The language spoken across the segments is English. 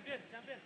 Champion, champion.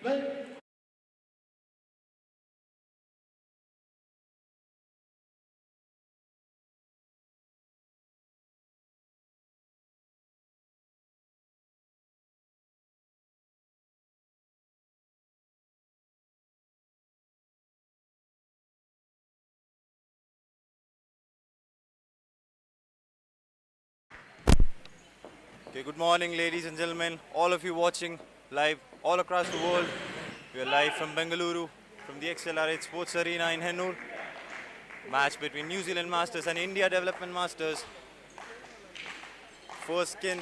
Okay, good morning, ladies and gentlemen, all of you watching live all across the world. We are live from Bengaluru, from the XLR8 Sports Arena in Hennur. Match between New Zealand Masters and India Development Masters. First skin,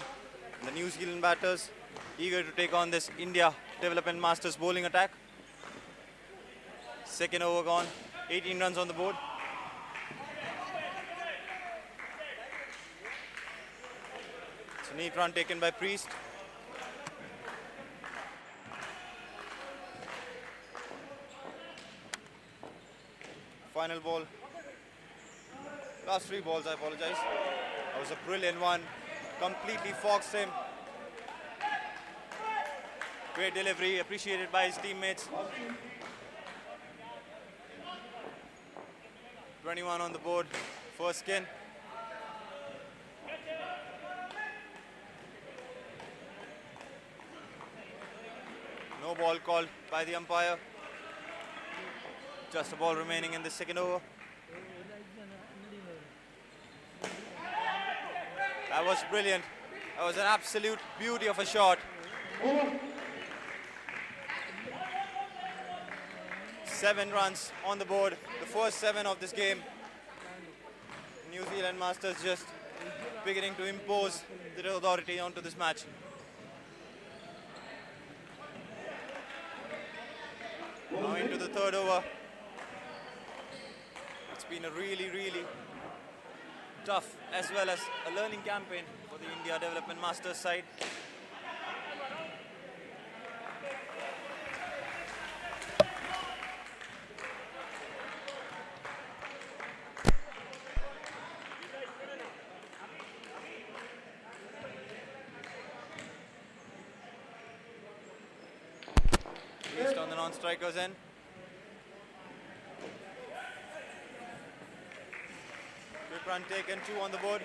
the New Zealand batters, eager to take on this India Development Masters bowling attack. Second over gone, 18 runs on the board. It's a neat run taken by Priest. Final ball. Last three balls, I apologize. That was a brilliant one. Completely foxed him. Great delivery, appreciated by his teammates. 21 on the board, first skin. No ball called by the umpire. Just a ball remaining in the second over. That was brilliant. That was an absolute beauty of a shot. 7 runs on the board, the first 7 of this game. New Zealand Masters just beginning to impose their authority onto this match. Now into the third over. It's been a really tough as well as a learning campaign for the India Development Masters side. Based on the non-strikers end. Quick run taken, 2 on the board.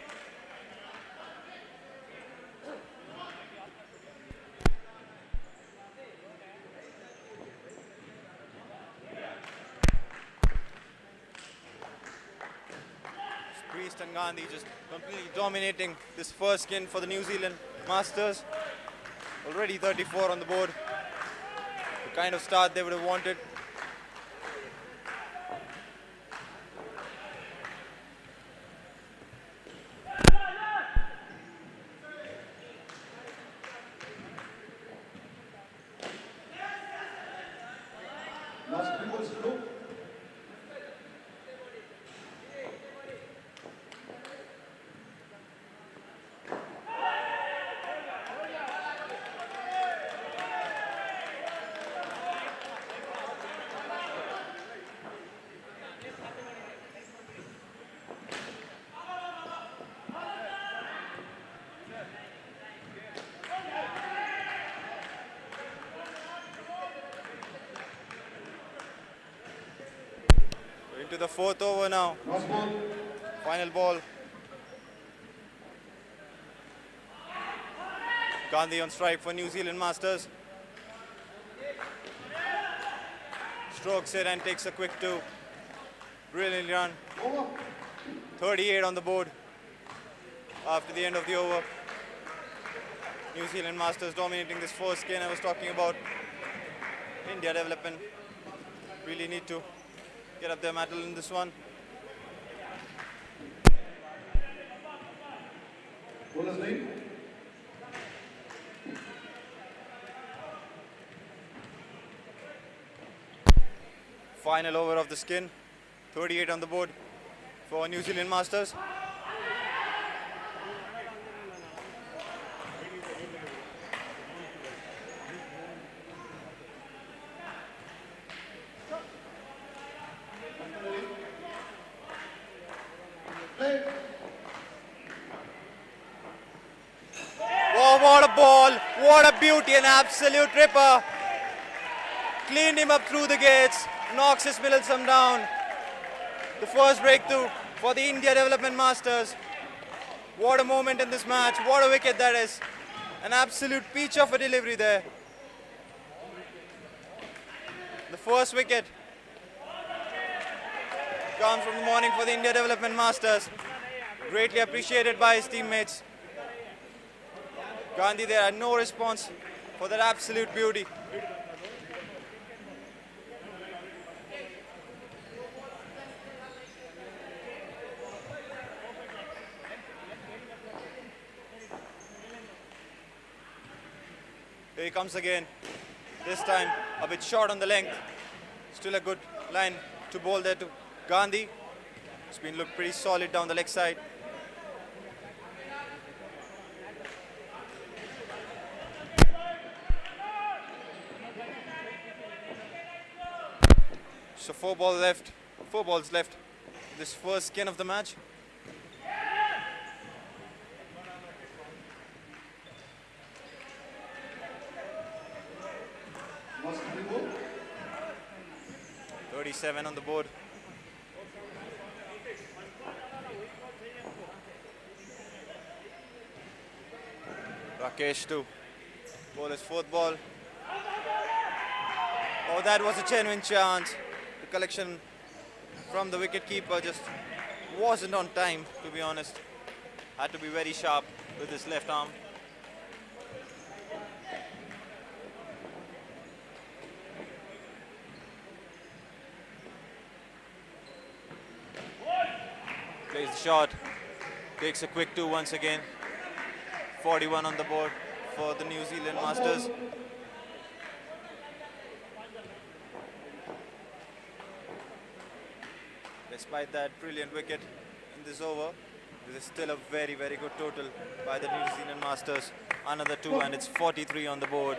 Priest and Gandhi just completely dominating this first skin for the New Zealand Masters. Already 34 on the board. The kind of start they would have wanted. Into the fourth over now. Final ball. Gandhi on strike for New Zealand Masters. Strokes it and takes a quick 2. Brilliant run. 38 on the board after the end of the over. New Zealand Masters dominating this first skin I was talking about. India Development really need to get up their mettle in this one. Final over of the skin. 38 on the board for New Zealand Masters. Oh, what a ball! What a beauty! An absolute ripper! cleaned him up through the gates, knocks his Middlesum down. The first breakthrough for the India Development Masters. What a moment in this match, what a wicket that is. An absolute peach of a delivery there. The first wicket comes from the morning for the India Development Masters. Greatly appreciated by his teammates. Gandhi there had no response for that absolute beauty. Here he comes again. This time a bit short on the length. Still a good line to bowl there to Gandhi. It's been looked pretty solid down the leg side. So 4 balls left. This first skin of the match. .37 on the board. Rakesh to bowl his 4th ball. Oh, that was a genuine chance. The collection from the wicket-keeper just wasn't on time, to be honest. Had to be very sharp with his left arm. Plays the shot, takes a quick 2 once again. 41 on the board for the New Zealand Masters. Despite that brilliant wicket in this over, this is still a very, very good total by the New Zealand Masters. Another 2 and it's 43 on the board.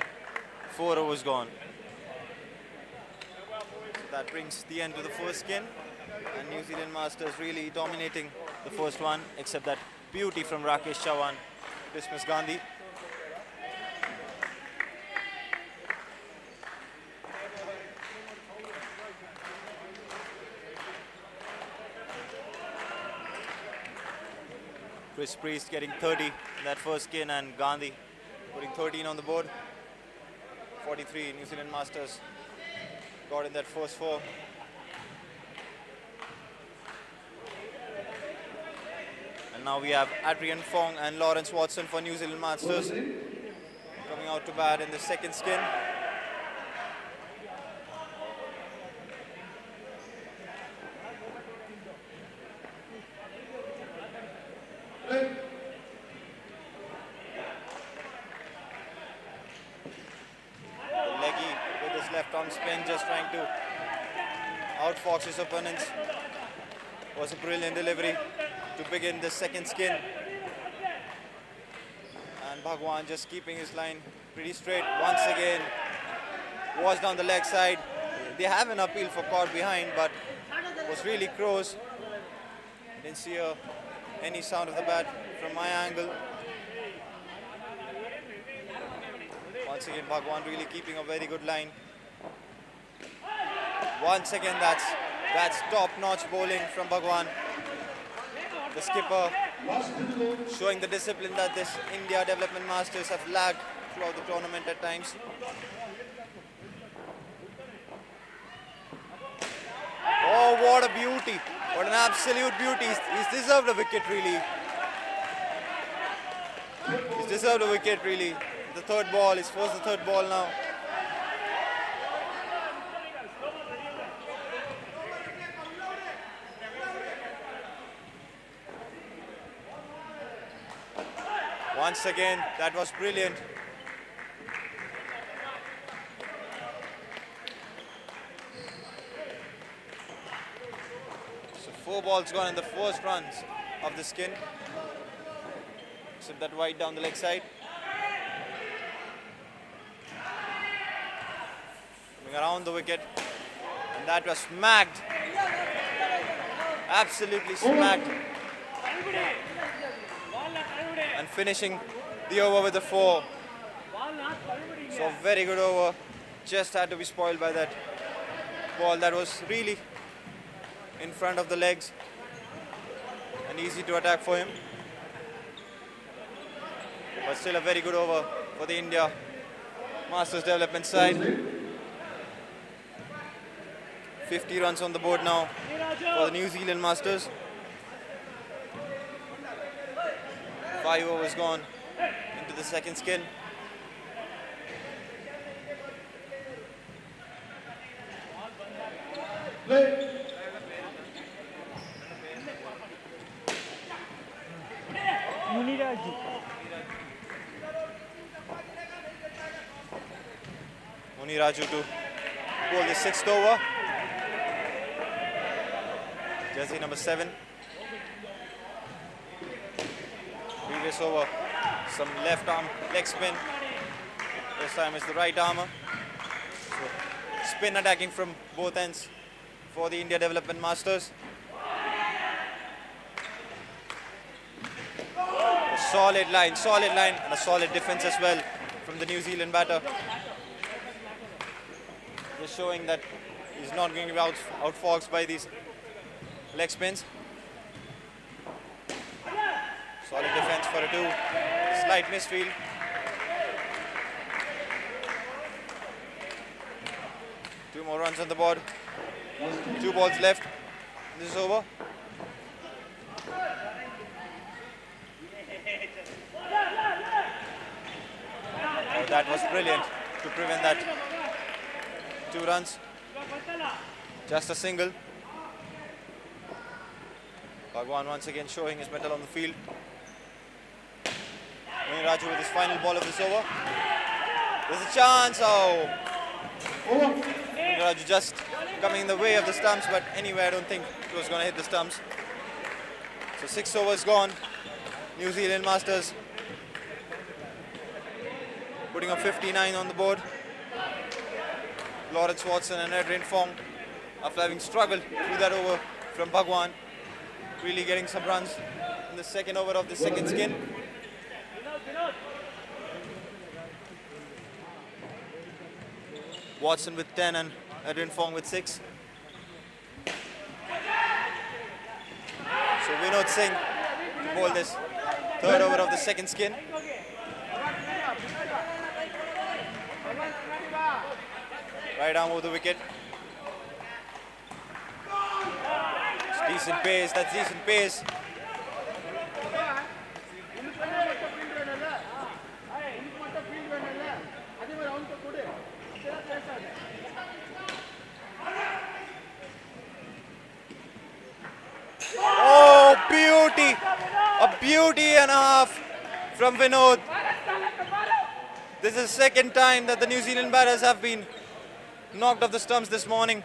4 overs gone. So that brings the end to the first skin. And New Zealand Masters really dominating the first one, except that beauty from Rakesh Chavan to dismiss Gandhi. Chris Priest getting 30 in that first skin and Gandhi putting 13 on the board. 43 New Zealand Masters got in that first 4. And now we have Adrian Fong and Lawrence Watson for New Zealand Masters coming out to bat in the second skin. Leggy with his left arm spin, just trying to outfox his opponents. Was a brilliant delivery to begin the second skin. And Bhagwan just keeping his line pretty straight once again. Was down the leg side. They have an appeal for caught behind, but was really close. Didn't see any sound of the bat from my angle. Once again, Bhagwan really keeping a very good line. Once again, that's top-notch bowling from Bhagwan. The skipper showing the discipline that this India Development Masters have lacked throughout the tournament at times. Oh, what a beauty. What an absolute beauty. He's deserved a wicket, really. He's deserved a wicket, really. The 3rd ball, he's forced the 3rd ball now. Once again, that was brilliant. So 4 balls gone in the first runs of the skin. Except that wide down the leg side. Coming around the wicket. And that was smacked. Absolutely smacked. And finishing the over with a 4. So very good over just had to be spoiled by that ball that was really in front of the legs and easy to attack for him. But still a very good over for the India Masters development side. 50 runs on the board now for the New Zealand Masters. 5 overs gone into the second skin. Muniraju to bowl the 6th over. Jersey number 7. Previous over, some left arm leg spin. This time it's the right armour. So spin attacking from both ends for the India Development Masters. A solid line and a solid defence as well from the New Zealand batter. Just showing that he's not going to be outfoxed by these leg spins. Solid defence for a 2. Slight misfield. Two more runs on the board. 2 balls left. This is over. Oh, that was brilliant to prevent that. 2 runs. Just a single. Bhagwan once again showing his mettle on the field. Raju with his final ball of this over. There's a chance. Oh! Raju just coming in the way of the stumps, but anyway, I don't think it was going to hit the stumps. So 6 overs gone. New Zealand Masters putting up 59 on the board. Lawrence Watson and Adrian Fong, after having struggled through that over from Bhagwan, really getting some runs in the second over of the second skin. Watson with 10 and Adrian Fong with 6. So Vinod Singh to bowl this third over of the second skin. Right arm over the wicket. It's decent pace, that's decent pace. Oh, beauty! A beauty and a half from Vinod. This is the second time that the New Zealand batters have been knocked off the stumps this morning.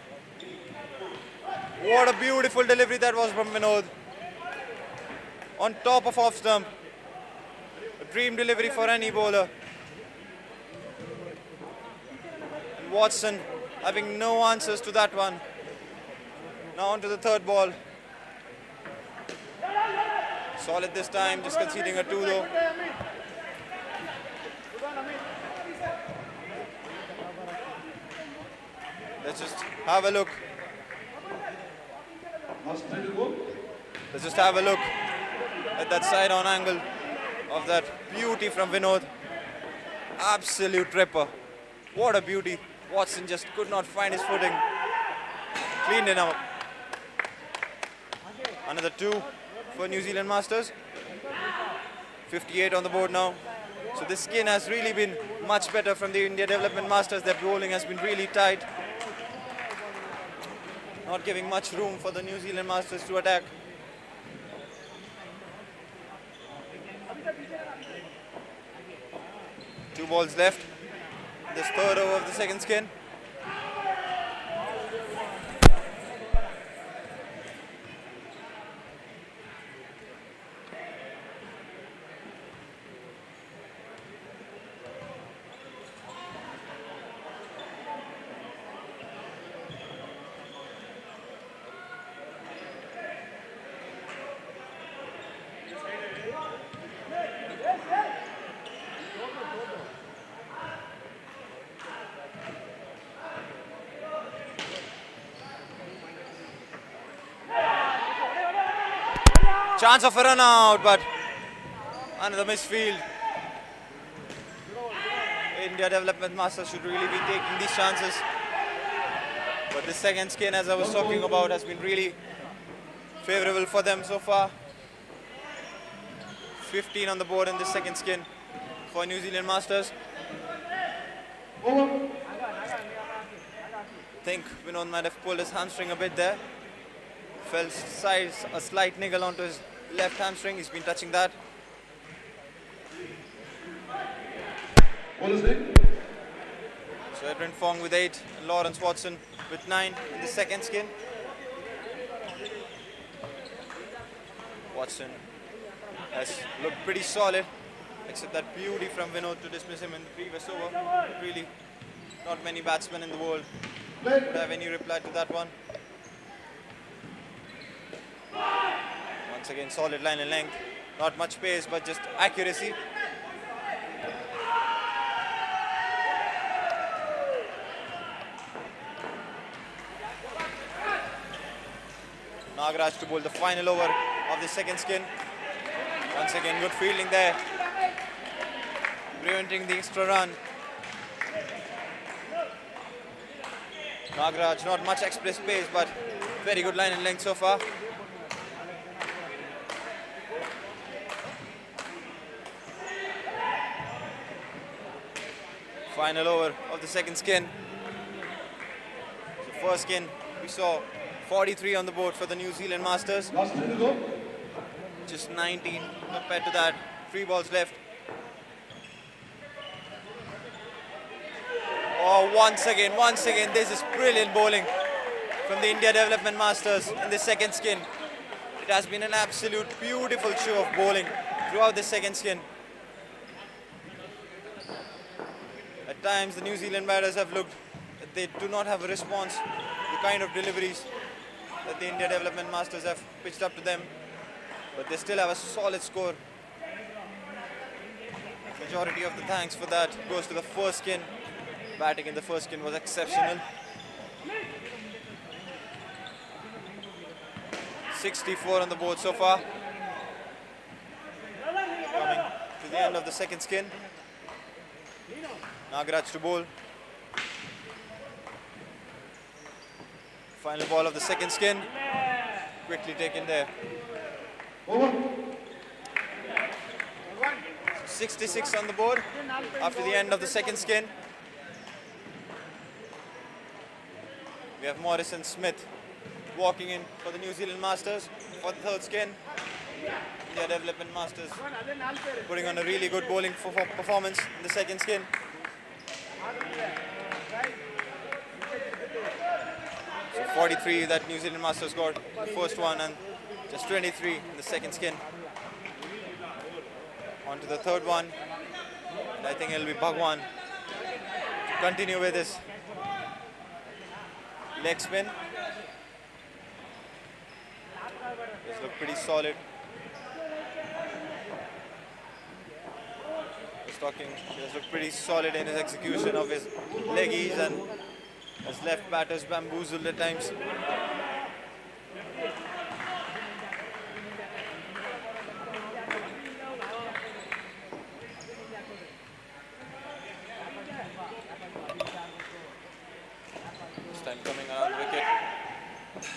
What a beautiful delivery that was from Vinod. On top of off stump. A dream delivery for any bowler. And Watson having no answers to that one. Now on to the third ball. Solid this time, just conceding a 2 though. Let's just have a look. Let's just have a look at that side-on angle of that beauty from Vinod. Absolute ripper. What a beauty. Watson just could not find his footing. Cleaned it out. Another 2 for New Zealand Masters. 58 on the board now. So this skin has really been much better from the India Development Masters. Their bowling has been really tight. Not giving much room for the New Zealand Masters to attack. Two balls left. This third over of the second skin. Chance of a run out, but another misfield. India Development Masters should really be taking these chances. But the second skin, as I was talking about, has been really favorable for them so far. 15 on the board in the second skin for New Zealand Masters. I think Vinod might have pulled his hamstring a bit there. Felt a slight niggle onto his left hamstring. He's been touching that. So Edwin Fong with 8 and Lawrence Watson with 9 in the second skin. Watson has looked pretty solid, except that beauty from Vinod to dismiss him in the previous over. But really, not many batsmen in the world would have any reply to that one. Once again, solid line and length. Not much pace, but just accuracy. Nagaraj to bowl the final over of the second skin. Once again, good fielding there, preventing the extra run. Nagaraj, not much express pace, but very good line and length so far. Final over of the second skin. The first skin, we saw 43 on the board for the New Zealand Masters. Just 19 compared to that. 3 balls left. Oh, once again, this is brilliant bowling from the India Development Masters in the second skin. It has been an absolute beautiful show of bowling throughout the second skin. At times, the New Zealand batters have looked that they do not have a response to the kind of deliveries that the India Development Masters have pitched up to them, but they still have a solid score. Majority of the thanks for that goes to the first skin. Batting in the first skin was exceptional. 64 on the board so far. Coming to the end of the second skin. Nagaraj to bowl. Final ball of the second skin. Quickly taken there. 66 on the board after the end of the second skin. We have Morrison Smith walking in for the New Zealand Masters for the third skin. India Development Masters putting on a really good bowling performance in the second skin. So 43 that New Zealand Masters got the first one, and just 23 in the second skin. On to the third one, and I think it'll be Bhagwan to continue with this leg spin. This looks pretty solid. He has looked pretty solid in his execution of his leggies, and has left batters bamboozled at times. This time coming around the wicket.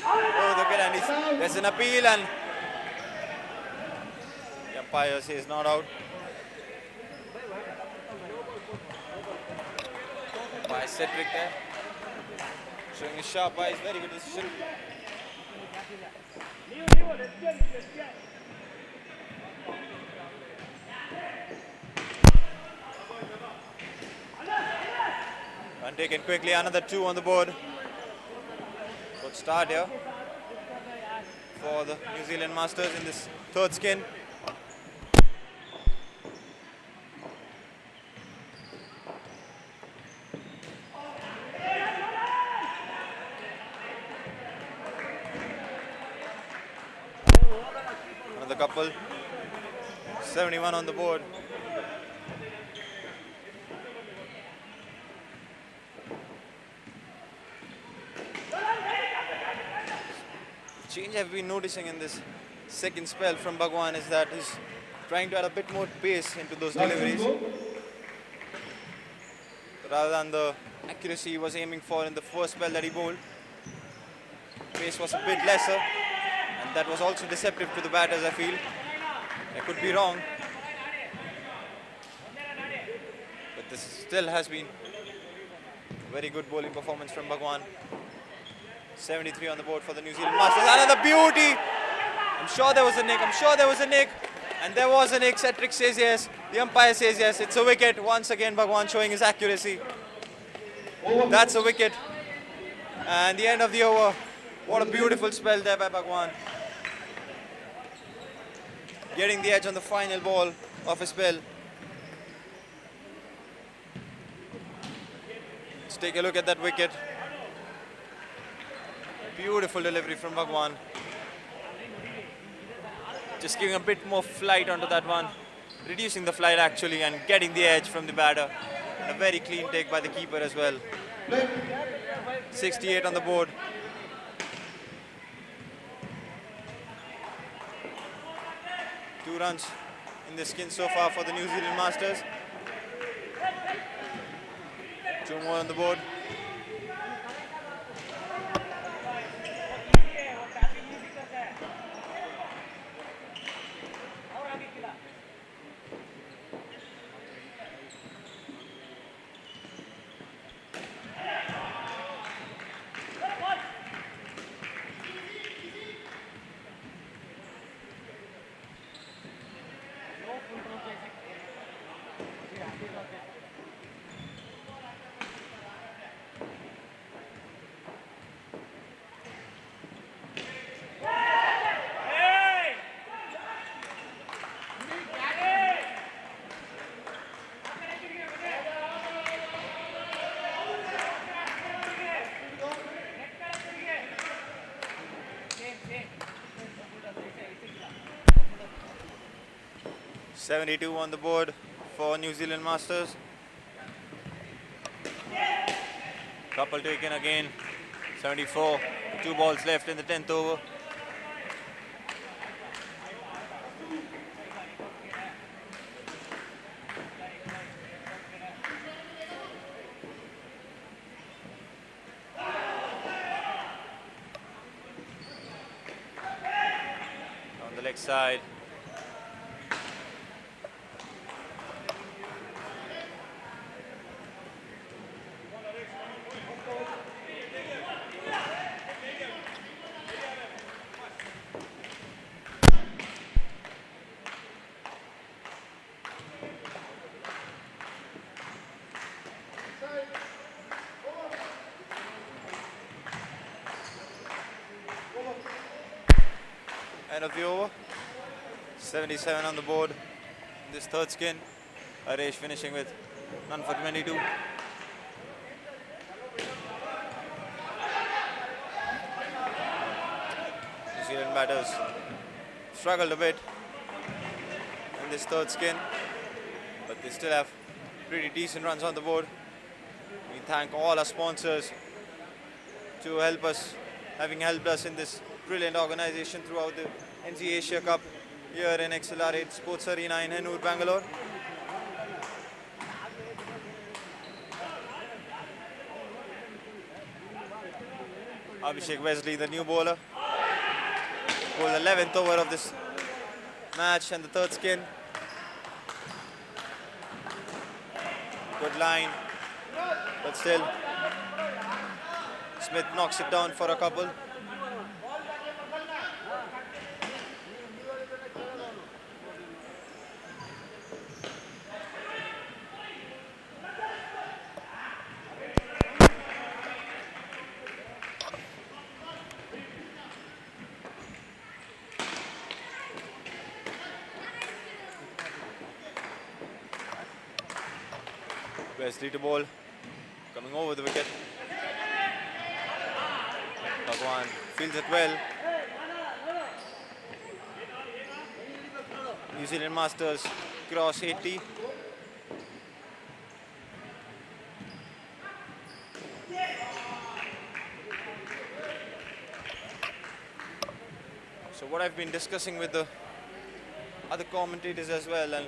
Oh, look at Andy. There's an appeal, and the umpire says not out. By Cedric there, showing his sharp eyes, very good decision. And taken quickly, another 2 on the board. Good start here for the New Zealand Masters in this third skin. Another couple. 71 on the board. Change I've been noticing in this second spell from Bhagwan is that he's trying to add a bit more pace into those deliveries. Rather than the accuracy he was aiming for in the first spell that he bowled. Pace was a bit lesser, and that was also deceptive to the batters, I feel. I could be wrong, but this still has been a very good bowling performance from Bhagwan. 73 on the board for the New Zealand Masters. Another beauty! I'm sure there was a nick, and there was a nick. Cedric says yes, the umpire says yes. It's a wicket. Once again, Bhagwan showing his accuracy. That's a wicket. And the end of the over. What a beautiful spell there by Bhagwan. Getting the edge on the final ball of his spell. Let's take a look at that wicket. Beautiful delivery from Bhagwan. Just giving a bit more flight onto that one. Reducing the flight actually and getting the edge from the batter. And a very clean take by the keeper as well. 68 on the board. Two runs in the skin so far for the New Zealand Masters. Two more on the board. .72 on the board for New Zealand Masters. Couple taken again. 74. 2 balls left in the 10th over. On the leg side. End of the over. 77 on the board in this third skin. Haresh finishing with none for 22. New Zealand batters struggled a bit in this third skin, but they still have pretty decent runs on the board. We thank all our sponsors to help us, having helped us in this brilliant organization throughout the NC Asia Cup here in XLR8 Sports Arena in Hennur, Bangalore. Abhishek Wesley, the new bowler, bowled the 11th over of this match and the third skin. Good line, but still Smith knocks it down for a couple. Wesley to bowl, coming over the wicket. Bhagwan fields it well. New Zealand Masters cross 80. So what I've been discussing with the other commentators as well, and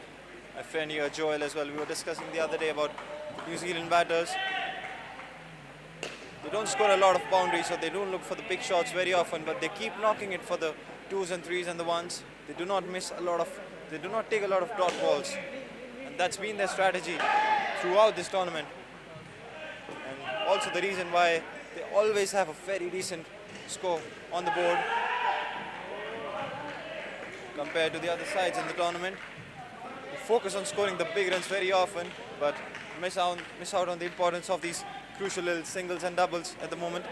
my friend here Joel as well, we were discussing the other day about New Zealand batters. They don't score a lot of boundaries, so they don't look for the big shots very often, but they keep knocking it for the 2s and 3s and the 1s. They do not they do not take a lot of dot balls. And that's been their strategy throughout this tournament. And also the reason why they always have a very decent score on the board compared to the other sides in the tournament. They focus on scoring the big runs very often, but miss out on the importance of these crucial little singles and doubles at the moment.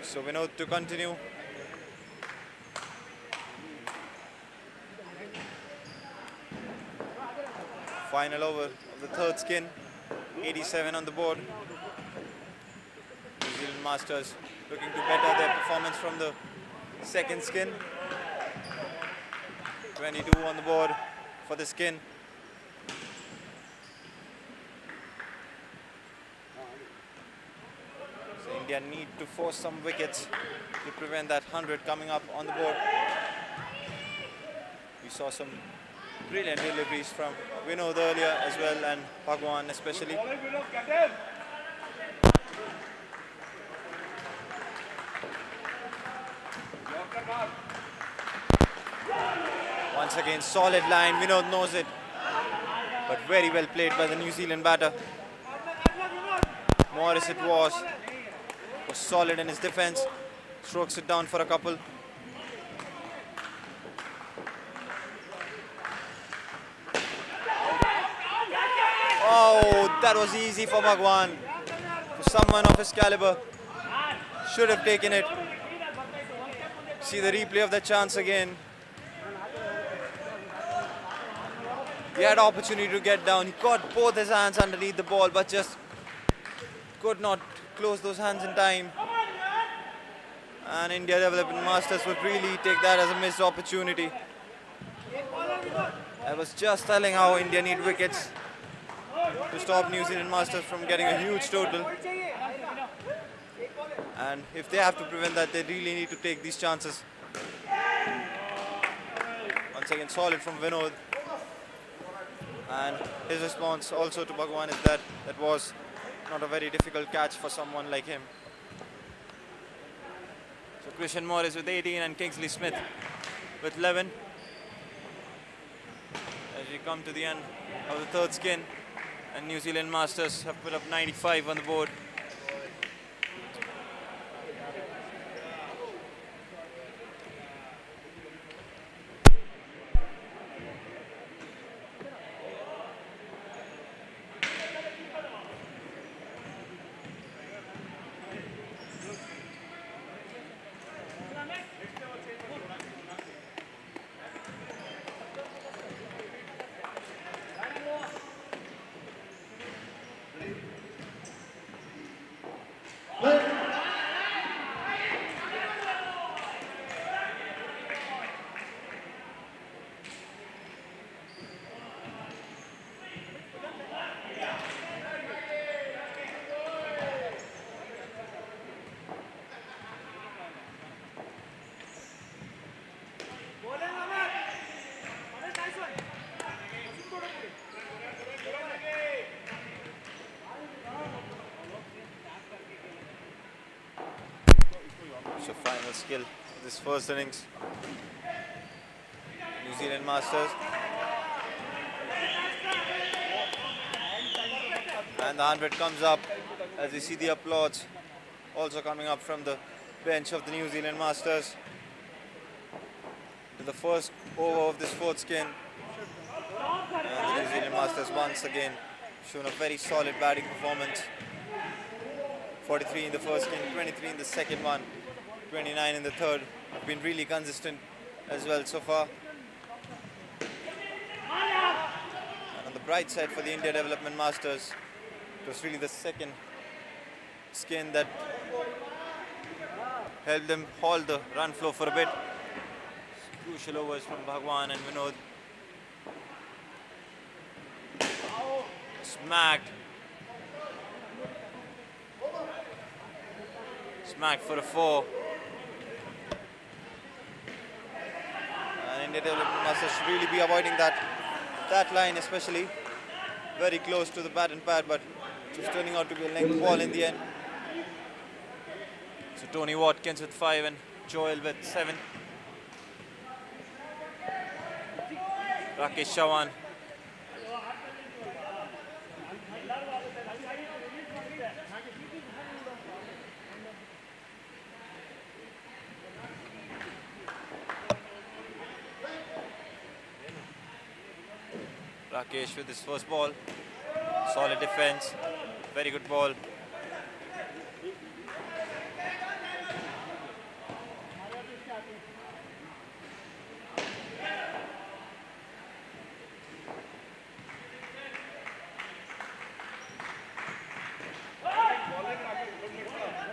So Vinod to continue. Final over of the third skin, 87 on the board. New Zealand Masters looking to better their performance from the second skin. 22 on the board for the skin. So India need to force some wickets to prevent that 100 coming up on the board. We saw some brilliant deliveries from Vinod earlier as well, and Bhagwan especially. Once again, solid line. Vinod knows it, but very well played by the New Zealand batter. Morris it was solid in his defense. Strokes it down for a couple. Oh, that was easy for Bhagwan. For someone of his caliber, should have taken it. See the replay of the chance again. He had opportunity to get down. He caught both his hands underneath the ball, but just could not close those hands in time. And India Development Masters would really take that as a missed opportunity. I was just telling how India need wickets to stop New Zealand Masters from getting a huge total. And if they have to prevent that, they really need to take these chances. Once again, solid from Vinod. And his response also to Bhagwan is that that was not a very difficult catch for someone like him. So Christian Morris with 18 and Kingsley Smith with 11. As we come to the end of the third skin, and New Zealand Masters have put up 95 on the board. So final skill of this first innings. New Zealand Masters. And the 100 comes up as we see the applause also coming up from the bench of the New Zealand Masters. To the first over of this fourth skin. And the New Zealand Masters once again shown a very solid batting performance. 43 in the first skin, 23 in the second one, 29 in the third. Have been really consistent as well so far. And on the bright side for the India Development Masters, it was really the second skin that helped them hold the run flow for a bit. Crucial overs from Bhagwan and Vinod. Smacked. Smacked for a 4. And India Development Masters should really be avoiding that line, especially very close to the bat and pad, but it was turning out to be a length ball in the end. So Tony Watkins with 5 and Joel with 7. Rakesh Chavan. Rakesh with his first ball. Solid defense. Very good ball.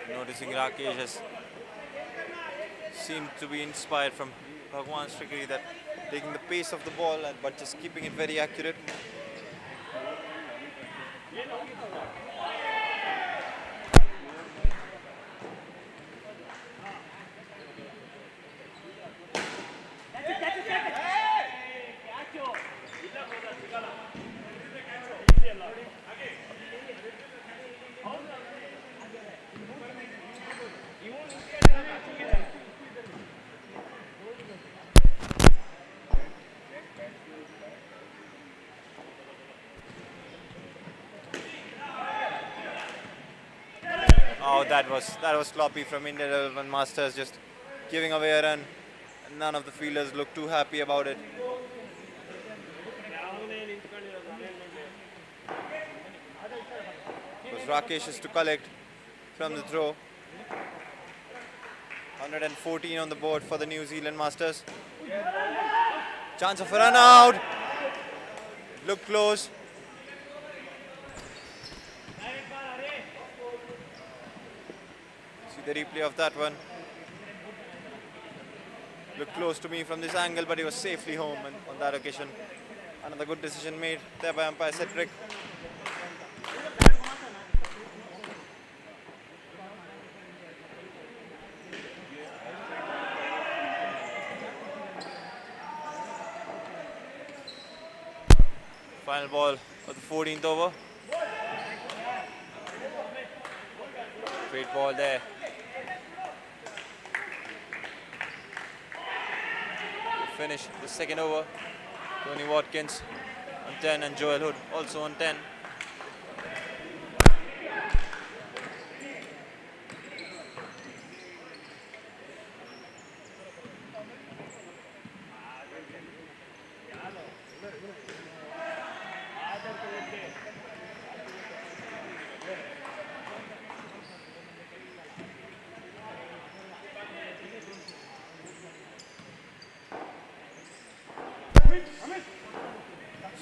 Noticing Rakesh has seemed to be inspired from Bhagwan's trickery, that taking the pace of the ball but just keeping it very accurate. Oh, that was sloppy from India Development Masters, just giving away a run. None of the fielders looked too happy about it. It was Rakesh's to collect from the throw. 114 on the board for the New Zealand Masters. Chance of a run out. Looked close. The replay of that one. Looked close to me from this angle, but he was safely home on that occasion. Another good decision made there by umpire Cedric. Final ball of the 14th over. Great ball there. Finish the second over. Tony Watkins on 10 and Joel Hood also on 10.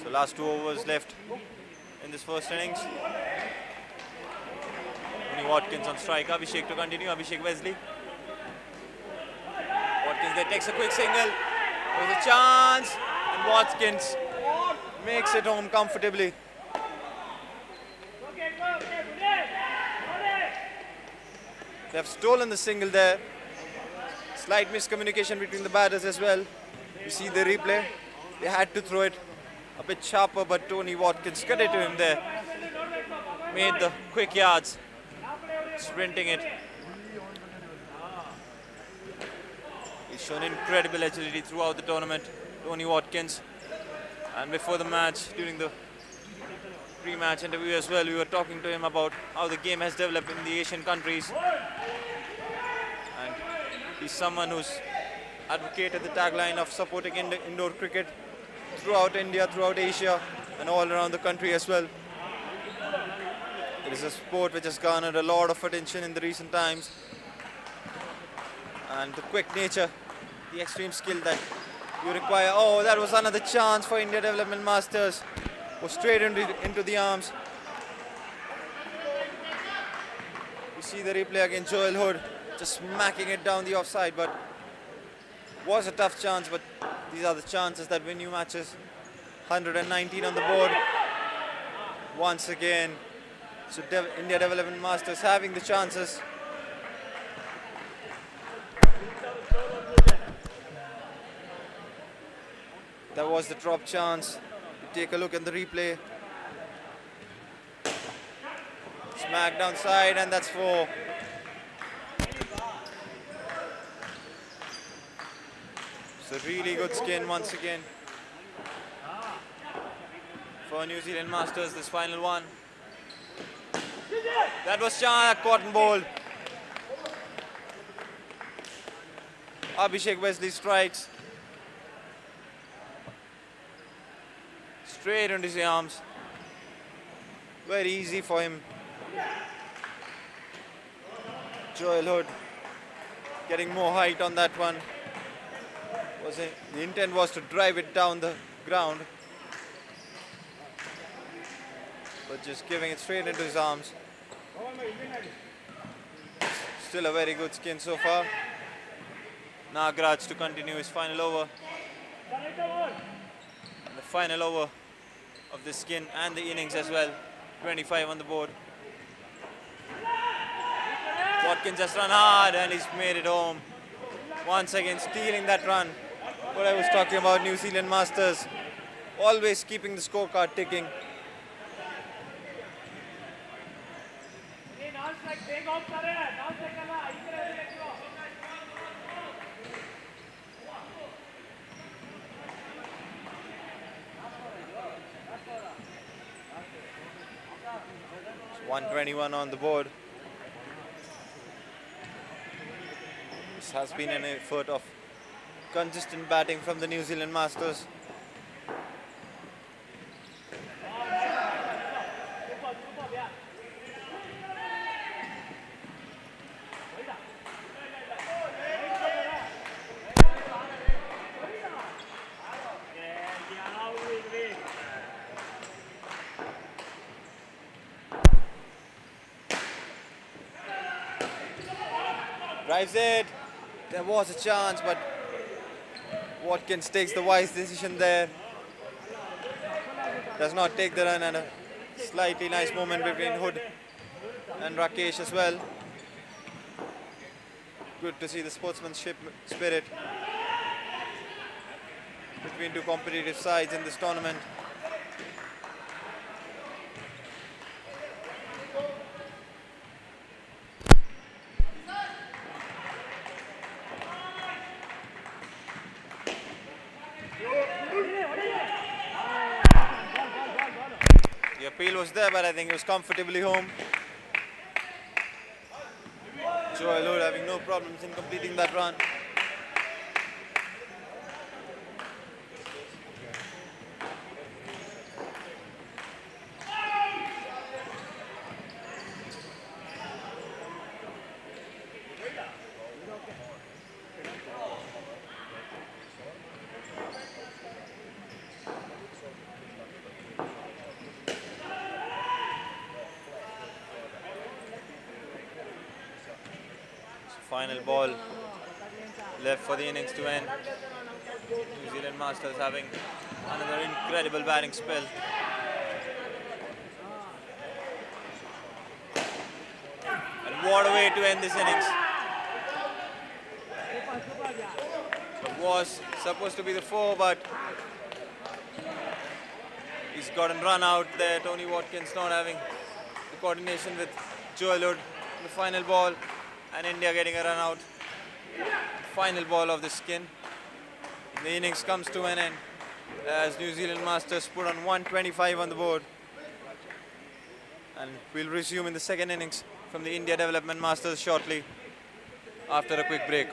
So last 2 overs left in this first innings. Tony Watkins on strike. Abhishek to continue. Abhishek Wesley. Watkins there takes a quick single. There's a chance. And Watkins makes it home comfortably. They have stolen the single there. Slight miscommunication between the batters as well. You see the replay. They had to throw it a bit sharper, but Tony Watkins cut it to him there. Made the quick yards, sprinting it. He's shown incredible agility throughout the tournament, Tony Watkins. And before the match, during the pre-match interview as well, we were talking to him about how the game has developed in the Asian countries. And he's someone who's advocated the tagline of supporting indoor cricket throughout India, throughout Asia, and all around the country as well. It is a sport which has garnered a lot of attention in the recent times. And the quick nature, the extreme skill that you require. Oh, that was another chance for India Development Masters. Was straight into the arms. see the replay again. Joel Hood just smacking it down the offside, but was a tough chance, but these are the chances that win you matches. 119 on the board. Once again, so India Development Masters having the chances. That was the drop chance. Take a look at the replay. Smack down side, and that's 4. So really good skin once again for New Zealand Masters, this final one. That was cotton ball. Abhishek Wesley strikes. Straight into his arms. Very easy for him. Joel Hood getting more height on that one. The intent was to drive it down the ground, but just giving it straight into his arms. Still a very good skin so far. Nagraj to continue his final over. And the final over of the skin and the innings as well. 25 on the board. Watkins has run hard and he's made it home. Once again stealing that run. What I was talking about, New Zealand Masters always keeping the scorecard ticking. It's 121 on the board. This has been an effort of consistent batting from the New Zealand Masters. Drives it. There was a chance, but Watkins takes the wise decision there. Does not take the run, and a slightly nice moment between Hood and Rakesh as well. Good to see the sportsmanship spirit between two competitive sides in this tournament. The appeal was there, but I think it was comfortably home. Joel Hood having no problems in completing that run. Final ball left for the innings to end. New Zealand Masters having another incredible batting spell. And what a way to end this innings. It was supposed to be the 4, but he's gotten run out there. Tony Watkins not having the coordination with Joel Hood in the final ball. And India getting a run out. Final ball of the skin. The innings comes to an end as New Zealand Masters put on 125 on the board. And we'll resume in the second innings from the India Development Masters shortly after a quick break.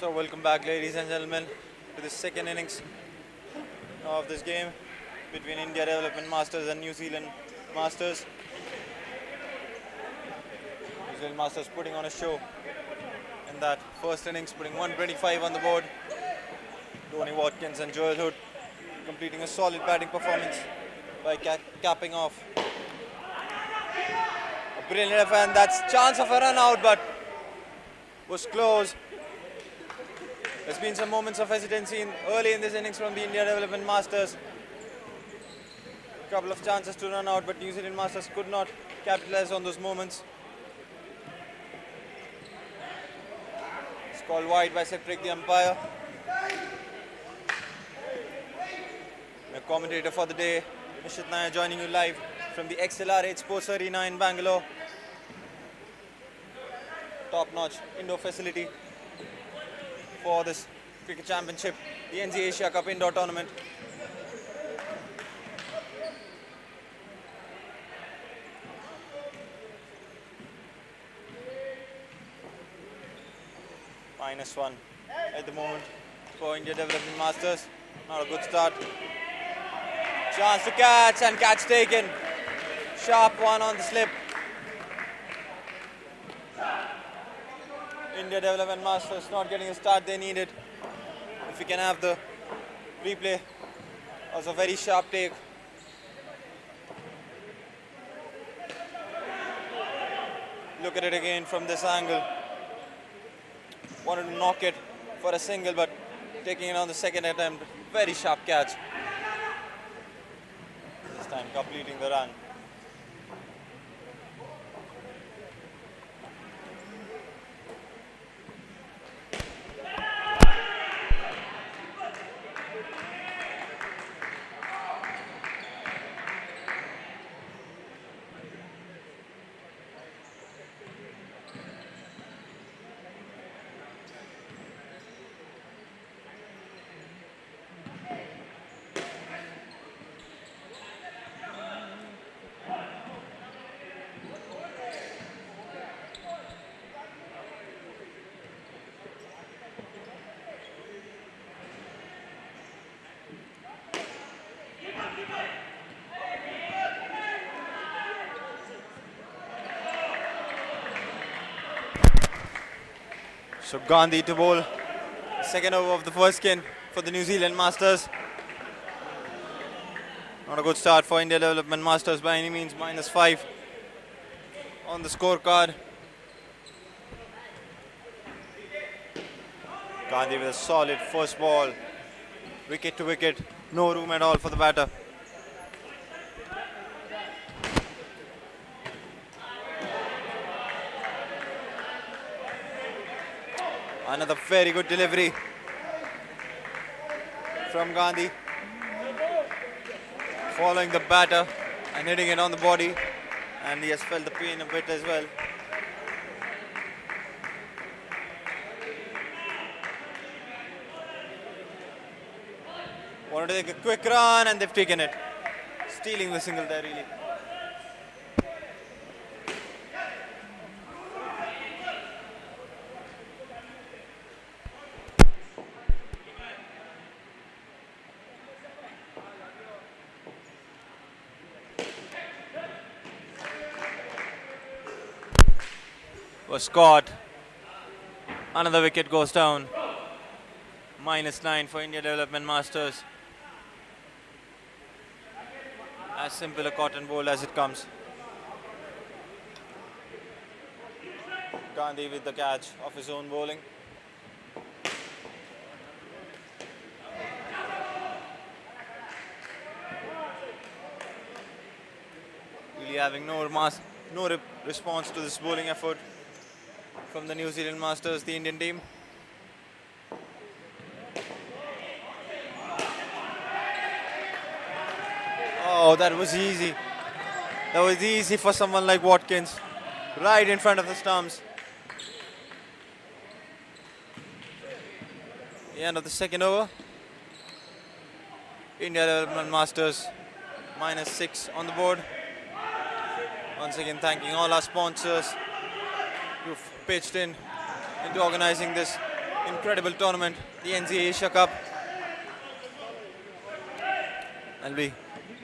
So welcome back, ladies and gentlemen, to the second innings of this game between India Development Masters and New Zealand Masters. New Zealand Masters putting on a show in that first innings, putting 125 on the board. Tony Watkins and Joel Hood completing a solid batting performance by capping off a brilliant effort, and that's chance of a run out, but was close. There's been some moments of hesitancy early in this innings from the India Development Masters. A couple of chances to run out, but New Zealand Masters could not capitalize on those moments. It's called wide by Cedric, the umpire. The commentator for the day, Nishit Nair, joining you live from the XLR8 Sports Arena in Bangalore. Top-notch indoor facility for this cricket championship, the NZ Asia Cup indoor tournament. -1 at the moment for India Development Masters. Not a good start. Chance to catch, and catch taken. Sharp one on the slip. India Development Masters not getting a start they needed. If we can have the replay, that was a very sharp take. Look at it again from this angle. Wanted to knock it for a single, but taking it on the second attempt, very sharp catch. This time completing the run. So Gandhi to bowl, second over of the first skin for the New Zealand Masters. Not a good start for India Development Masters by any means, -5 on the scorecard. Gandhi with a solid first ball, wicket to wicket, no room at all for the batter. Another very good delivery from Gandhi, following the batter and hitting it on the body, and he has felt the pain a bit as well. Want to take a quick run and they've taken it. Stealing the single there really. Was caught. Another wicket goes down. -9 for India Development Masters. As simple a cotton bowl as it comes. Gandhi with the catch of his own bowling. Really having no response to this bowling effort from the New Zealand Masters, the Indian team. Oh, that was easy. That was easy for someone like Watkins. Right in front of the stumps. The end of the second over. India Development Masters -6 on the board. Once again thanking all our sponsors who've pitched into organizing this incredible tournament, the NZ Asia Cup. That'll be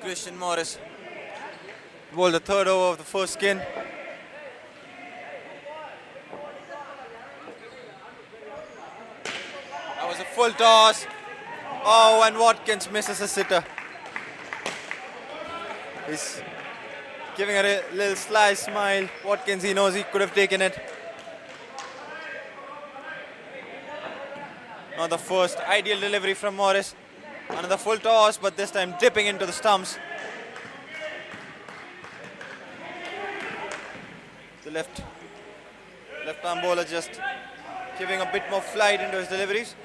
Christian Morris bowled the third over of the first skin. That was a full toss. Oh, and Watkins misses a sitter. He's giving a little sly smile. Watkins, he knows he could have taken it. Now the first ideal delivery from Morris. Another full toss, but this time dipping into the stumps. The left arm bowler just giving a bit more flight into his deliveries.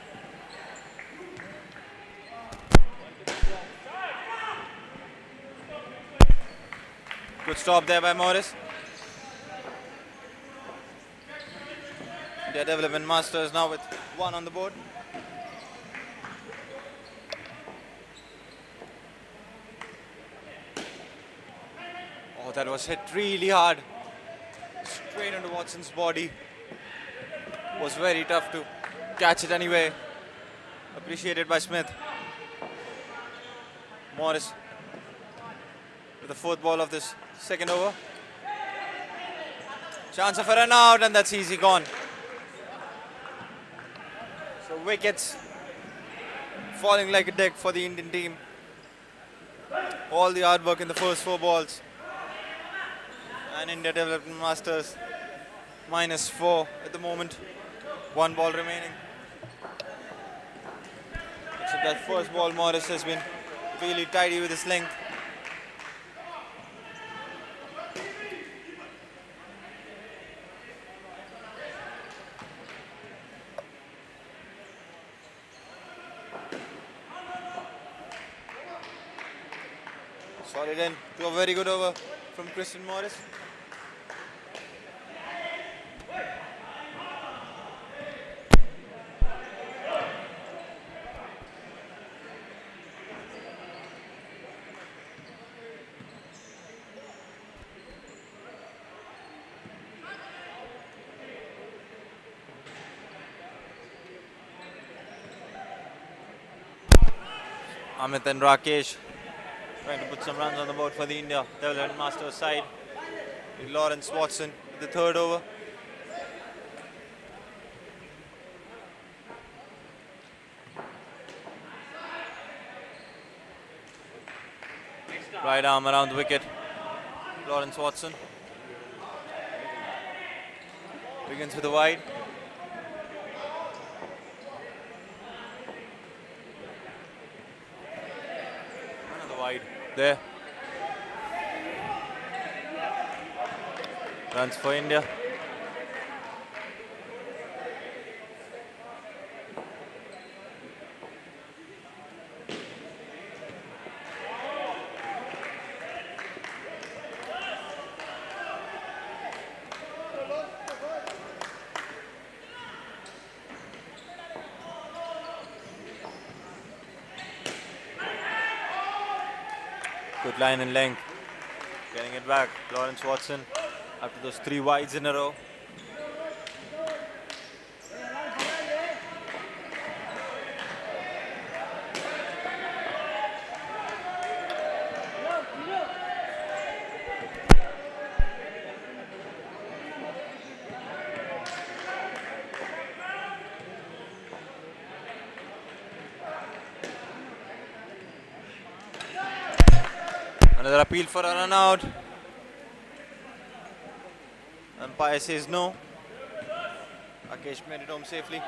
Good stop there by Morris. Their Development Masters now with 1 on the board. Oh, that was hit really hard. Straight into Watson's body. Was very tough to catch it anyway. Appreciated by Smith. Morris with the fourth ball of this second over. Chance of a run out, and that's easy gone. So wickets falling like a deck for the Indian team. All the hard work in the first 4 balls. And India Development Masters -4 at the moment. 1 ball remaining. Except that first ball, Morris has been really tidy with his length. Solid end to a very good over from Christian Morris. Amit and Rakesh trying to put some runs on the board for the India Development Masters side. Lawrence Watson with the third over. Right arm around the wicket. Lawrence Watson begins with a wide. Wide there. Runs for India. Good line and length. Getting it back. Lawrence Watson after those 3 wides in a row. Another appeal for a run out. Umpire says no. Rakesh made it home safely.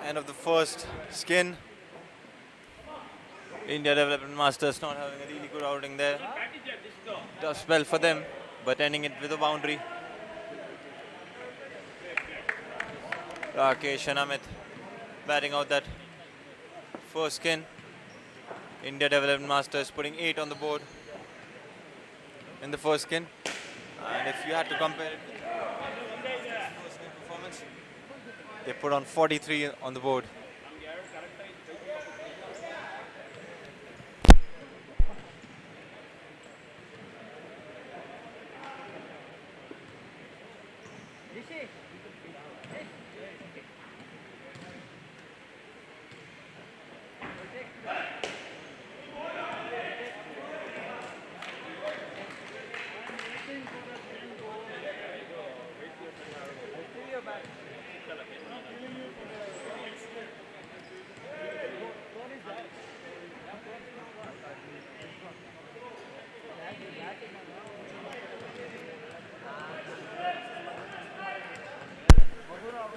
End of the first skin. India Development Masters not having a really good outing there. Tough spell for them, but ending it with a boundary. Rakesh and Amit batting out that first skin. India Development Masters putting 8 on the board in the first skin. And if you had to compare it with the first skin performance, they put on 43 on the board.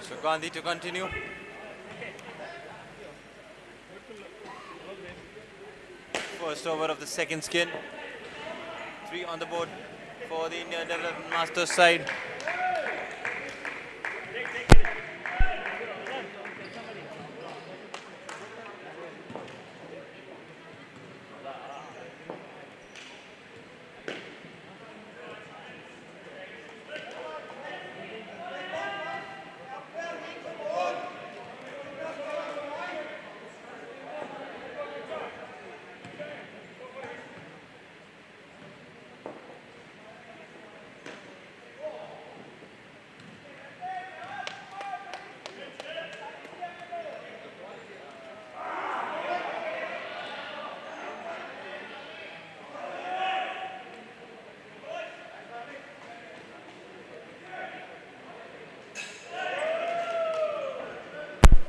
So Gandhi to continue. First over of the second skin. 3 on the board for the India Development Masters side.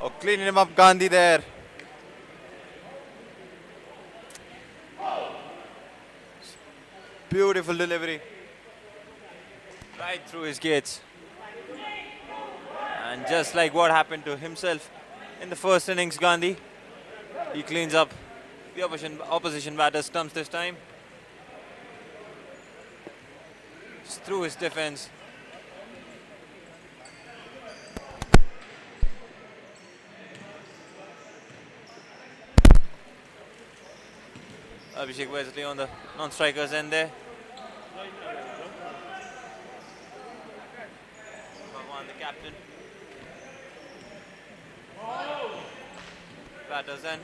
Oh, cleaning him up, Gandhi there. Beautiful delivery. Right through his gates. And just like what happened to himself in the first innings, Gandhi, he cleans up the opposition batter's stumps this time. Just through his defense. Abhishek Wesley on the non-strikers end there. Bhagwan, the captain. Batters end.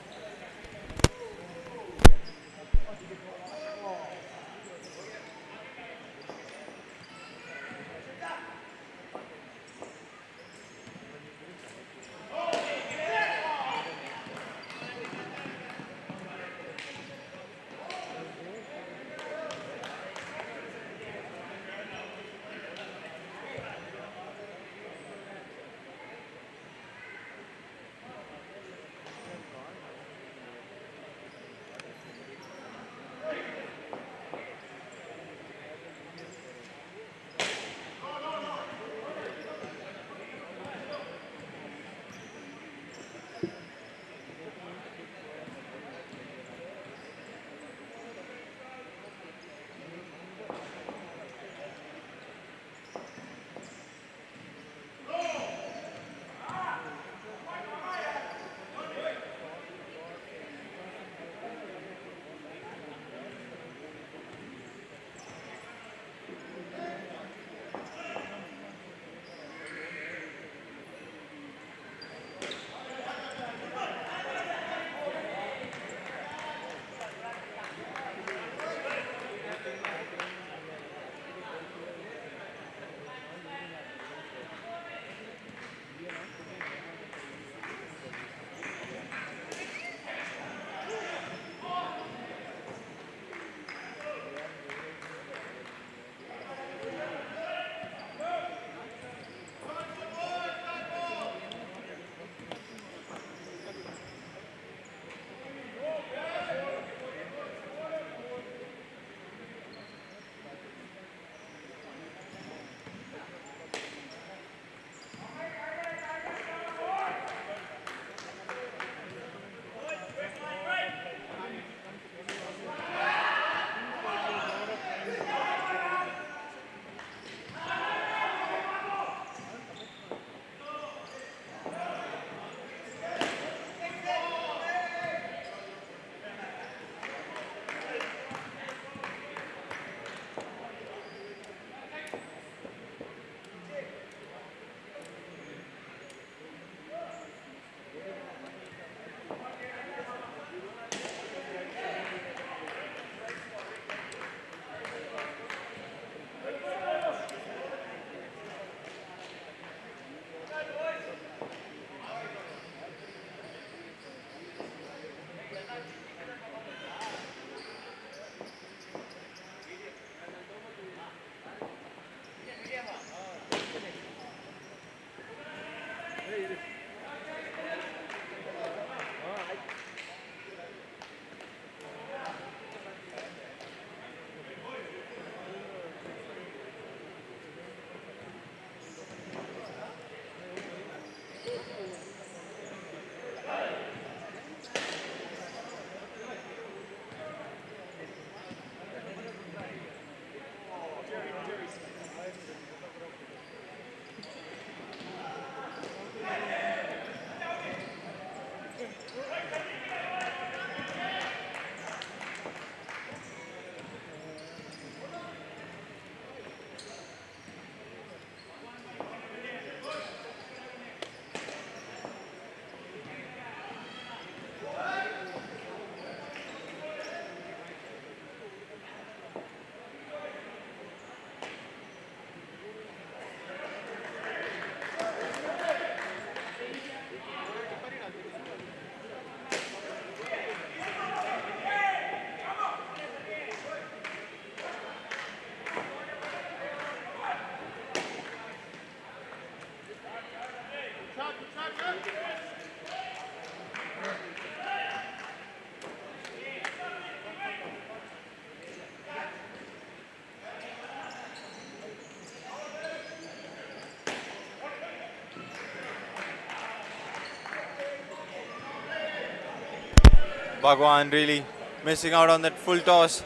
Bhagwan really missing out on that full toss.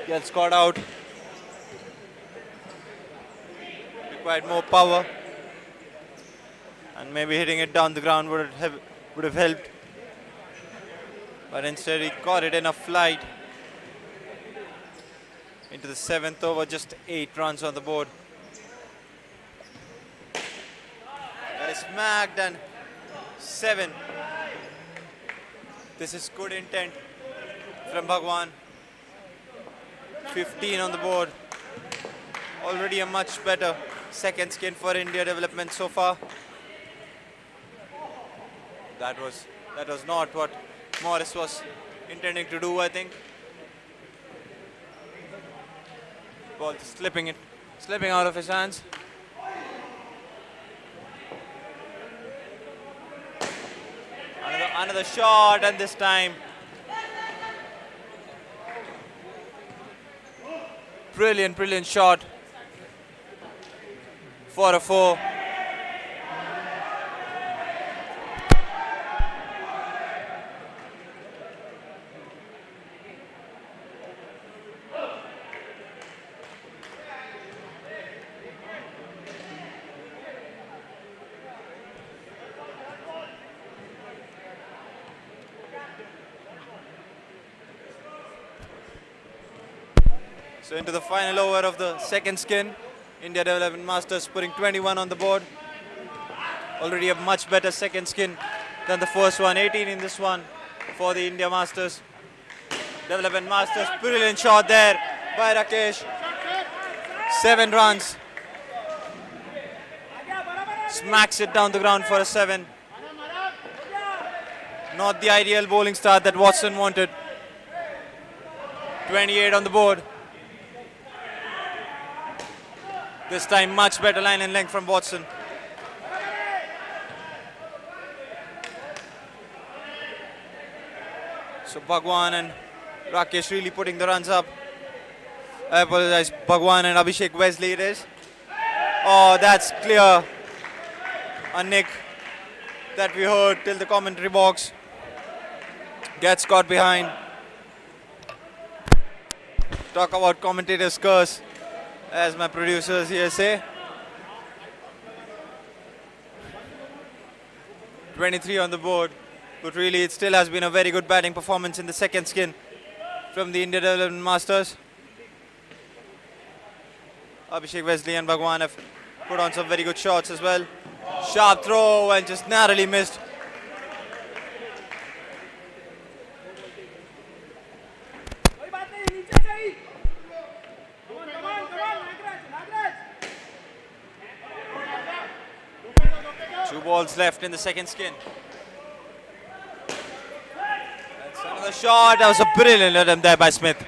Gets caught out. Required more power. And maybe hitting it down the ground would have helped. But instead he caught it in a flight. Into the 7th over, just 8 runs on the board. That is smacked and 7. This is good intent from Bhagwan. 15 on the board. Already a much better second skin for India development so far. That was not what Morris was intending to do, I think. Ball just slipping out of his hands. Another shot, and this time brilliant shot for a 4. So into the final over of the second skin, India Development Masters putting 21 on the board. Already a much better second skin than the first one. 18 in this one for the India Masters. Development Masters, brilliant shot there by Rakesh. 7 runs. Smacks it down the ground for a 7. Not the ideal bowling start that Watson wanted. 28 on the board. This time much better line and length from Watson. So Bhagwan and Rakesh really putting the runs up. I apologize, Bhagwan and Abhishek Wesley it is. Oh, that's clear. A nick that we heard till the commentary box. Gets caught behind. Talk about commentator's curse, as my producers here say. 23 on the board, but really it still has been a very good batting performance in the second skin from the India Development Masters. Abhishek Wesley and Bhagwan have put on some very good shots as well. Sharp throw and just narrowly missed. Two balls left in the second skin. That's another shot. That was a brilliant attempt there by Smith.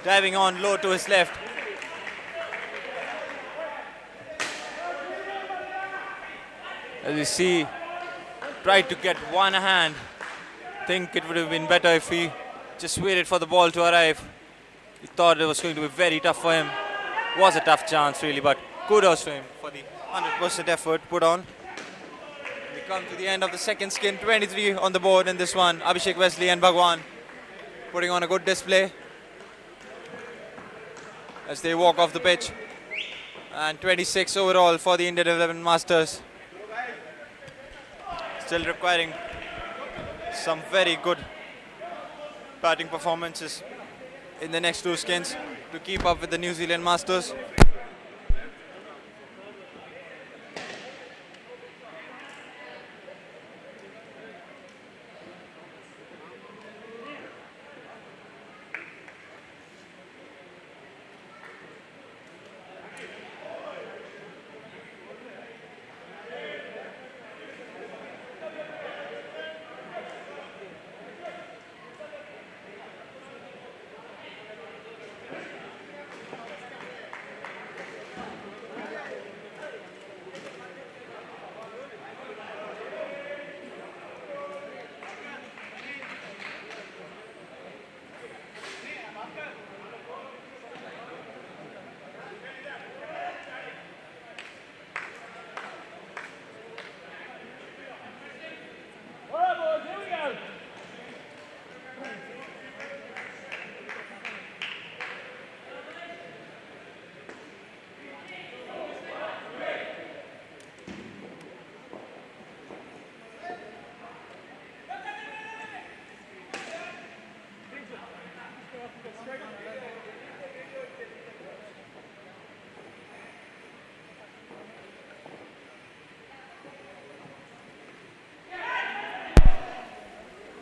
Diving on low to his left. As you see, tried to get one hand. Think it would have been better if he just waited for the ball to arrive. He thought it was going to be very tough for him. Was a tough chance really, but kudos to him for the 100% effort put on. We come to the end of the second skin. 23 on the board in this one. Abhishek Wesley and Bhagwan putting on a good display as they walk off the pitch. And 26 overall for the India Development Masters. Still requiring some very good batting performances in the next two skins to keep up with the New Zealand Masters.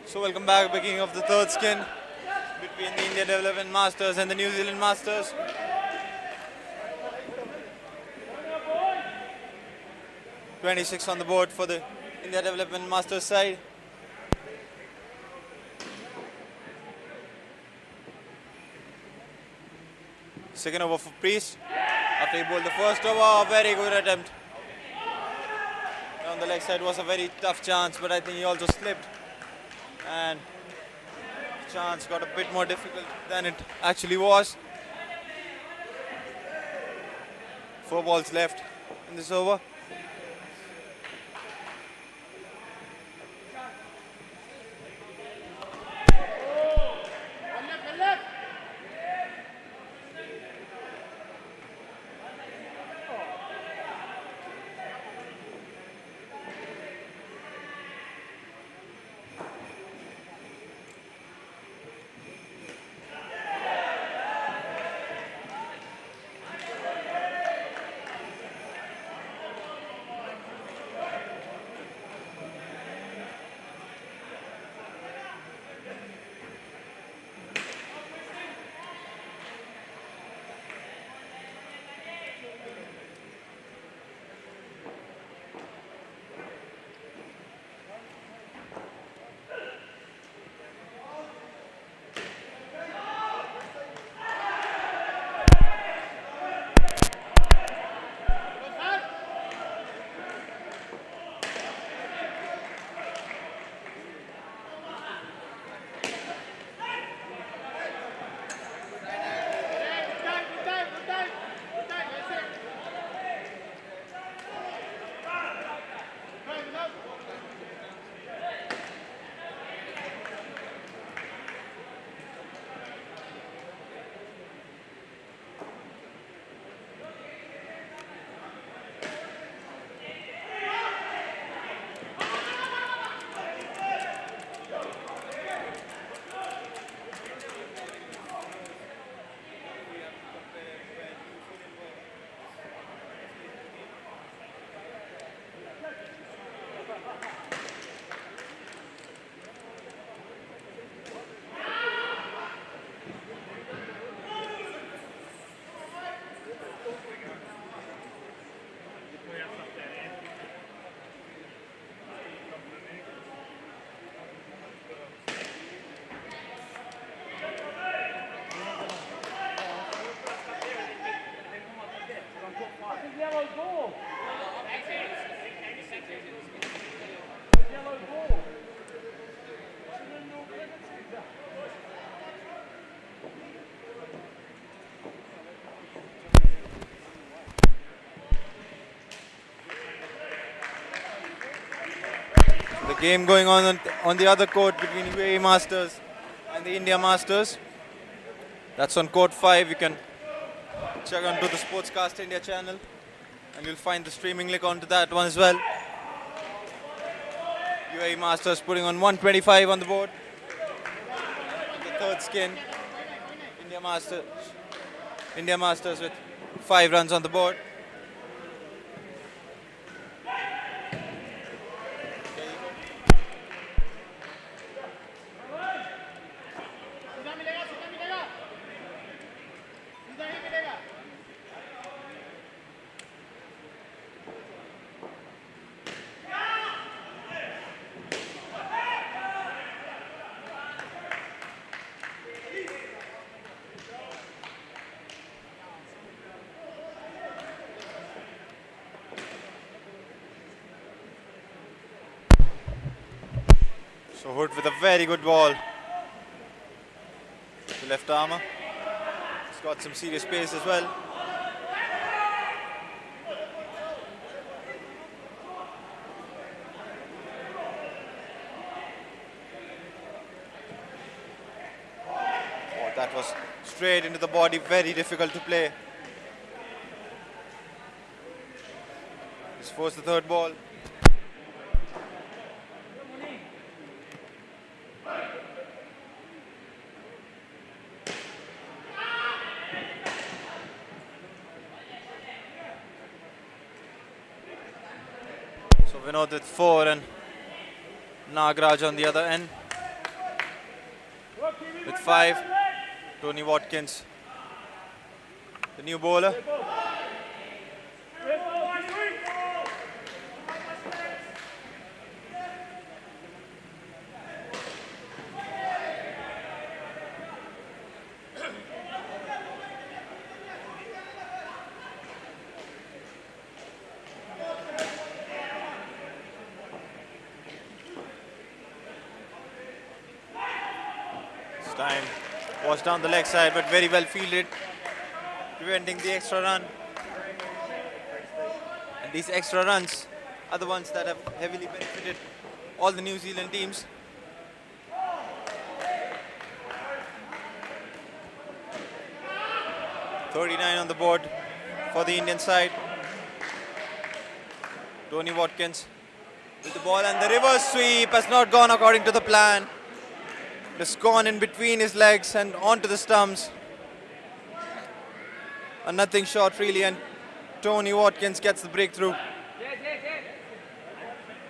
So welcome back, beginning of the third skin between the India Development Masters and the New Zealand Masters. $26 on the board for the India Development Masters side. Second over for Priest. After he bowled the first over, very good attempt. On the leg side was a very tough chance, but I think he also slipped. And the chance got a bit more difficult than it actually was. 4 balls left in this over. The game going on the other court between UAE Masters and the India Masters. That's on court 5. You can check onto the Sportscast India channel and you'll find the streaming link onto that one as well. UAE Masters putting on 125 on the board. The third skin. India Masters with 5 runs on the board. So Hood with a very good ball. The left armour. He's got some serious pace as well. Oh, that was straight into the body, very difficult to play. He's forced the third ball. Vinod with 4 and Nagraj on the other end. 5. Tony Watkins, the new bowler. Time was down the leg side, but very well fielded, preventing the extra run. And these extra runs are the ones that have heavily benefited all the New Zealand teams. .39 on the board for the Indian side. Tony Watkins with the ball, and the reverse sweep has not gone according to the plan. It's gone in between his legs and onto the stumps. A nothing shot really, and Tony Watkins gets the breakthrough.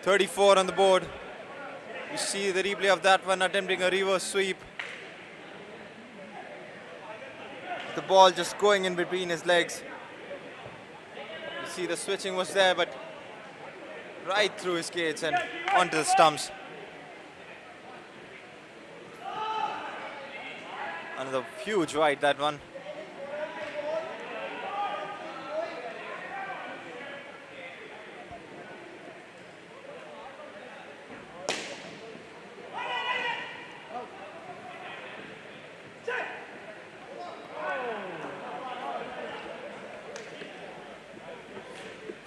34 on the board. You see the replay of that one, attempting a reverse sweep. The ball just going in between his legs. You see the switching was there, but right through his skates and onto the stumps. Another huge wide, that one.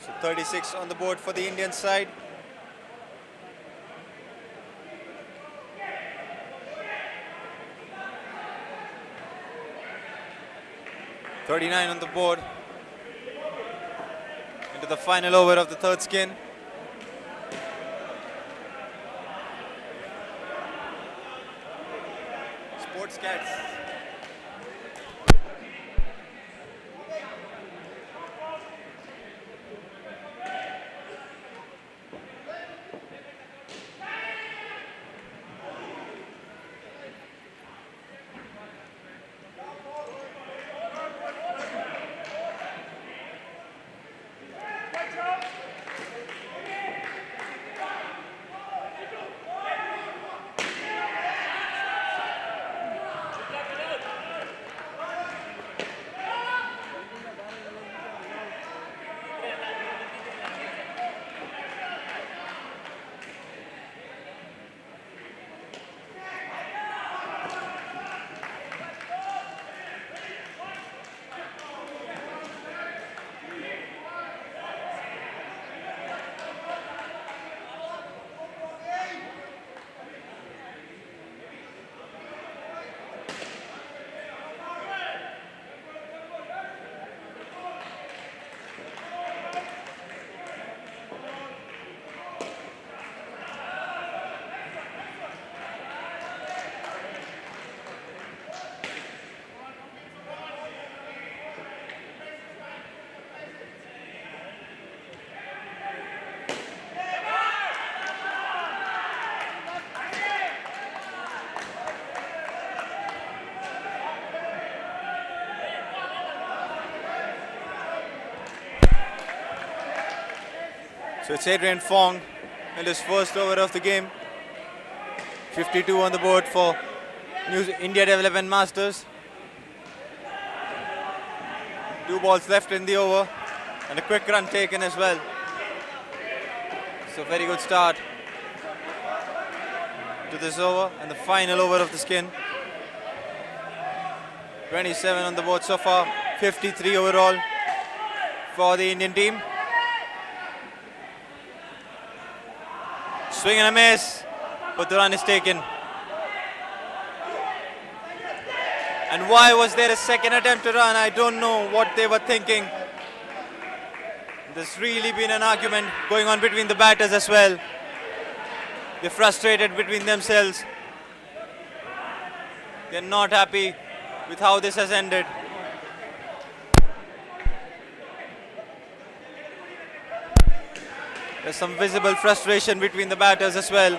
So 36 on the board for the Indian side. .39 on the board into the final over of the third skin. Sports Cats. So it's Adrian Fong in his first over of the game. 52 on the board for India Development Masters. 2 balls left in the over and a quick run taken as well. So very good start to this over and the final over of the skin. 27 on the board so far, 53 overall for the Indian team. Swing and a miss, but the run is taken. And why was there a second attempt to run? I don't know what they were thinking. There's really been an argument going on between the batters as well. They're frustrated between themselves. They're not happy with how this has ended. There's some visible frustration between the batters as well.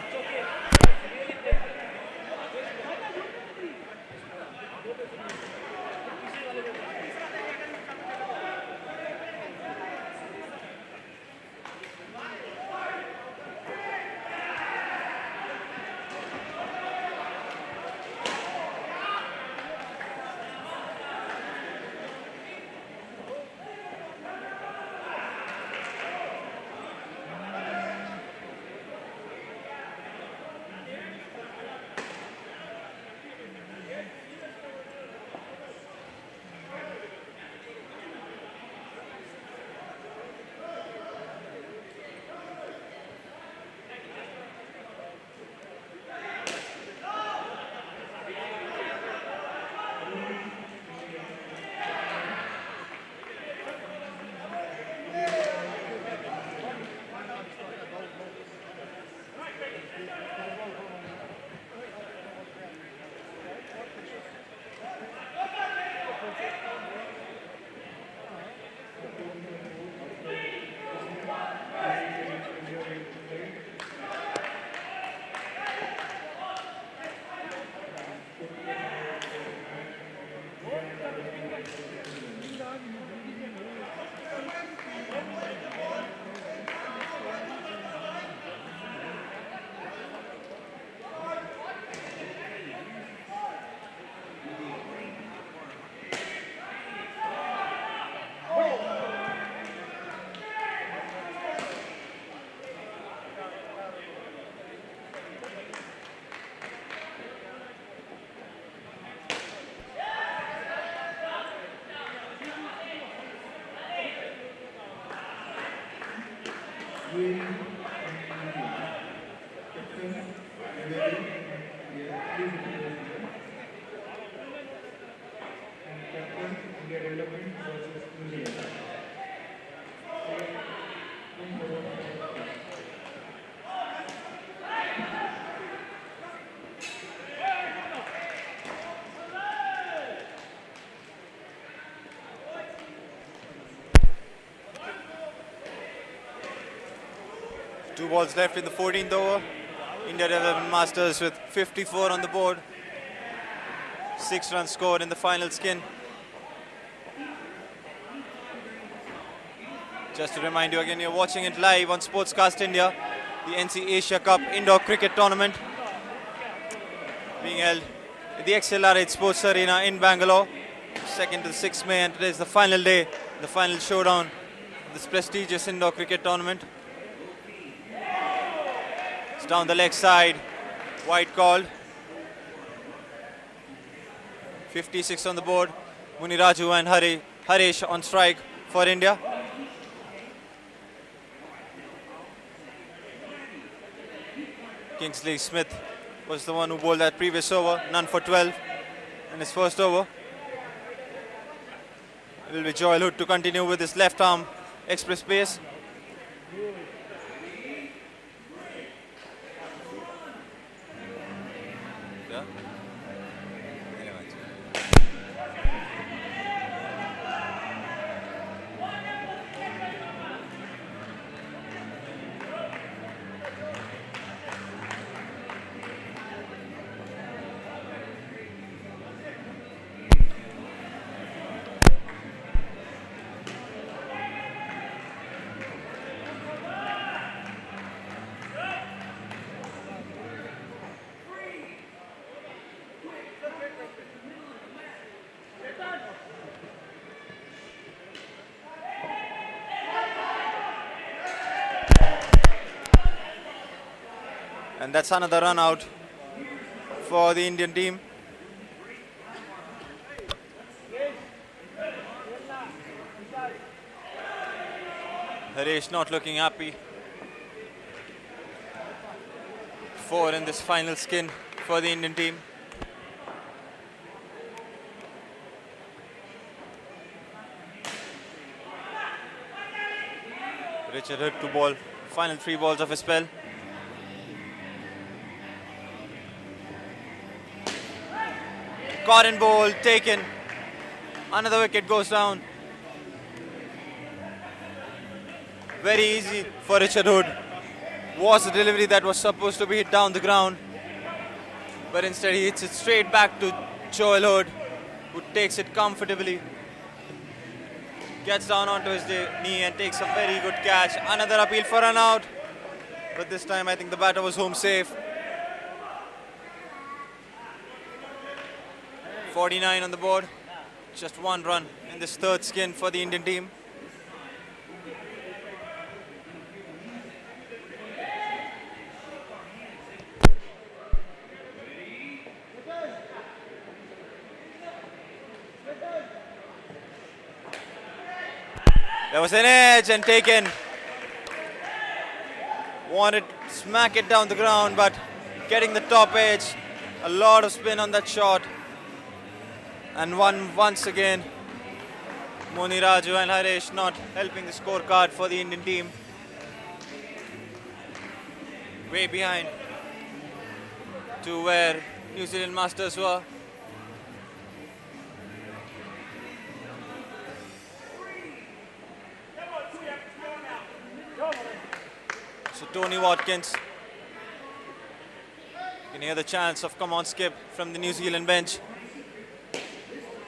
Two balls left in the 14th over. India Development Masters with 54 on the board. 6 runs scored in the final skin. Just to remind you again, you're watching it live on Sportscast India, the NC Asia Cup Indoor Cricket Tournament being held at the XLR8 Sports Arena in Bangalore, 2nd to 6th May, and today is the final day, the final showdown of this prestigious indoor cricket tournament. It's down the leg side, wide called. 56 on the board. Muniraju and Harish on strike for India. Kingsley Smith was the one who bowled that previous over, none for 12 in his first over. It will be Joel Hood to continue with his left arm express pace. And that's another run out for the Indian team. Harish not looking happy. 4 in this final skin for the Indian team. Richard Hood to ball final 3 balls of his spell. Caught in bowl, taken. Another wicket goes down. Very easy for Richard Hood. Was a delivery that was supposed to be hit down the ground, but instead he hits it straight back to Joel Hood, who takes it comfortably. Gets down onto his knee and takes a very good catch. Another appeal for an out, but this time I think the batter was home safe. 49 on the board, just 1 run in this third skin for the Indian team. There was an edge and taken. Wanted to smack it down the ground, but getting the top edge. A lot of spin on that shot. And once again, Muniraju and Harish not helping the scorecard for the Indian team. Way behind to where New Zealand Masters were. So Tony Watkins, you can hear the chants of "come on Skip" from the New Zealand bench.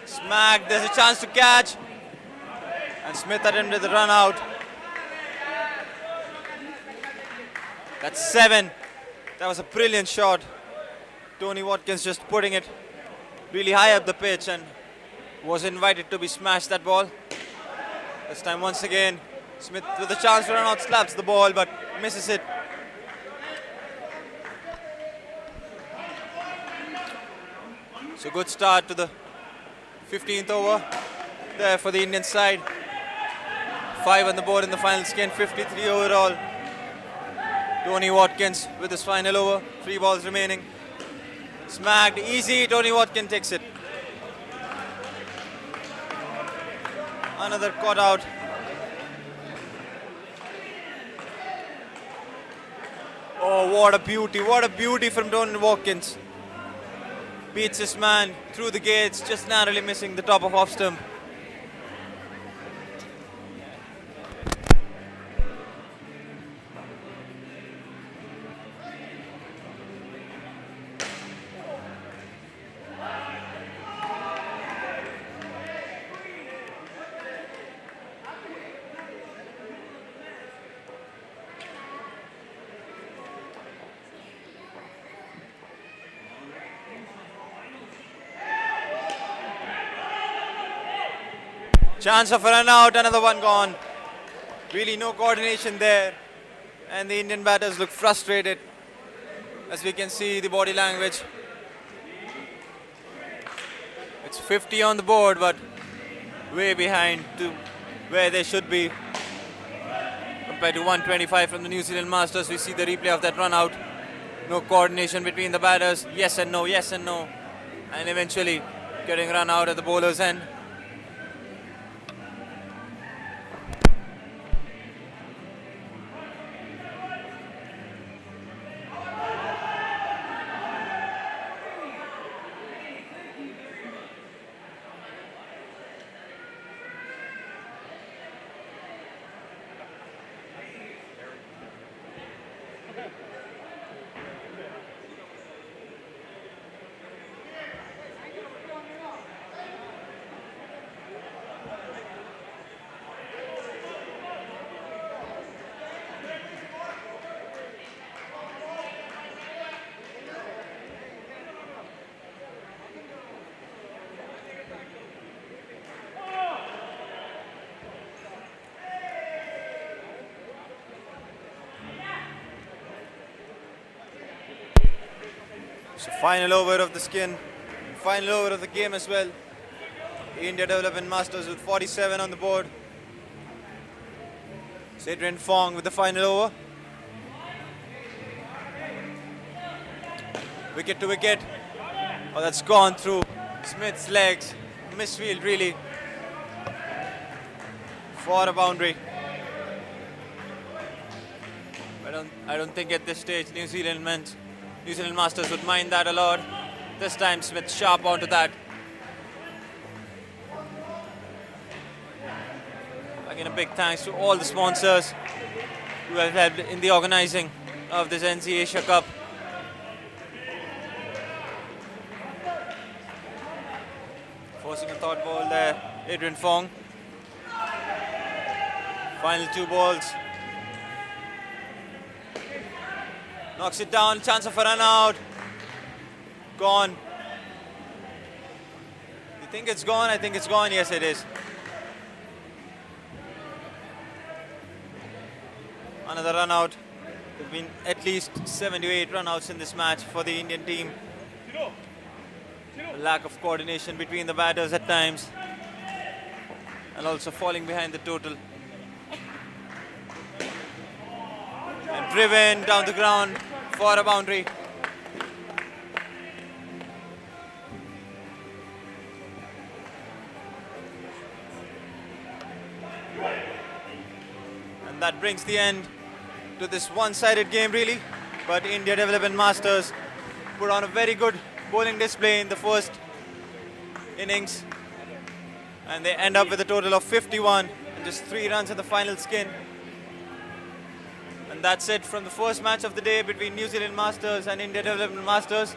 Smack, there's a chance to catch. And Smith attempted the run out. That's 7. That was a brilliant shot. Tony Watkins just putting it really high up the pitch and was invited to be smashed that ball. This time once again, Smith with a chance to run out, slaps the ball but misses it. So good start to the 15th over there for the Indian side. 5 on the board in the final skin, 53 overall. Tony Watkins with his final over. 3 balls remaining. Smacked. Easy. Tony Watkins takes it. Another caught out. Oh, what a beauty. What a beauty from Tony Watkins. Beats his man through the gates, just narrowly missing the top of off stump. Chance of a run out, another one gone. Really no coordination there. And the Indian batters look frustrated. As we can see the body language. It's 50 on the board, but way behind to where they should be. Compared to 125 from the New Zealand Masters, we see the replay of that run out. No coordination between the batters. Yes and no, yes and no. And eventually getting run out at the bowler's end. So final over of the skin, final over of the game as well. India Development Masters with 47 on the board. Adrian Fong with the final over. Wicket to wicket. Oh, that's gone through Smith's legs. Misfield really for a boundary. I don't think at this stage New Zealand Masters would mind that a lot. This time Smith sharp onto that. Again, a big thanks to all the sponsors who have helped in the organizing of this NC Asia Cup. Forcing a thought ball there, Adrian Fong. Final 2 balls. Knocks it down, chance of a run out. Gone. You think it's gone? I think it's gone. Yes, it is. Another run out. There have been at least 7 to 8 run outs in this match for the Indian team. A lack of coordination between the batters at times. And also falling behind the total. And driven down the ground for a boundary. And that brings the end to this one-sided game really. But India Development Masters put on a very good bowling display in the first innings. And they end up with a total of 51 and just 3 runs in the final skin. And that's it from the first match of the day between New Zealand Masters and India Development Masters.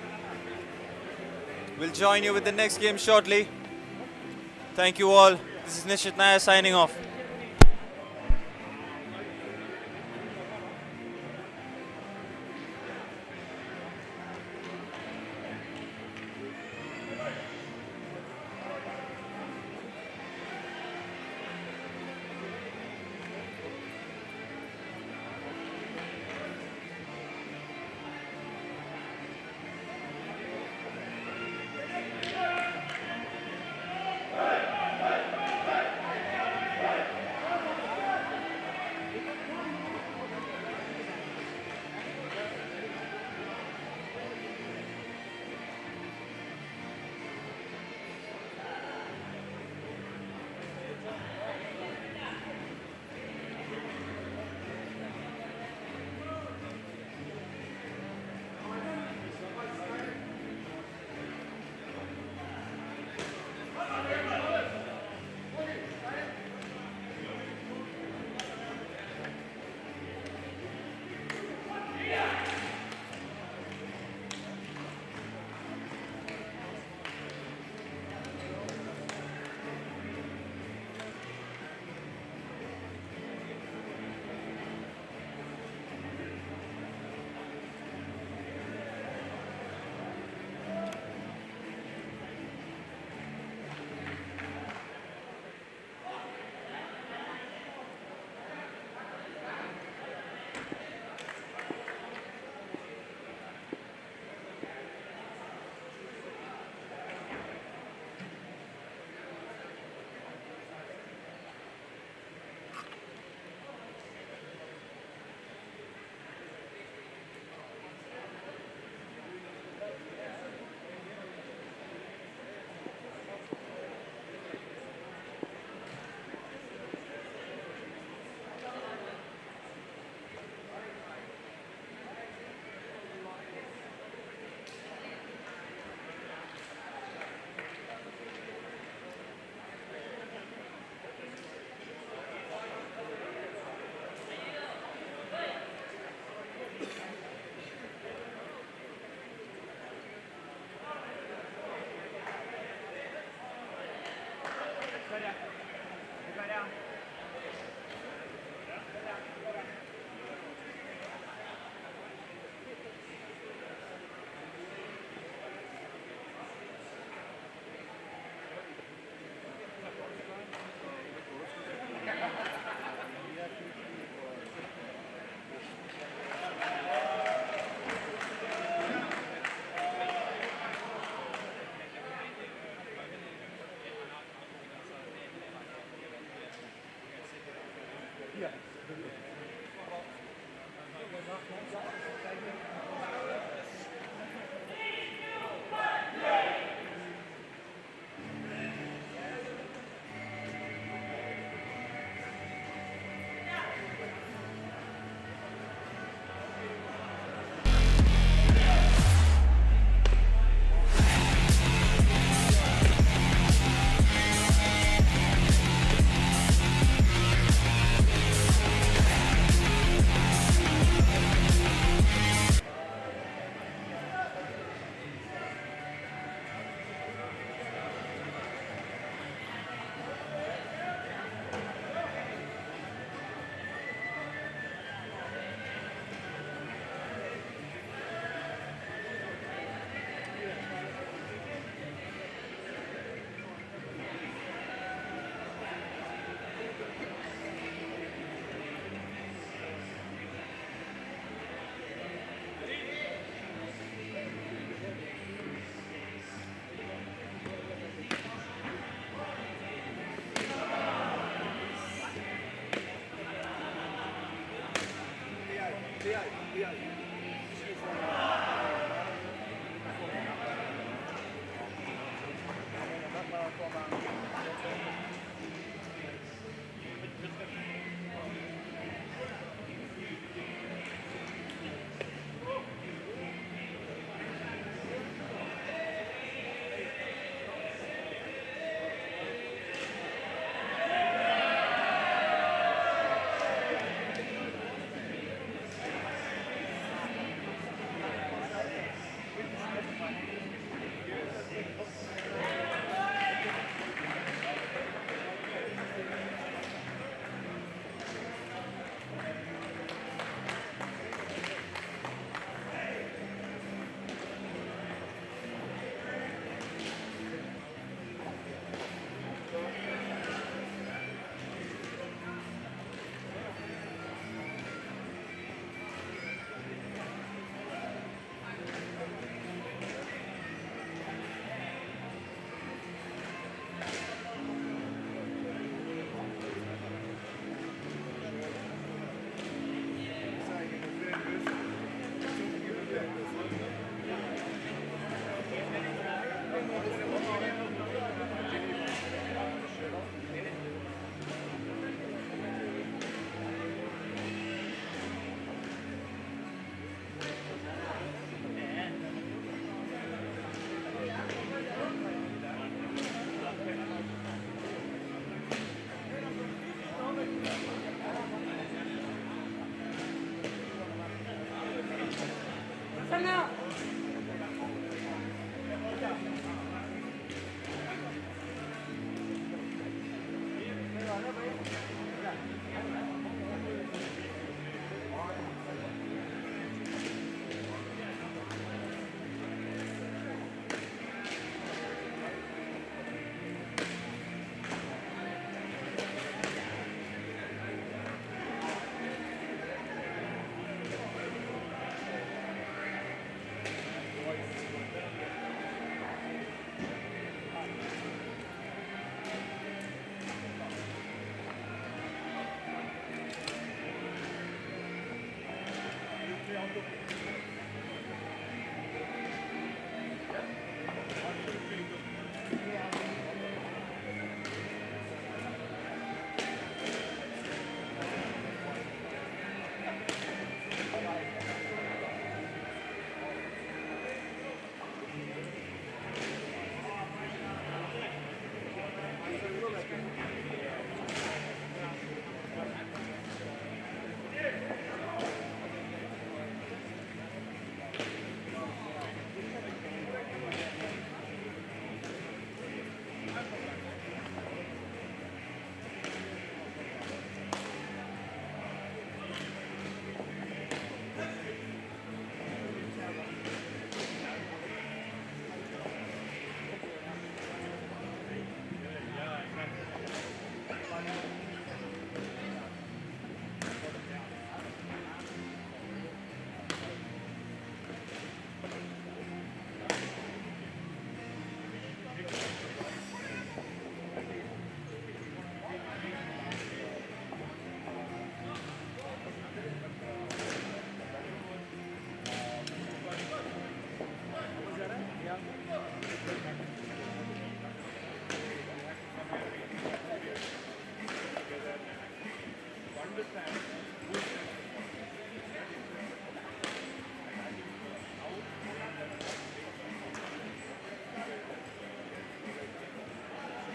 We'll join you with the next game shortly. Thank you all. This is Nishit Nair signing off.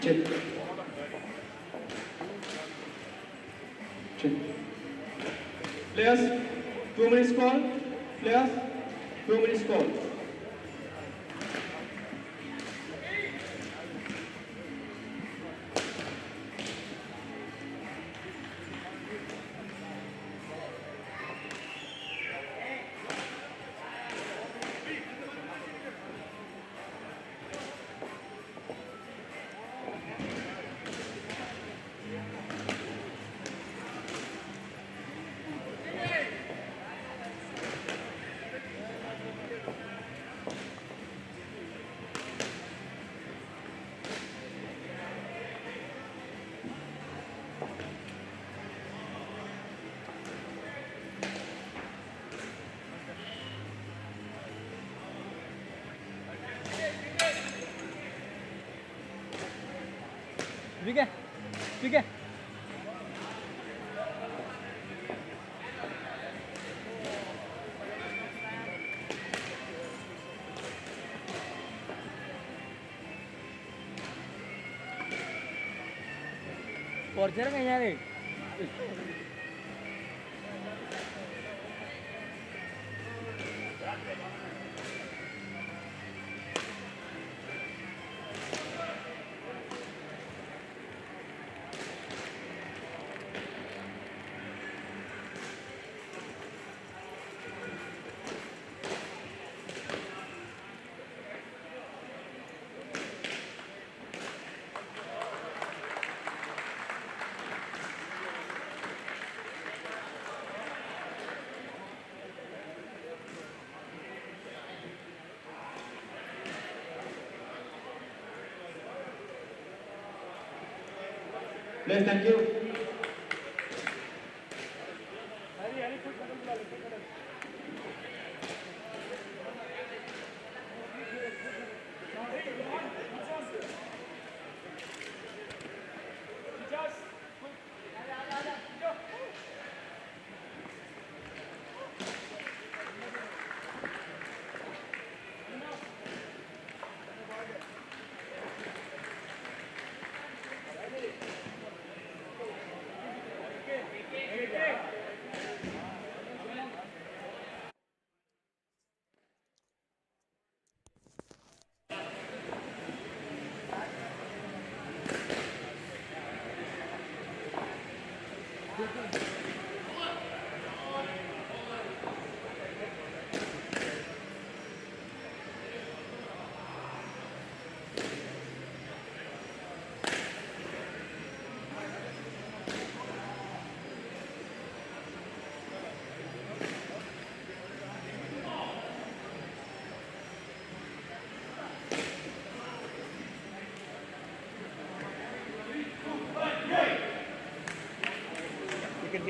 Check. Check. Players, 2 minutes call. Players, 2 minutes call. ठीक है കുറച്ചേരം കഴിഞ്ഞാലേ Please, thank you.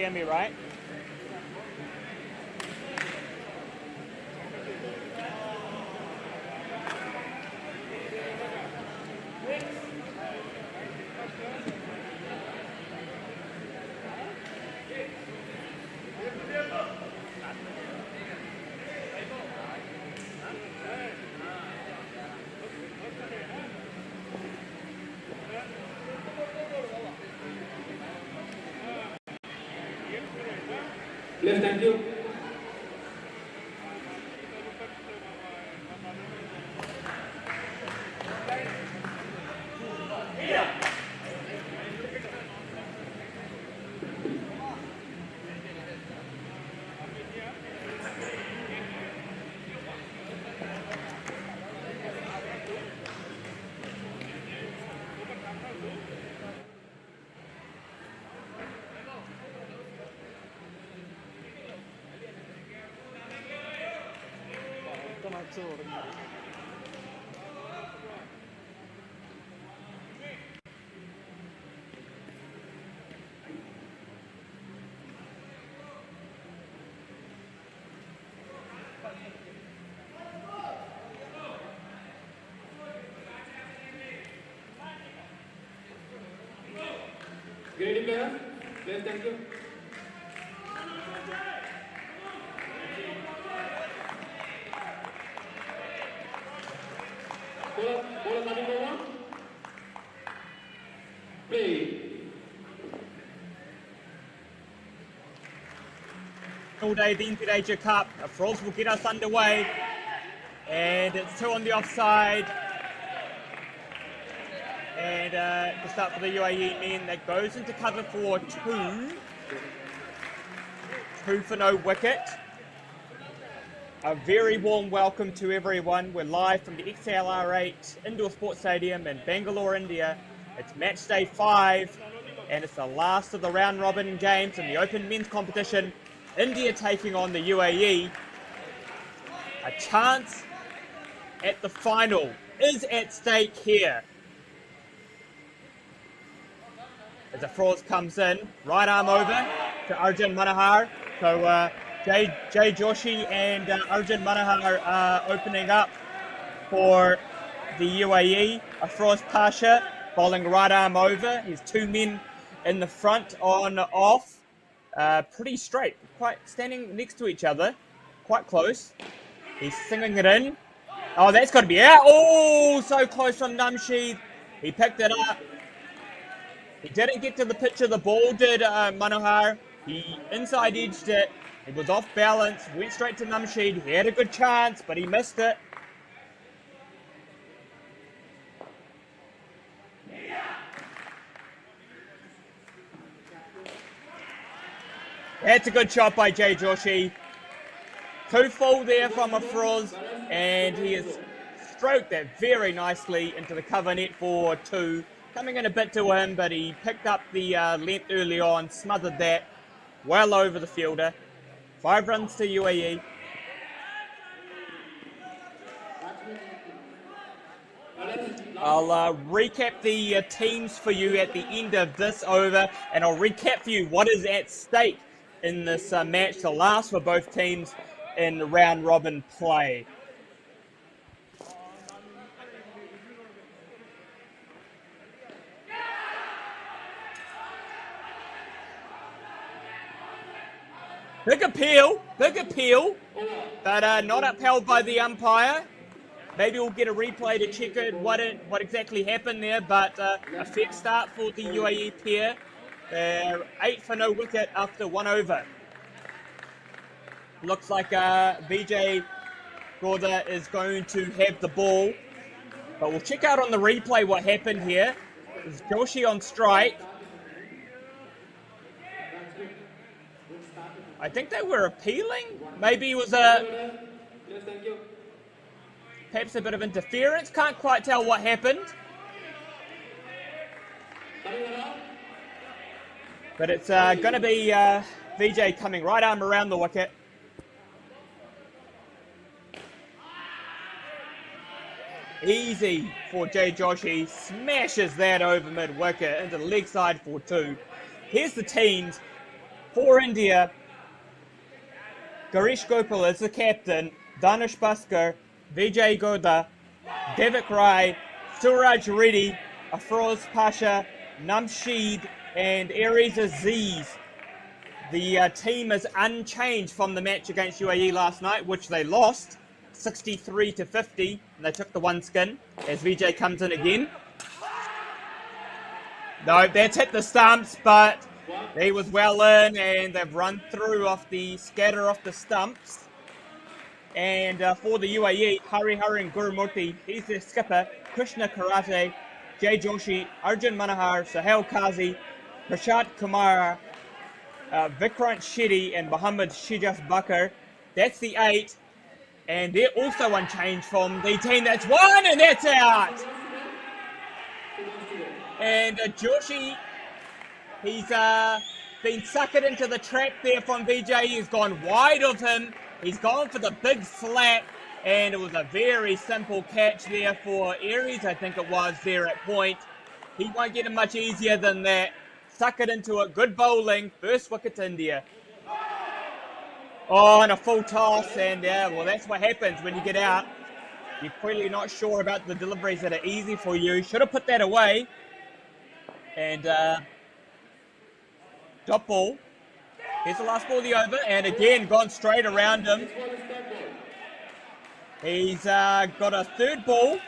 hear me, right? Please, thank you. Great players. Please, thank you. Ball starting over. Play. All day, the ASIACUP. Frogs will get us underway. And it's 2 on the offside. And the start for the UAE men that goes into cover for 2. 2 for no wicket. A very warm welcome to everyone. We're live from the XLR8 Indoor Sports Stadium in Bangalore, India. It's match day 5 and it's the last of the round robin games in the Open Men's competition. India taking on the UAE. A chance at the final is at stake here. As the Frost comes in, right arm over to Arjun Manohar. So Jay Joshi and Arjun Manohar are opening up for the UAE. Afroz Pasha bowling right arm over. He's 2 men in the front on off. Pretty straight, quite standing next to each other, quite close. He's singing it in. Oh, that's got to be out. Oh, so close from Namsheed. He picked it up. He didn't get to the pitch of the ball, did Manohar. He inside edged it. He was off balance, went straight to Namsheed. He had a good chance, but he missed it. That's a good shot by Jay Joshi. 2 full there from Afroz, and he has stroked that very nicely into the cover net for 2. Coming in a bit to him, but he picked up the length early on, smothered that well over the fielder. 5 runs to UAE. I'll recap the teams for you at the end of this over, and I'll recap for you what is at stake in this match, the last for both teams in round robin play. Big appeal, but not upheld by the umpire. Maybe we'll get a replay to check it, what exactly happened there, but a fair start for the UAE pair. They're 8 for no wicket after 1 over. Looks like Vijay Gordha is going to have the ball, but we'll check out on the replay what happened here. Is Joshi on strike? I think they were appealing. Maybe it was perhaps a bit of interference. Can't quite tell what happened. But it's going to be Vijay coming right arm around the wicket. Easy for Jay Joshi. Smashes that over mid-wicket into the leg side for 2. Here's the teams. For India, Garish Gopal is the captain, Danush Bhaskar, Vijay Goda, Devik Rai, Suraj Reddy, Afroz Pasha, Namsheed, and Aries Aziz. The team is unchanged from the match against UAE last night, which they lost 63-50, and they took the one skin as Vijay comes in again. No, that's hit the stumps, but he was well in, and they've run through off the scatter off the stumps. And for the UAE, Hari and Gurumurthy, he's their skipper, Krishna Karate, Jay Joshi, Arjun Manohar, Sahel Kazi, Prashant Kumar, Vikrant Shetty, and Muhammad Shijaf Bakar. That's the 8. And they're also unchanged from the team that's won, and that's out. And Joshi, he's been suckered into the trap there from Vijay. He's gone wide of him. He's gone for the big slap, and it was a very simple catch there for Aries, I think it was, there at point. He won't get it much easier than that. Suckered into it. Good bowling. First wicket to India. Oh, and a full toss, and yeah, well, that's what happens when you get out. You're clearly not sure about the deliveries that are easy for you. Should have put that away. And dot ball. Here's the last ball of the over, and again, gone straight around him. He's got a third ball,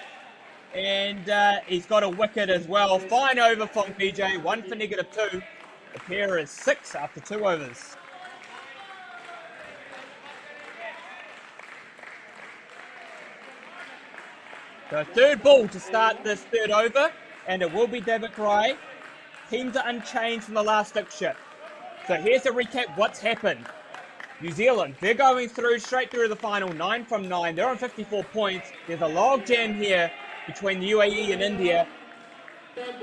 and he's got a wicket as well. Fine over from PJ, 1 for -2. The pair is 6 after 2 overs. So third ball to start this third over, and it will be Devik Rai. Teams are unchanged from the last fixture. So here's a recap what's happened. New Zealand, they're going through straight through the final, 9 from 9. They're on 54 points. There's a log jam here between the UAE and India.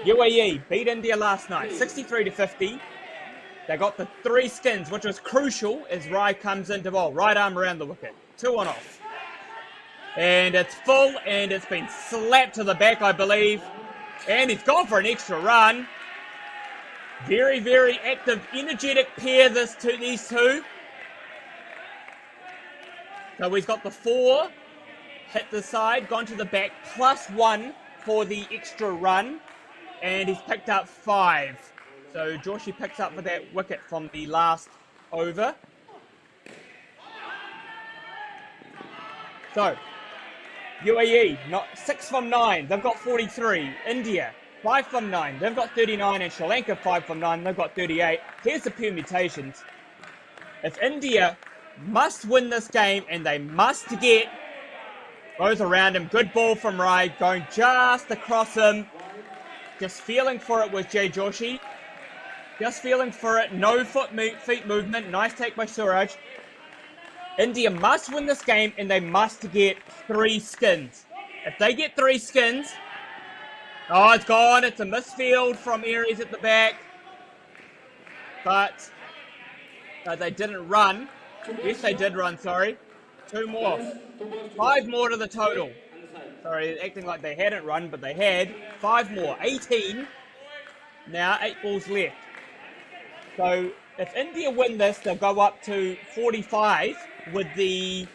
UAE beat India last night, 63-50. They got the 3 skins, which was crucial as Rai comes into bowl. Right arm around the wicket. 2 on off. And it's full, and it's been slapped to the back, I believe. And he's gone for an extra run. Very, very active, energetic pair, these two. So he's got the 4, hit the side, gone to the back, +1 for the extra run. And he's picked up 5. So Joshi picks up for that wicket from the last over. So, UAE, 6 from 9, they've got 43. India, 5 from 9, they've got 39. And Sri Lanka, 5 from 9, they've got 38. Here's the permutations. If India must win this game, and they must get, goes around him, good ball from Rai, going just across him. Just feeling for it with Jay Joshi. Just feeling for it, no feet movement, nice take by Suraj. India must win this game, and they must get 3 skins. If they get 3 skins, oh, it's gone. It's a misfield from Aries at the back. But they didn't run. Yes, they did run, sorry. 2 more. 5 more to the total. Sorry, acting like they hadn't run, but they had. 5 more. 18. Now, 8 balls left. So, if India win this, they'll go up to 45 with the...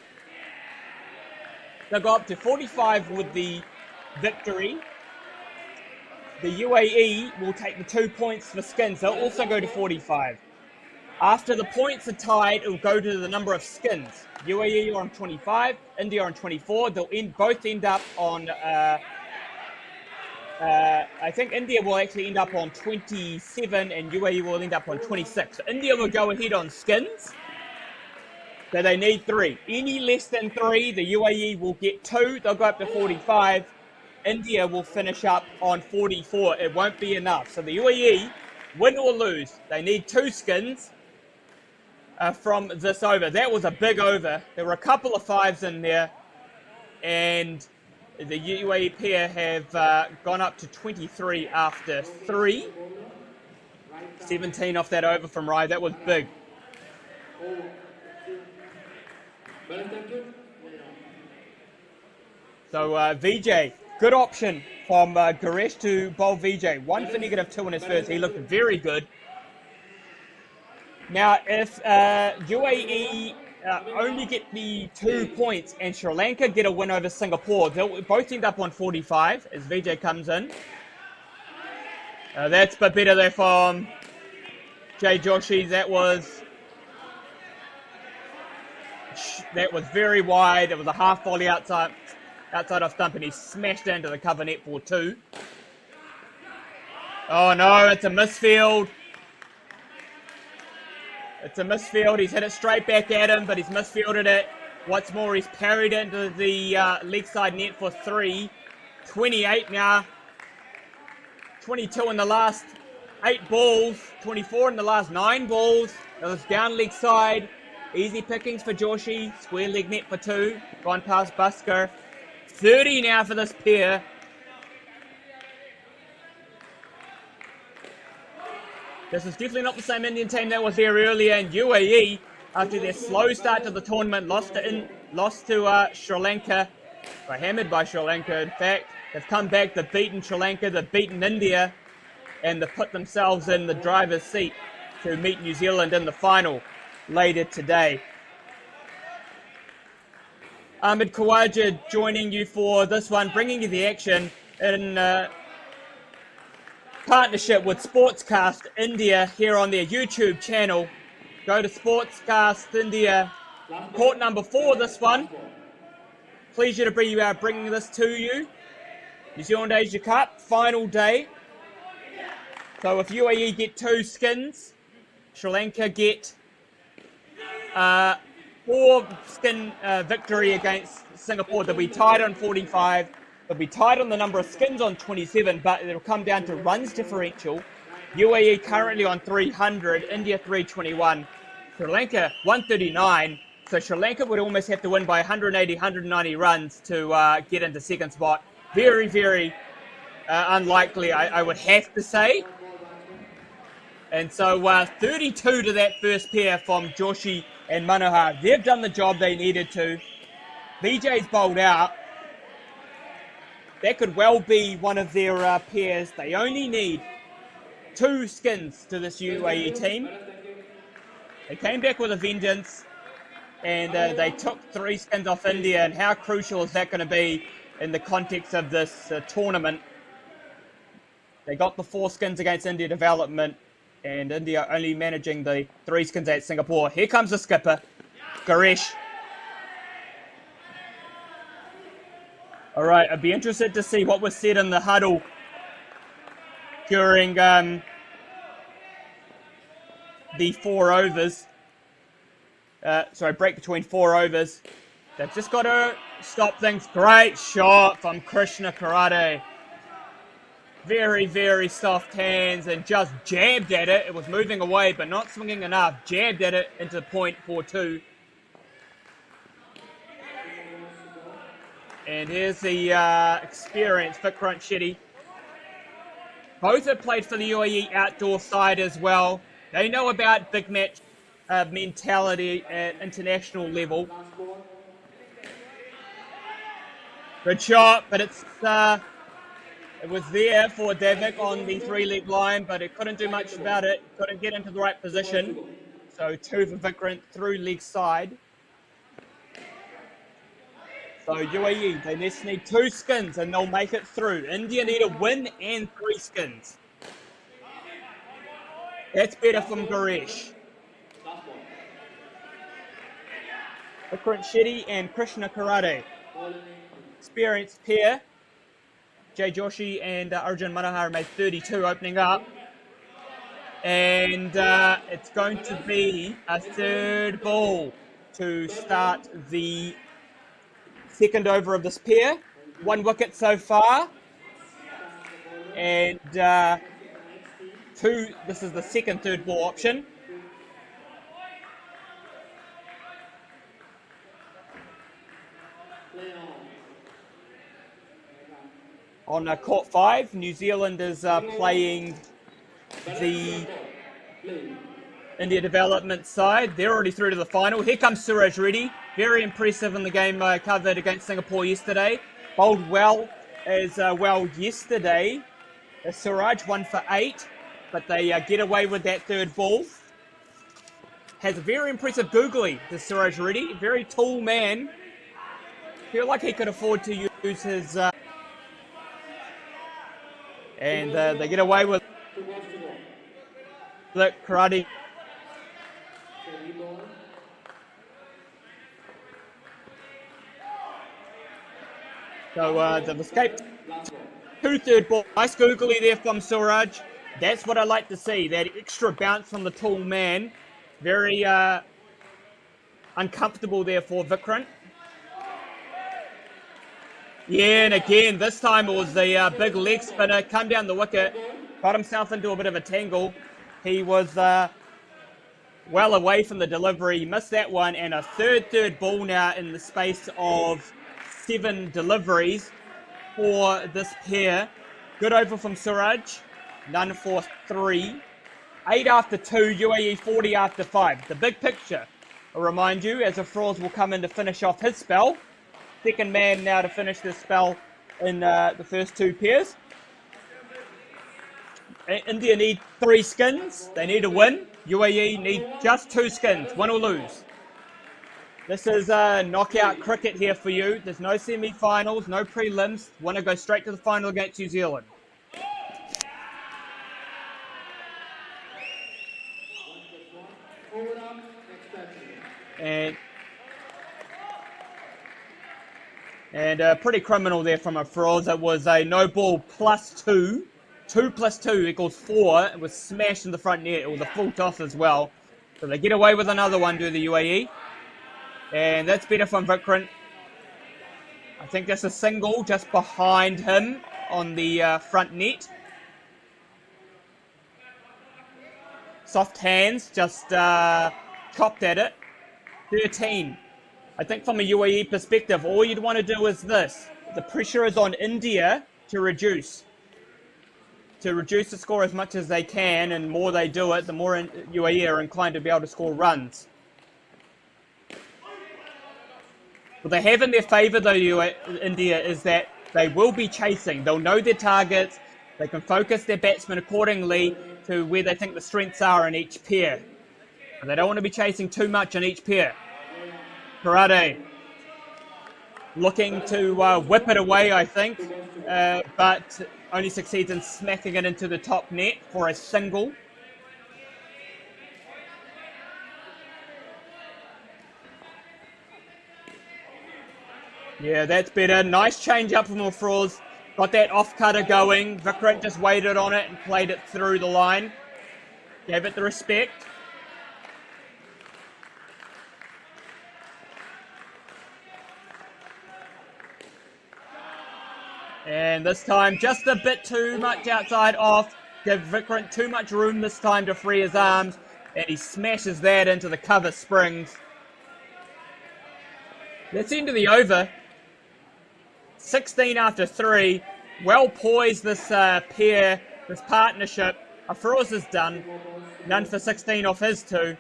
They'll go up to 45 with the victory. The UAE will take the 2 points for skins. They'll also go to 45. After the points are tied, it will go to the number of skins. UAE are on 25, India are on 24. They'll both end up on... I think India will actually end up on 27 and UAE will end up on 26. So India will go ahead on skins. So they need 3. Any less than 3, the UAE will get 2. They'll go up to 45. India will finish up on 44. It won't be enough. So the UAE, win or lose, they need 2 skins from this over. That was a big over. There were a couple of 5s in there. And the UAE pair have gone up to 23 after 3. 17 off that over from Rai. That was big. So Vijay, good option from Garesh to bowl Vijay. 1 for -2 in his first. He looked very good. Now, if UAE only get the 2 points and Sri Lanka get a win over Singapore, they'll both end up on 45 as VJ comes in. That's a bit better there from Jay Joshi. That was very wide. It was a half volley outside of stump, and he smashed into the cover net for 2. Oh no, it's a misfield. It's a misfield. He's hit it straight back at him, but he's misfielded it. What's more, he's parried into the leg side net for 3. 28 now. 22 in the last 8 balls. 24 in the last 9 balls. It was down leg side. Easy pickings for Joshi. Square leg net for 2. Gone past Busker. 30 now for this pair. This is definitely not the same Indian team that was there earlier, and UAE, after their slow start to the tournament, lost to Sri Lanka, or hammered by Sri Lanka, in fact. They've come back, they've beaten Sri Lanka, they've beaten India, and they've put themselves in the driver's seat to meet New Zealand in the final later today. Ahmed Khawaja joining you for this one, bringing you the action in partnership with Sportscast India here on their YouTube channel. Go to Sportscast India, court number 4 this one. Pleasure to be bringing this to you. New Zealand Asia Cup, final day. So if UAE get 2 skins, Sri Lanka get 4 skin victory against Singapore. They'll be tied on 45. They'll be tied on the number of skins on 27, but it'll come down to runs differential. UAE currently on 300, India 321, Sri Lanka 139. So Sri Lanka would almost have to win by 180, 190 runs to get into second spot. Very, very unlikely, I would have to say. And so 32 to that first pair from Joshi and Manohar. They've done the job they needed to. VJ's bowled out. That could well be one of their pairs. They only need 2 skins to this UAE team. They came back with a vengeance, and they took 3 skins off India. And how crucial is that going to be in the context of this tournament? They got the 4 skins against India development, and India only managing the 3 skins at Singapore. Here comes the skipper, Garesh. All right, I'd be interested to see what was said in the huddle during the 4 overs. Break between 4 overs. They've just got to stop things. Great shot from Krishna Karate. Very, very soft hands and just jabbed at it. It was moving away, but not swinging enough. Jabbed at it into point for 2. And here's the experienced Vikrant Shetty. Both have played for the UAE outdoor side as well. They know about big match mentality at international level. Good shot, but it was there for Davik on the 3-leg line, but it couldn't do much about it. Couldn't get into the right position. So 2 for Vikrant through leg side. So UAE, they just need 2 skins and they'll make it through. India need a win and 3 skins. That's better from Garesh. Vikrant Shetty and Krishna Karate. Experienced pair. Jay Joshi and Arjun Manohar made 32 opening up. And it's going to be a 3rd ball to start the 2nd over of this pair. 1 wicket so far. And 2, this is the 2nd 3rd ball option. On court 5, New Zealand is playing the India development side. They're already through to the final. Here comes Suraj Reddy. Very impressive in the game covered against Singapore yesterday. Bowled well as well yesterday. Suraj 1 for 8, but they get away with that 3rd ball. has a very impressive googly, this Suraj Reddy. Very tall man. Feel like he could afford to use his... and they get away with the karate. So they've escaped 2/3 ball. Nice googly there from Suraj. That's what I like to see. That extra bounce from the tall man. Very uncomfortable there for Vikrant. Yeah, and again, this time it was the big leg spinner. Come down the wicket. Got himself into a bit of a tangle. He was well away from the delivery. He missed that one. And a third ball now in the space of 7 deliveries for this pair. Good over from Suraj. None for 3. 8 after 2, UAE 40 after 5. The big picture, I'll remind you, as Afroz will come in to finish off his spell. Second man now to finish this spell in the first 2 pairs. India need 3 skins. They need a win. UAE need just 2 skins, win or lose. This is knockout cricket here for you. There's no semi-finals, no prelims. Want to go straight to the final against New Zealand. And pretty criminal there from Afroz. It was a no ball +2. 2 + 2 equals 4. It was smashed in the front net. It was a full toss as well. So they get away with another one, do the UAE. And that's better from Vikrant. I think that's a single just behind him on the front net. Soft hands, just chopped at it. 13. I think from a UAE perspective, all you'd want to do is this. The pressure is on India to reduce. To reduce the score as much as they can, and the more they do it, the more UAE are inclined to be able to score runs. What they have in their favour, though, India, is that they will be chasing. They'll know their targets. They can focus their batsmen accordingly to where they think the strengths are in each pair. And they don't want to be chasing too much in each pair. Karate looking to whip it away, I think, but only succeeds in smacking it into the top net for a single. Yeah, that's better. Nice change up from Afroz. Got that off-cutter going. Vikrant just waited on it and played it through the line. Gave it the respect. And this time, just a bit too much outside off. Give Vikrant too much room this time to free his arms. And he smashes that into the cover springs. That's the end of the over. 16 after 3. Well poised this pair, this partnership. Afroz is done. None for 16 off his 2.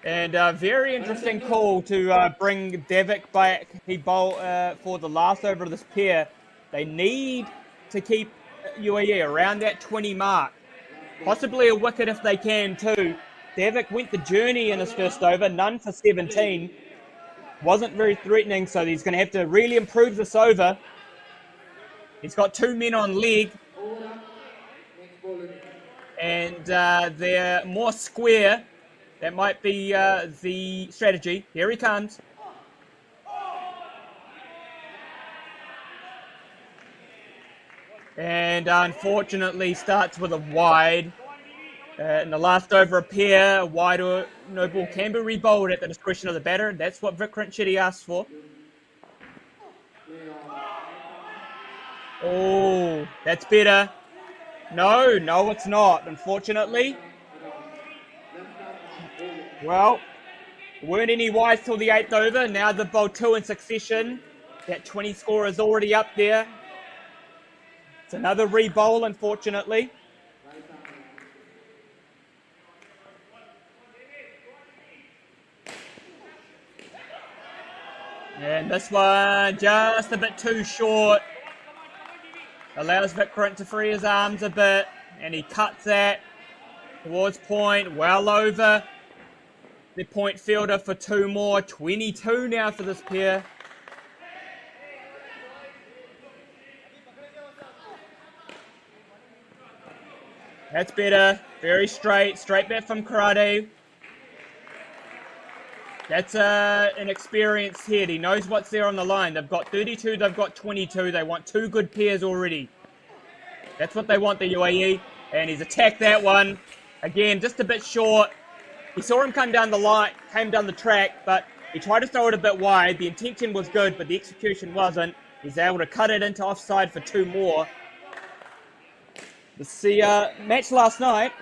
And a very interesting call to bring Devik back. He bowled for the last over of this pair. They need to keep UAE around that 20 mark. Possibly a wicket if they can too. Devik went the journey in his first over, none for 17. Wasn't very threatening, so he's going to have to really improve this over. He's got 2 men on leg. And they're more square. That might be the strategy. Here he comes. And unfortunately starts with a wide. In the last over a pair, a wide or no ball can be rebowled at the discretion of the batter. That's what Vikrant Shetty asked for. Oh, that's better. No, it's not, unfortunately. Well, weren't any wise till the 8th over. Now they've bowled 2 in succession. That 20 score is already up there. It's another re-bowl, unfortunately. And this one just a bit too short. Allows Vikrant to free his arms a bit. And he cuts that. towards point, well over the point fielder for 2 more. 22 now for this pair. That's better. Very straight. Straight back from karate. That's an experienced head. He knows what's there on the line. They've got 32. They've got 22. They want 2 good pairs already. That's what they want, the UAE. And he's attacked that one. Again, just a bit short. He saw him come down the line, came down the track, but he tried to throw it a bit wide. The intention was good, but the execution wasn't. He's able to cut it into offside for 2 more. The match last night,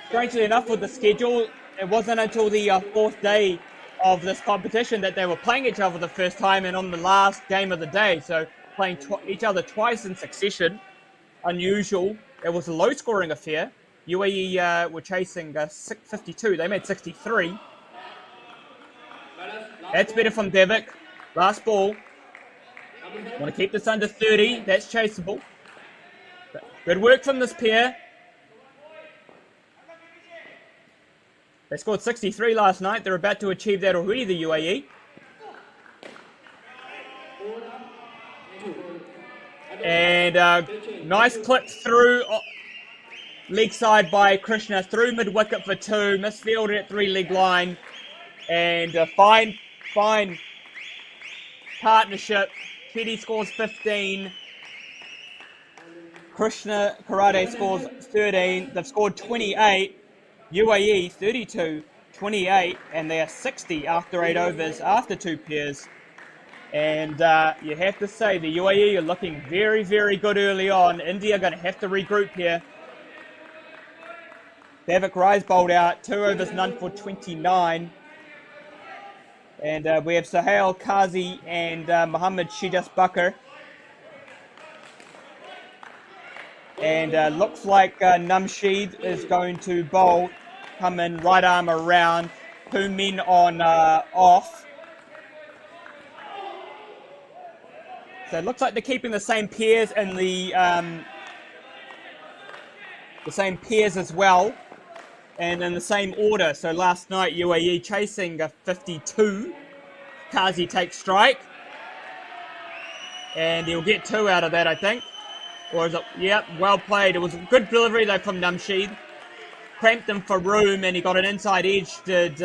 strangely enough with the schedule, it wasn't until the 4th day of this competition that they were playing each other the first time and on the last game of the day. So playing each other twice in succession, unusual. It was a low-scoring affair. UAE were chasing 52. They made 63. That's better from Devic. Last ball. Want to keep this under 30. That's chaseable. Good work from this pair. They scored 63 last night. They're about to achieve that already, the UAE. And nice clip through leg side by Krishna. Through mid-wicket for 2. Misfielded at 3-leg line. And a fine partnership. Teddy scores 15. Krishna Karate scores 13. They've scored 28. UAE 32, 28, and they are 60 after 8 overs, after 2 pairs. And you have to say the UAE are looking very, very good early on. India are going to have to regroup here. Davik Rise bowled out, 2 overs, none for 29. And we have Sohail Qazi and Mohammad Shijas Bakr. And looks like Namsheed is going to bowl, come in right arm around, 2 men on off. So it looks like they're keeping the same pairs in the same pairs as well, and in the same order. So last night UAE chasing 52. Qazi takes strike, and he'll get 2 out of that, I think. Or is it? Yep, well played. It was a good delivery though from Namsheed. Cramped him for room, and he got an inside edge, did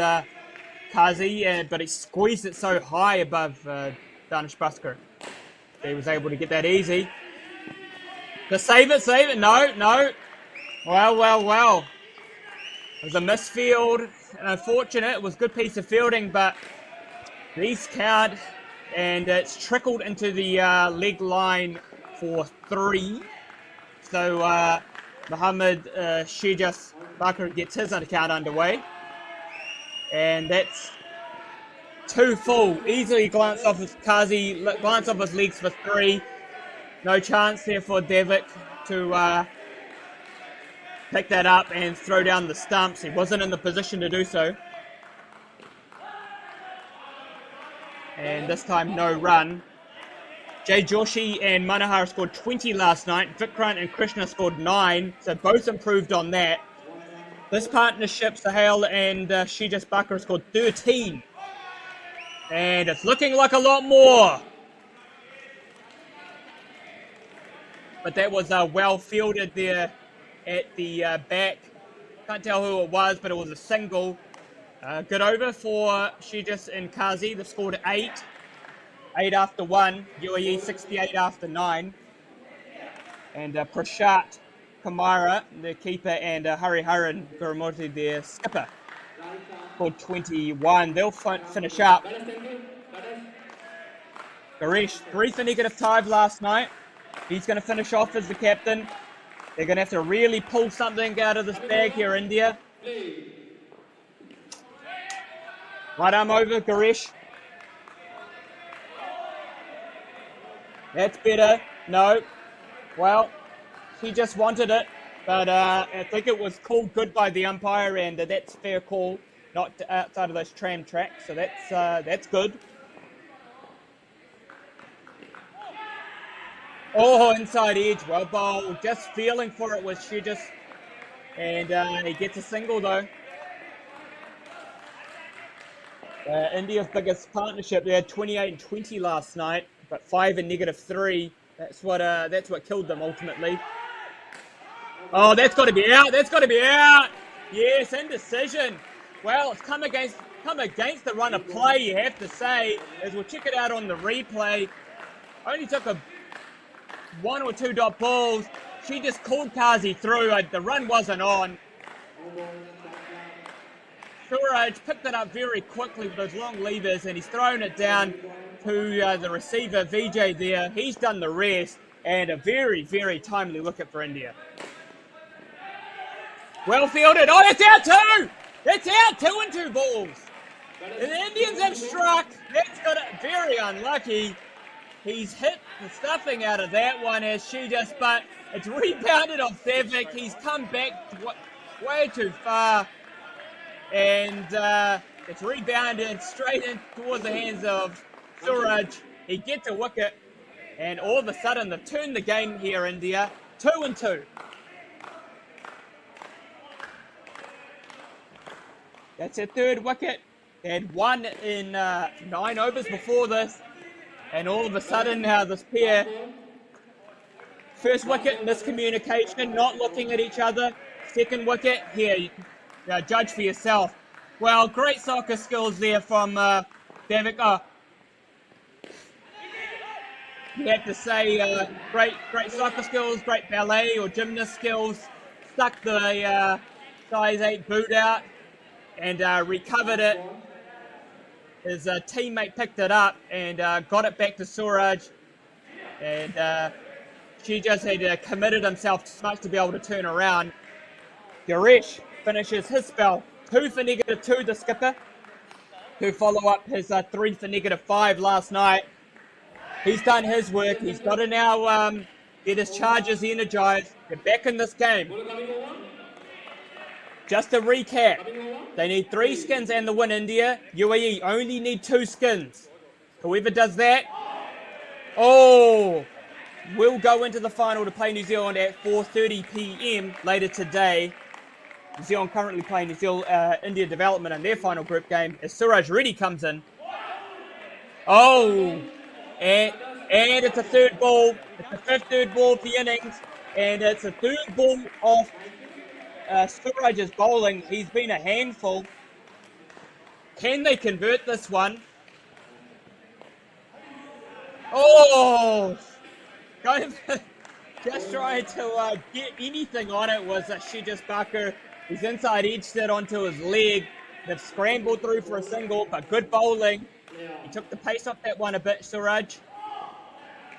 Qazi, but he squeezed it so high above Danish Basker. He was able to get that easy. To save it, no. Well. It was a misfield, unfortunate. It was a good piece of fielding, but these count, and it's trickled into the leg line for 3. So Mohammad Shijas Bakr gets his account underway. And that's 2 full. Easily glanced off his legs for 3. No chance there for Devic to pick that up and throw down the stumps. He wasn't in the position to do so. And this time no run. Jay Joshi and Manohar scored 20 last night. Vikrant and Krishna scored 9, so both improved on that. This partnership, Sahel and Shijas Bakr scored 13. And it's looking like a lot more. But that was well fielded there at the back. Can't tell who it was, but it was a single. Good over for Shijas and Qazi. They've scored 8. 8 after 1, UAE 68 after 9. And Prashat Kamara, the keeper, and Hariharan Gurumurthy, their skipper, scored 21. They'll finish up. Garesh, 3 for -5 last night. He's going to finish off as the captain. They're going to have to really pull something out of this bag here, India. Right arm over, Garesh. That's better. No. Well, he just wanted it. But I think it was called good by the umpire, and that's fair call. Not outside of those tram tracks. So that's good. Oh, inside edge, well bowled. Just feeling for it was Shijus. And he gets a single though. India's biggest partnership. They had 28 and 20 last night, but 5 and -3. That's what killed them ultimately. Oh, that's got to be out. That's got to be out. Yes, indecision. Well, it's come against the run of play, you have to say, as we'll check it out on the replay. Only took a 1 or 2 dot balls. She just called Kazi through. The run wasn't on. Suraj picked it up very quickly with those long levers, and he's thrown it down to the receiver, Vijay there. He's done the rest, and a very, very timely wicket for India. Well fielded. Oh, it's out too! It's out, 2 and 2 balls. And the Indians have struck. That's got it very unlucky. He's hit the stuffing out of that one as but it's rebounded off Devik. He's come back way too far. And it's rebounded straight in towards the hands of Suraj. He gets a wicket. And all of a sudden, they've turned the game here, India. 2 and 2. That's their 3rd wicket. They had 1 in 9 overs before this. And all of a sudden, now this pair, first wicket, miscommunication, not looking at each other. 2nd wicket, here, you judge for yourself. Well, great soccer skills there from Devik. Oh, you have to say, great soccer skills, great ballet or gymnast skills. Stuck the size 8 boot out and recovered it. His teammate picked it up and got it back to Suraj. And she just had committed himself too much to be able to turn around. Garesh finishes his spell. 2 for -2, the skipper, who follow up his 3 for -5 last night. He's done his work. He's got to now get his charges energized. They're back in this game. Just to recap, they need 3 skins and the win, India. UAE only need 2 skins. Whoever does that, will go into the final to play New Zealand at 4:30 p.m. later today. New Zealand currently playing India Development in their final group game as Suraj Reddy comes in. And it's a 3rd ball. It's the 5th 3rd ball of the innings. And it's a 3rd ball off Suraj's bowling. He's been a handful. Can they convert this one? Just trying to get anything on it was Shijus Bakar. He's inside edged it onto his leg. They've scrambled through for a single, but good bowling. He took the pace off that one a bit, Suraj.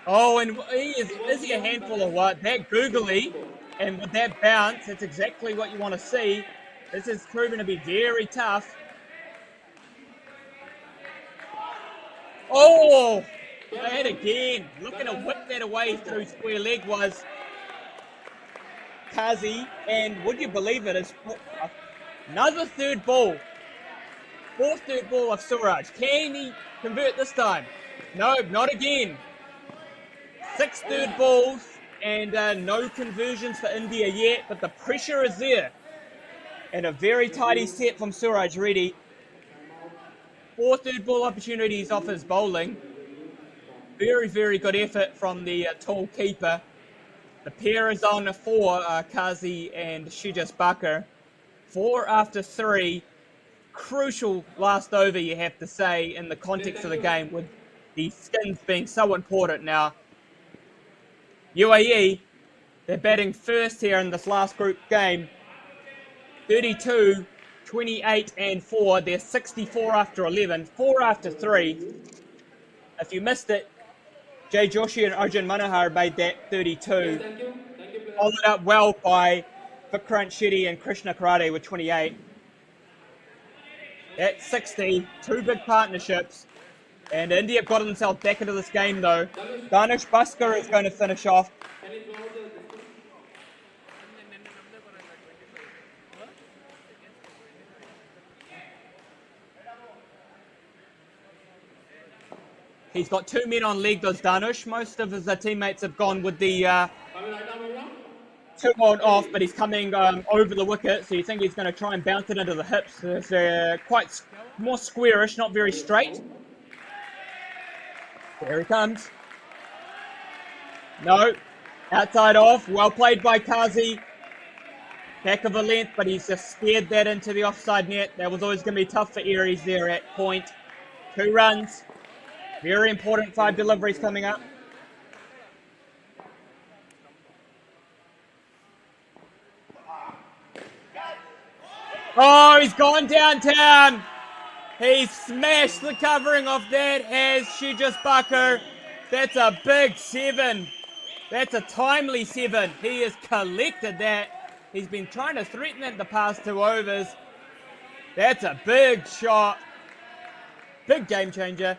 And is he a handful or what? That googly, and with that bounce, that's exactly what you want to see. This is proven to be very tough. And again, looking to whip that away through square leg was Kazi. And would you believe it, is another 3rd ball. 4th 3rd ball of Suraj. Can he convert this time? No, not again. 6 3rd balls and no conversions for India yet, but the pressure is there. And a very tidy set from Suraj Reddy. 4 3rd ball opportunities off his bowling. Very, very good effort from the tall keeper. The pair is on 4, Kazi and Shijus Bakar. 4 after 3. Crucial last over, you have to say, in the context of the game, with the skins being so important now. UAE, they're batting first here in this last group game. 32, 28 and 4. They're 64 after 11, 4 after 3. If you missed it, Jay Joshi and Arjun Manohar made that 32. Followed up well by Vikrant Shetty and Krishna Karate with 28. At 60, 2 big partnerships. And India got themselves back into this game though. Danish Bhaskar is going to finish off. He's got 2 men on leg, does Danush. Most of his teammates have gone with the 2 on off, but he's coming over the wicket, so you think he's going to try and bounce it into the hips. They're quite more squarish, not very straight. There he comes. No, outside off. Well played by Kazi. Back of a length, but he's just steered that into the offside net. That was always going to be tough for Aries there at point. 2 runs. Very important 5 deliveries coming up. Oh, he's gone downtown. He smashed the covering off that as Shijas Bakar. That's a big 7. That's a timely 7. He has collected that. He's been trying to threaten it the past 2 overs. That's a big shot. Big game changer.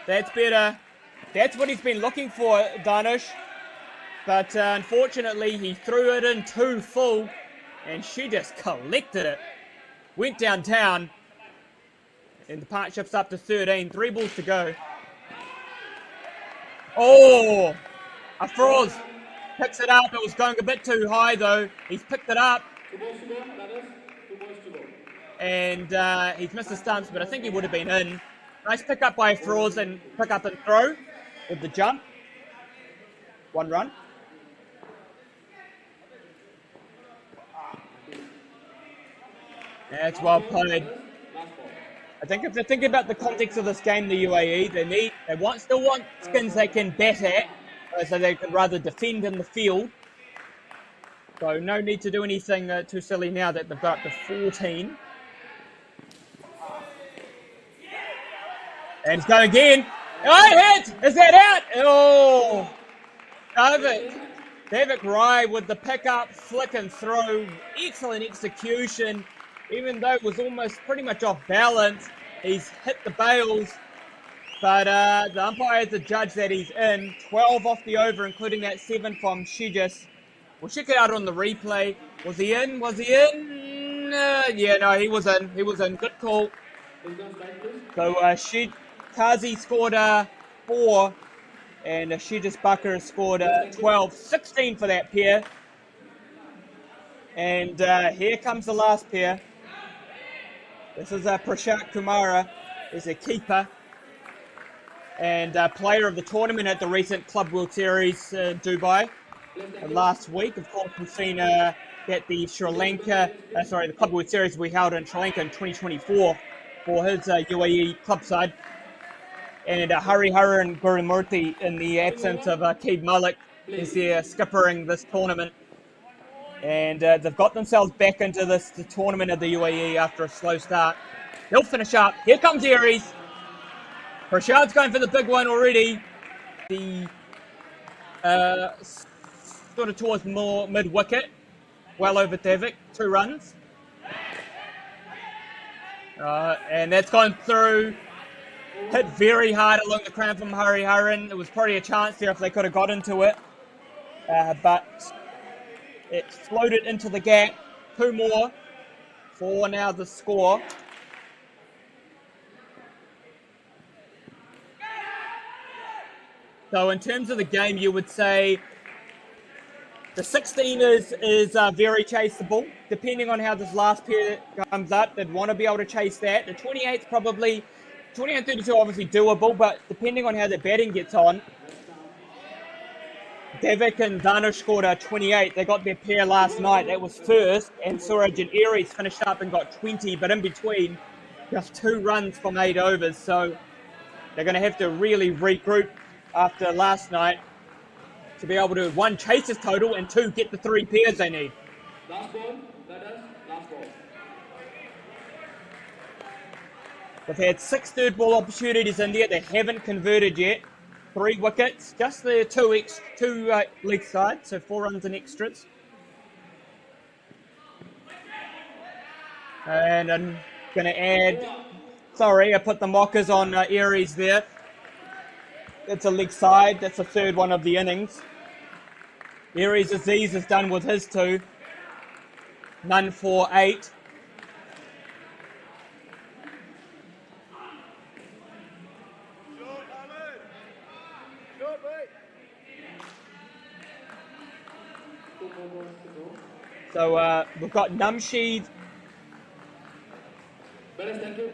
That's better. That's what he's been looking for, Danush. But unfortunately, he threw it in too full, and she just collected it. Went downtown, and the partnership's up to 13. 3 balls to go. Oh, a froze. Picks it up. It was going a bit too high, though. He's picked it up. 2 balls to go, that is 2 balls to go. And he's missed the stumps, but I think he would have been in. Nice pick up by Froze and pick up and throw with the jump. 1 run. That's well played. I think if they're thinking about the context of this game, the UAE, they still want skins they can bat at, so they can rather defend in the field. So no need to do anything too silly now that they've got up to 14. And it's going again. Oh, hit! Is that out? Oh! David Rai with the pickup, flick and throw. Excellent execution. Even though it was almost pretty much off balance, he's hit the bails. But the umpire has to judge that he's in. 12 off the over, including that 7 from Shijas. We'll check it out on the replay. Was he in? Was he in? Yeah, no, he was in. He was in. Good call. So Kazi scored 4, and Shijas Bakar scored 12. 16 for that pair. And here comes the last pair. This is Prashant Kumara, is a keeper and player of the tournament at the recent Club World Series in Dubai. And last week, of course, we've seen that the the Club World Series we held in Sri Lanka in 2024 for his UAE club side. And Hariharan Gurumurthy, in the absence of Keeb Malik, is there skippering this tournament. And they've got themselves back into the tournament of the UAE after a slow start. He'll finish up. Here comes Aries. Prashad's going for the big one already. The sort of towards more mid-wicket. Well over Tavik. 2 runs. And that's gone through. Hit very hard along the crown from Hariharan. It was probably a chance there if they could have got into it. But it floated into the gap. 2 more. 4 now the score. So in terms of the game, you would say the 16 is very chaseable. Depending on how this last pair comes up, they'd want to be able to chase that. The 28's probably, 28 and 32 obviously doable, but depending on how the batting gets on, Davik and Danush scored a 28. They got their pair last night. That was first. And Suraj and Aries finished up and got 20. But in between, just 2 runs from 8 overs. So they're going to have to really regroup after last night to be able to, 1, chase his total, and 2, get the 3 pairs they need. Last ball, that is last ball. They've had 6 third ball opportunities in there. They haven't converted yet. 3 wickets, just the 2 leg side, so 4 runs and extras. And I'm going to add, sorry, I put the mockers on Aries there. That's a leg side, that's the 3rd one of the innings. Aries Aziz is done with his 2. None for 8. So we've got Namsheed, Batters, thank you.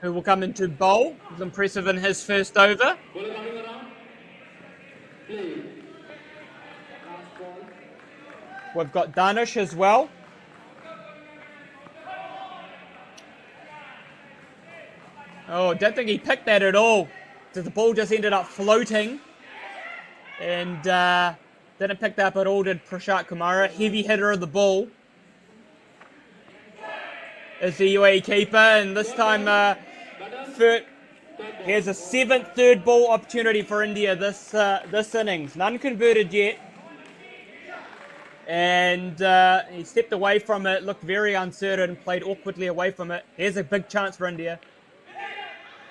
who will come into bowl. He was impressive in his first over. Bowler coming around. Play. Last ball. We've got Danish as well. Oh, don't think he picked that at all. So the ball just ended up floating. And didn't pick that up at all, did Prashant Kumara. Heavy hitter of the ball is the UAE keeper. And this time, here's a 7th third ball opportunity for India this innings. None converted yet. And he stepped away from it, looked very uncertain, played awkwardly away from it. Here's a big chance for India.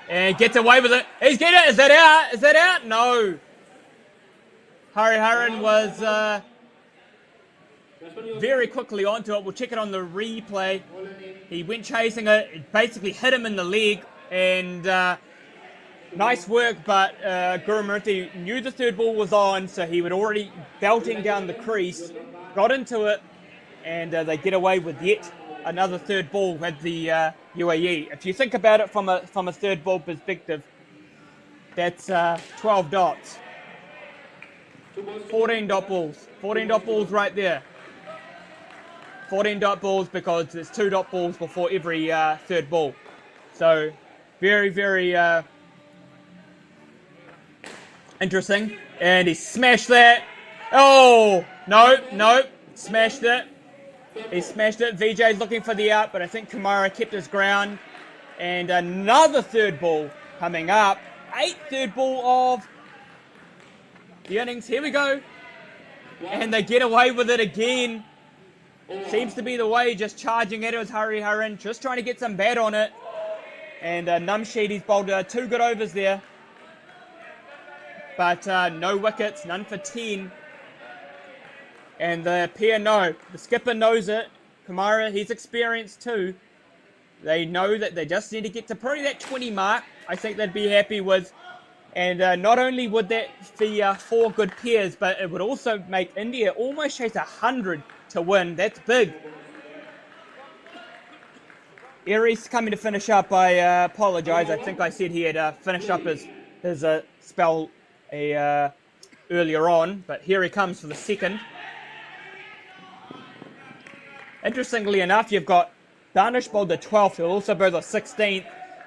And gets away with it. He's getting it. Is that out? Is that out? No. Hariharan was very quickly onto it. We'll check it on the replay. He went chasing it. It basically hit him in the leg. And nice work, but Gurumurthy knew the third ball was on, so he was already belting down the crease, got into it, and they get away with yet another third ball with the UAE. If you think about it from a third ball perspective, that's 12 dots. 14 dot balls. 14 dot balls right there. 14 dot balls because there's 2 dot balls before every third ball. So very, very interesting. And he smashed that. Oh, no. Smashed it. He smashed it. Vijay's looking for the out, but I think Kumara kept his ground. And another third ball coming up. 8th third ball of the innings. Here we go. And they get away with it again. Seems to be the way, just charging at it was Hariharan, just trying to get some bat on it. And Namsheed, he's bowled 2 good overs there. But no wickets, none for 10. And the pair know. The skipper knows it. Kumara, he's experienced too. They know that they just need to get to probably that 20 mark. I think they'd be happy with. And not only would that be 4 good pairs, but it would also make India almost chase 100 to win. That's big. Aries coming to finish up. I apologise. I think I said he had finished up his spell earlier on. But here he comes for the second. Interestingly enough, you've got Danish bowled the 12th. He'll also bowl the 16th.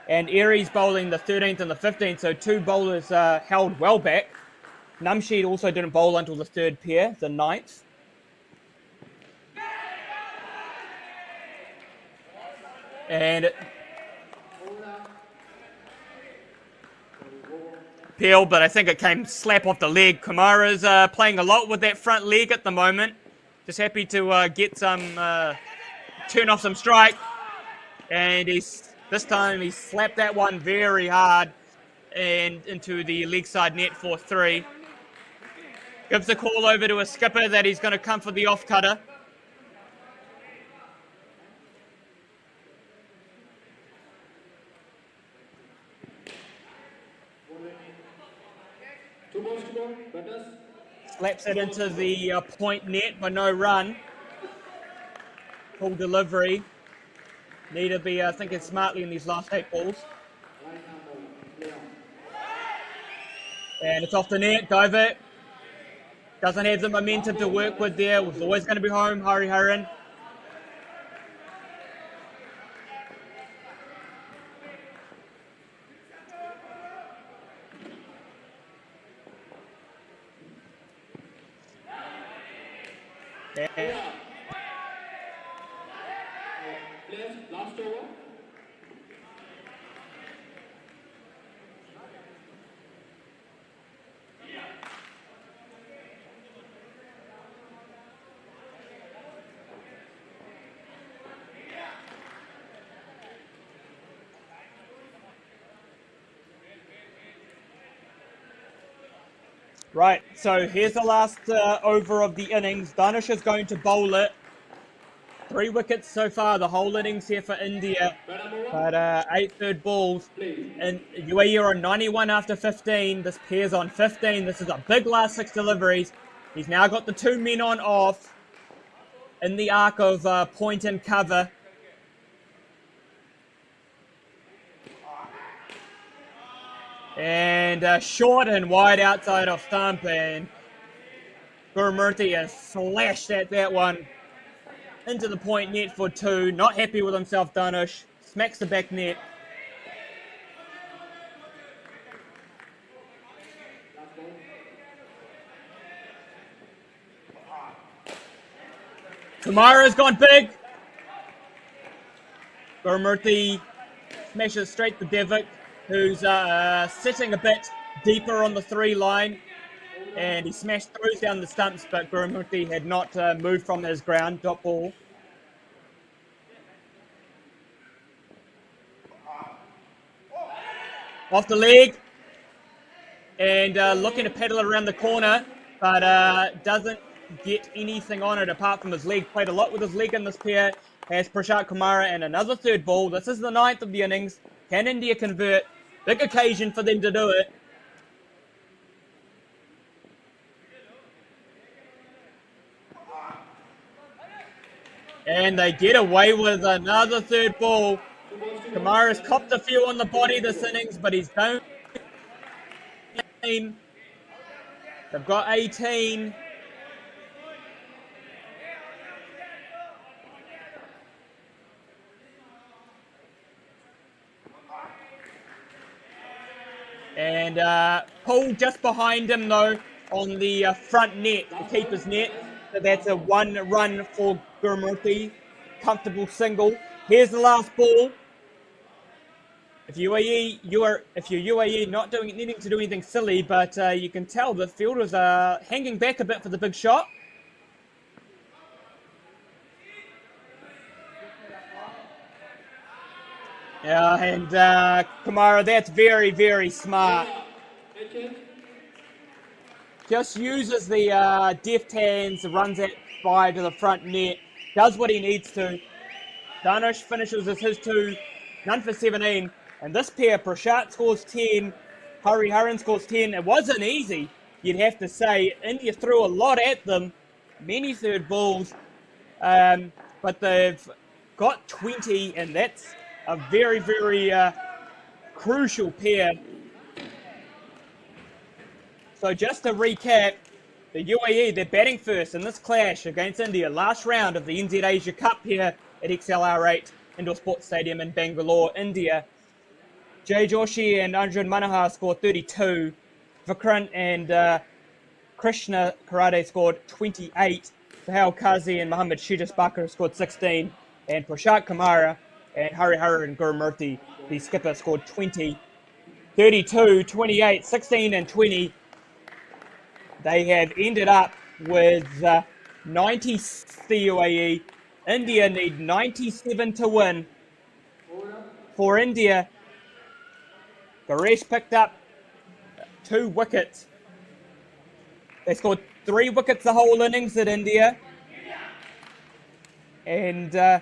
And Aries bowling the 13th and the 15th. So 2 bowlers held well back. Namsheed also didn't bowl until the 3rd pair, the 9th. And Peel, but I think it came slap off the leg. Kumara's playing a lot with that front leg at the moment. Just happy to get some, turn off some strike. And this time he slapped that one very hard and into the leg side net for 3. Gives the call over to a skipper that he's going to come for the off cutter. Slaps it into the point net, but no run. Full delivery. Need to be thinking smartly in these last 8 balls. And it's off the net. Diver doesn't have the momentum to work with there. Was always going to be home. Hariharan. Last over. Right, so here's the last over of the innings. Danish is going to bowl it. 3 wickets so far, the whole innings here for India. But 8 third balls. And UAE are on 91 after 15. This pair's on 15. This is a big last 6 deliveries. He's now got the 2 men on off. in the arc of point and cover. And short and wide outside of stump, and Gurumurthy has slashed at that one into the point net for 2. Not happy with himself, Dhanush. Smacks the back net. Kumara's gone big. Gurumurthy smashes straight to Devik, who's sitting a bit deeper on the 3 line. And he throws down the stumps, but Gurumurthy had not moved from his ground. Dot ball. Off the leg. And looking to pedal it around the corner, but doesn't get anything on it apart from his leg. Played a lot with his leg in this pair. Has Prashant Kumara and another 3rd ball. This is the 9th of the innings. Can India convert? Big occasion for them to do it. And they get away with another 3rd ball. Kumara's copped a few on the body this innings, but he's down. They've got 18. And Paul just behind him, though, on the front net, the keeper's net. So that's a 1 run for Gurumurthy. Comfortable single. Here's the last ball. If you're UAE, not needing to do anything silly, but you can tell the fielders are hanging back a bit for the big shot. Yeah, and Kumara, that's very, very smart. Just uses the deft hands, runs it by to the front net, does what he needs to. Dhanush finishes with his 2, none for 17. And this pair, Prashant scores 10, Hariharan scores 10. It wasn't easy, you'd have to say. India threw a lot at them, many 3rd balls, but they've got 20, and that's a very, very crucial pair. So just to recap, the UAE, they're batting first in this clash against India. Last round of the NZ Asia Cup here at XLR8 Indoor Sports Stadium in Bangalore, India. Jay Joshi and Arjun Manohar scored 32. Vikrant and Krishna Karate scored 28. Sahel Kazi and Mohammad Shijis Bakar scored 16. And Prashant Kumara and Hariharan and Gurumurthy, the skipper, scored 20. 32, 28, 16 and 20. They have ended up with 90 the UAE. India need 97 to win. For India, Garesh picked up 2 wickets. They scored 3 wickets the whole innings at India. And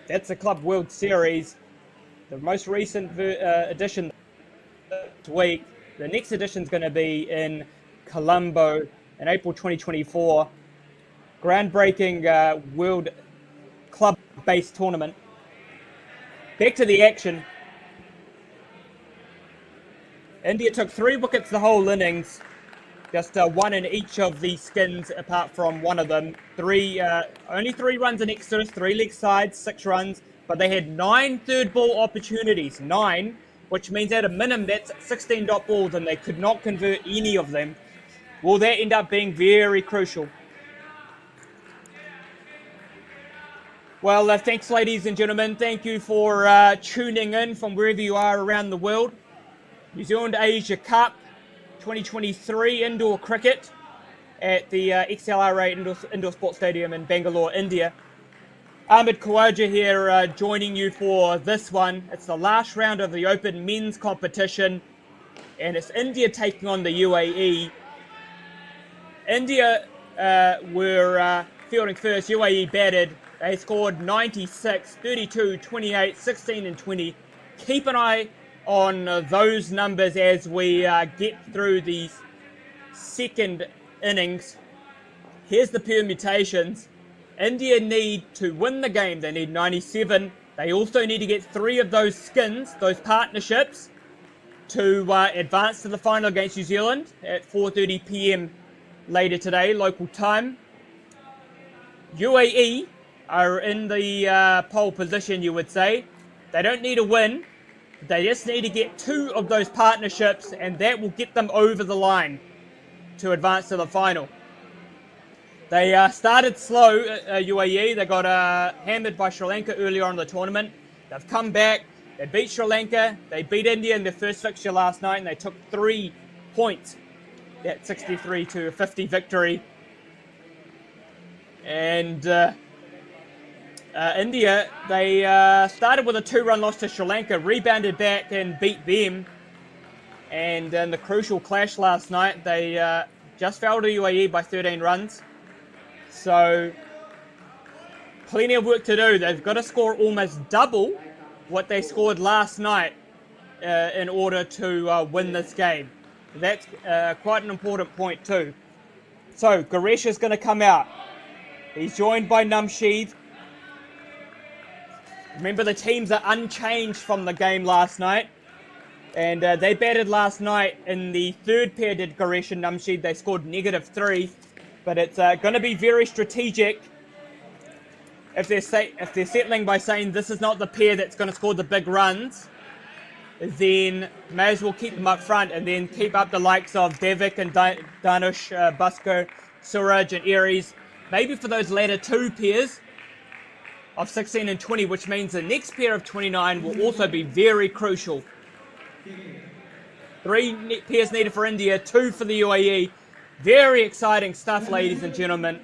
that's the Club World Series, the most recent edition this week. The next edition is going to be in Colombo in April 2024. Groundbreaking world club-based tournament. Back to the action. India took 3 wickets the whole innings. Just 1 in each of the skins, apart from one of them. Only 3 runs in extras, 3 leg sides, 6 runs. But they had 9 third ball opportunities. 9, which means at a minimum that's 16 dot balls, and they could not convert any of them. Will that end up being very crucial? Well, thanks, ladies and gentlemen. Thank you for tuning in from wherever you are around the world. New Zealand Asia Cup 2023 indoor cricket at the XLR8 Indoor Sports Stadium in Bangalore, India. Ahmed Khawaja here joining you for this one. It's the last round of the Open men's competition, and it's India taking on the UAE. India were fielding first. UAE batted. They scored 96, 32, 28, 16 and 20. Keep an eye on those numbers as we get through these second innings. Here's the permutations. India need to win the game. They need 97. They also need to get 3 of those skins, those partnerships, to advance to the final against New Zealand at 4:30 p.m. later today, local time. UAE are in the pole position, you would say. They don't need a win. They just need to get 2 of those partnerships, and that will get them over the line to advance to the final. They started slow, UAE. They got hammered by Sri Lanka earlier on in the tournament. They've come back. They beat Sri Lanka. They beat India in their first fixture last night, and they took 3 points. That 63-50 victory. And India, they started with a 2-run loss to Sri Lanka, rebounded back and beat them. And in the crucial clash last night, they just fell to UAE by 13 runs. So, plenty of work to do. They've got to score almost double what they scored last night in order to win this game. That's quite an important point too. So, Garesh is going to come out. He's joined by Namsheed. Remember, the teams are unchanged from the game last night. And they batted last night in the third pair, did Garesh and Namsheed. They scored -3. But it's going to be very strategic if they're settling by saying this is not the pair that's going to score the big runs. Then may as well keep them up front and then keep up the likes of Devik and Danush, Bhaskar, Suraj and Aries. Maybe for those latter 2 pairs of 16 and 20, which means the next pair of 29 will also be very crucial. 3 pairs needed for India, 2 for the UAE. Very exciting stuff, ladies and gentlemen.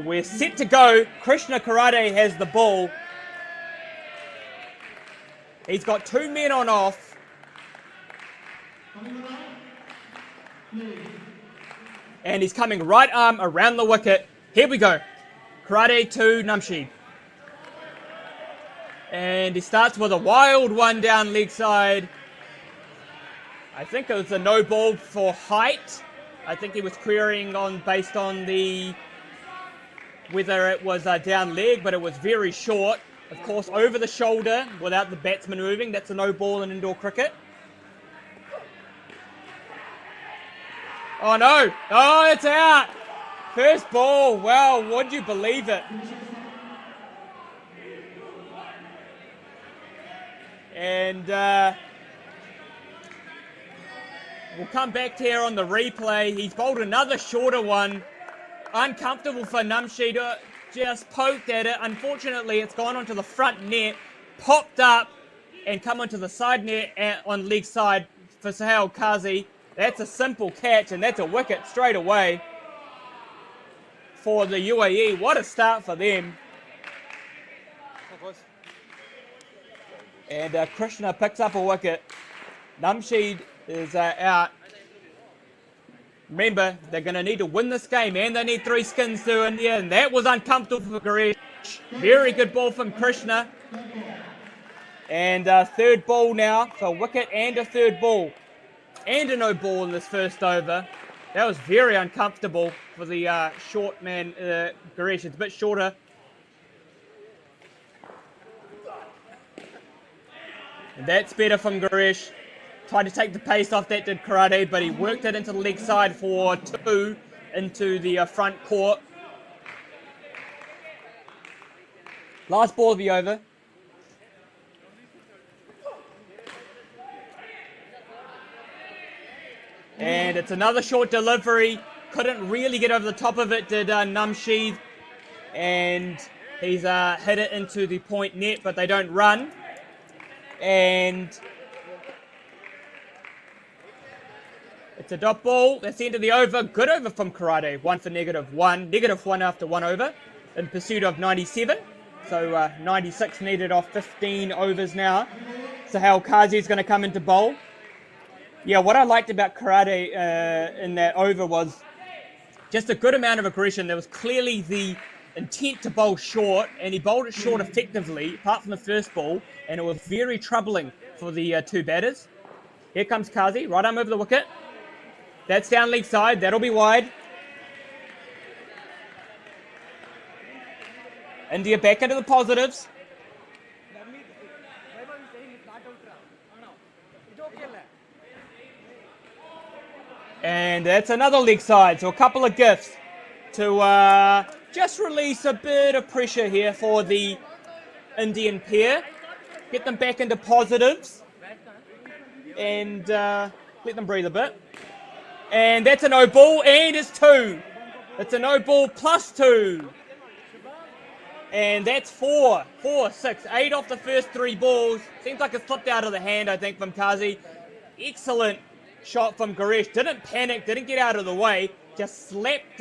We're set to go. Krishna Karate has the ball. He's got 2 men on off. And he's coming right arm around the wicket. Here we go. Karate to Namsheed. And he starts with a wild one down leg side. I think it was a no ball for height. I think he was querying based on whether it was down leg, but it was very short. Of course, over the shoulder without the batsman moving. That's a no ball in indoor cricket. Oh no! Oh, it's out! First ball. Well, would you believe it? And we'll come back here on the replay. He's bowled another shorter one. Uncomfortable for Namsheed. Just poked at it. Unfortunately, it's gone onto the front net, popped up, and come onto the side net on leg side for Sahel Kazi. That's a simple catch, and that's a wicket straight away for the UAE. What a start for them. And Krishna picks up a wicket. Namsheed is out. Remember, they're going to need to win this game, and they need 3 skins to India, and that was uncomfortable for Garesh. Very good ball from Krishna. And third ball now, so a wicket and a third ball. And a no ball in this first over. That was very uncomfortable for the short man, Garesh. It's a bit shorter. And that's better from Garesh. Tried to take the pace off that, did Karate, but he worked it into the leg side for 2 into the front court. Last ball of the over. And it's another short delivery. Couldn't really get over the top of it, did Namsheed. And he's hit it into the point net, but they don't run. And it's a dot ball. That's the end of the over. Good over from Karate. 1 for -1. -1 after 1 over in pursuit of 97. So 96 needed off 15 overs now. Sahel Kazi is going to come into bowl. Yeah, what I liked about Karate in that over was just a good amount of aggression. There was clearly the intent to bowl short, and he bowled it short effectively, apart from the first ball, and it was very troubling for the two batters. Here comes Kazi, right arm over the wicket. That's down leg side, that'll be wide. India back into the positives. And that's another leg side, so a couple of gifts to just release a bit of pressure here for the Indian pair. Get them back into positives and let them breathe a bit. And that's a no ball, and it's 2. It's a no ball plus 2. And that's 4, 6, 8 off the first 3 balls. Seems like it slipped out of the hand, I think, from Kazi. Excellent shot from Garesh. Didn't panic, didn't get out of the way. Just slapped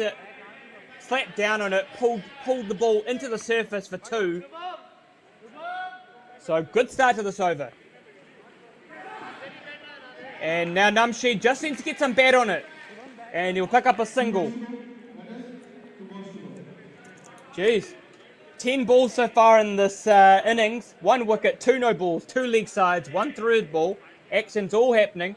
down on it, pulled the ball into the surface for 2. So good start to this over. And now Namshi just needs to get some bat on it. And he'll pick up a single. Jeez. 10 balls so far in this innings. 1 wicket, 2 no balls, 2 leg sides, 1 third ball. Action's all happening.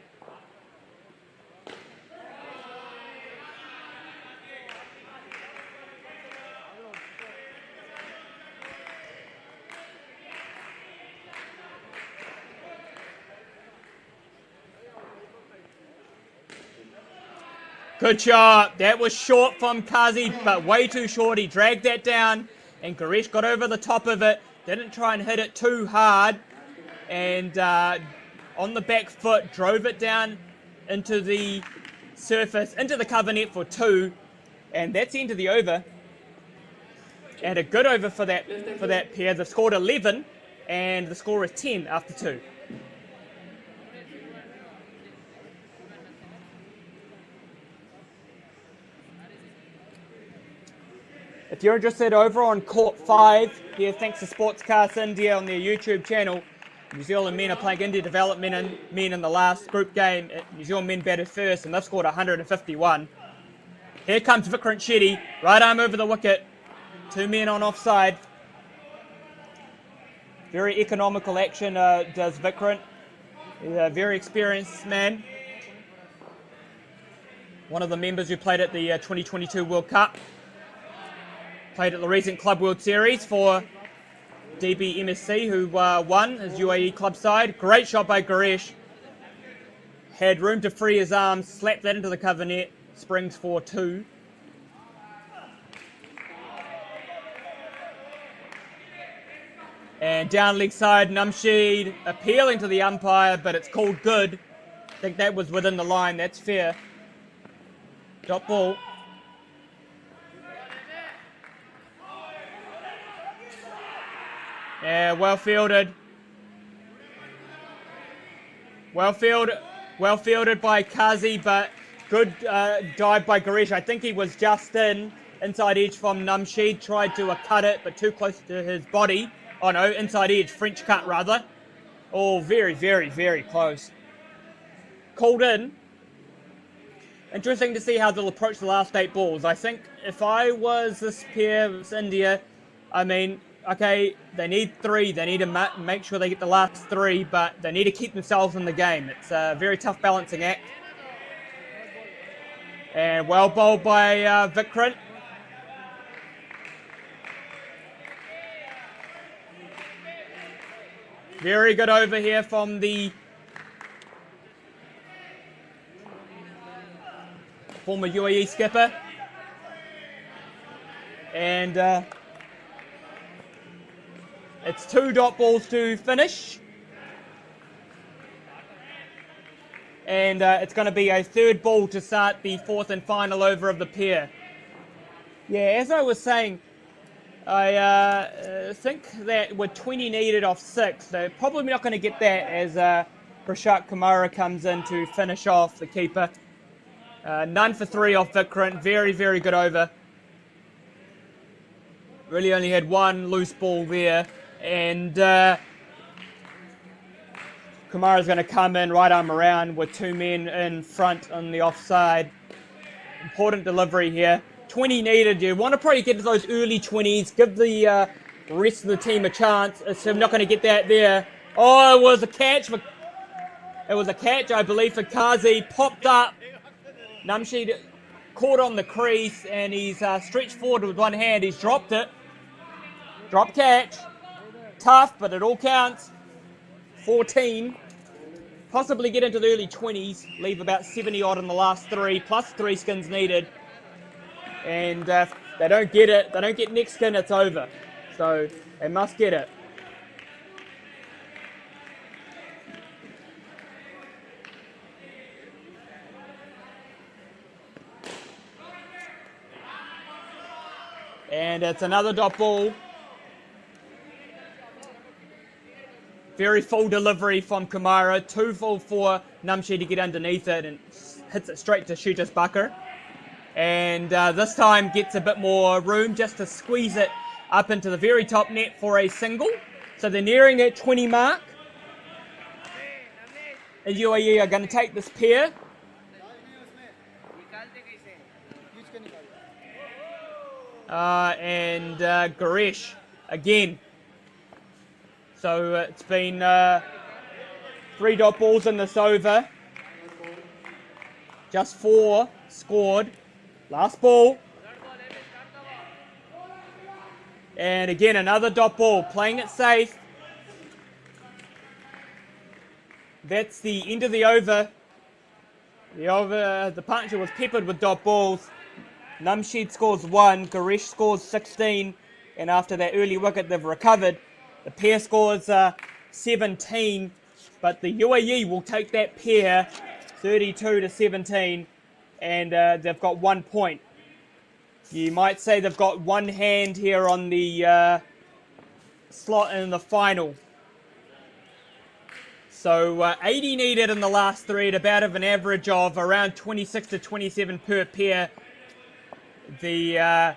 Good shot. That was short from Kazi, but way too short. He dragged that down, and Garesh got over the top of it. Didn't try and hit it too hard, and on the back foot, drove it down into the surface, into the cover net for 2, and that's the end of the over. And a good over for that pair. They've scored 11, and the score is 10 after 2. If you're interested, over on Court 5, here thanks to Sportscast India on their YouTube channel, New Zealand men are playing India development men in the last group game. New Zealand men batted first, and they've scored 151. Here comes Vikrant Shetty, right arm over the wicket. 2 men on offside. Very economical action does Vikrant. He's a very experienced man. One of the members who played at the 2022 World Cup. Played at the recent Club World Series for DB MSC, who won his UAE club side. Great shot by Garesh. Had room to free his arms, slapped that into the cover net. Springs for 2. And down leg side, Namsheed appealing to the umpire, but it's called good. I think that was within the line, that's fair. Dot ball. Yeah, well fielded. Well fielded by Kazi, but good dive by Garesh. I think he was just inside edge from Namsheed. Tried to cut it, but too close to his body. Oh no, inside edge, French cut rather. Oh, very, very, very close. Called in. Interesting to see how they'll approach the last 8 balls. I think if I was this pair, this India, I mean, okay, they need 3. They need to make sure they get the last 3, but they need to keep themselves in the game. It's a very tough balancing act. And well bowled by Vikrant. Very good over here from the former UAE skipper. And it's 2 dot balls to finish. And it's going to be a 3rd ball to start the 4th and final over of the pair. Yeah, as I was saying, I think that with 20 needed off 6, they're probably not going to get that as Prashant Kumara comes in to finish off the keeper. None for 3 off Vikrant. Very, very good over. Really only had 1 loose ball there. And Kumara's going to come in right arm around with 2 men in front on the offside. important delivery here. 20 needed. You want to probably get to those early 20s. Give the rest of the team a chance. So I'm not going to get that there. Oh, it was a catch. It was a catch, I believe, for Kazi. Popped up. Namshi caught on the crease, and he's stretched forward with one hand. He's dropped it. Drop catch. Tough, but it all counts. 14. Possibly get into the early 20s. Leave about 70 odd in the last 3, plus 3 skins needed. And if they don't get it, they don't get next skin, it's over. So they must get it. And it's another dot ball. Very full delivery from Kumara. Too full for Namshi to get underneath it and hits it straight to Shooter's Bucker. And this time gets a bit more room just to squeeze it up into the very top net for a single. So they're nearing that 20 mark. The UAE are going to take this pair. And Garesh again. So it's been 3 dot balls in this over. Just 4 scored. Last ball. And again, another dot ball. Playing it safe. That's the end of the over. The partnership was peppered with dot balls. Namsheed scores 1, Garesh scores 16, and after that early wicket they've recovered. The pair scores 17, but the UAE will take that pair 32 to 17, and they've got 1 point. You might say they've got one hand here on the slot in the final. So 80 needed in the last 3 at about an average of around 26 to 27 per pair. The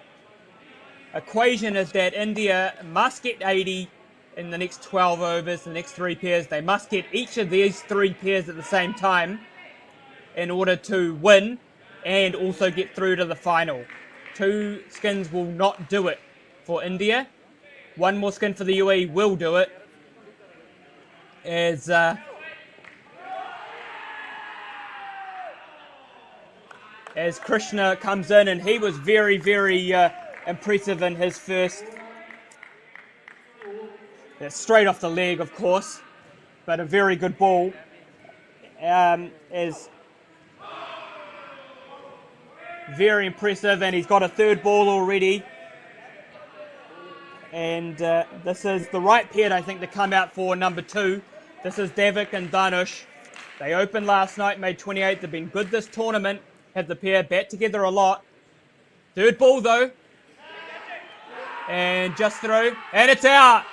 equation is that India must get 80 in the next 12 overs, the next 3 pairs. They must get each of these 3 pairs at the same time in order to win and also get through to the final. 2 skins will not do it for India. 1 more skin for the UAE will do it. As Krishna comes in, and he was very, very impressive in his first. Straight off the leg, of course, but a very good ball. Is very impressive, and he's got a 3rd ball already. And this is the right pair, I think, to come out for number 2. This is Davik and Dhanush. They opened last night, made 28. They've been good this tournament. Have the pair bat together a lot. 3rd ball though. And just through. And it's out.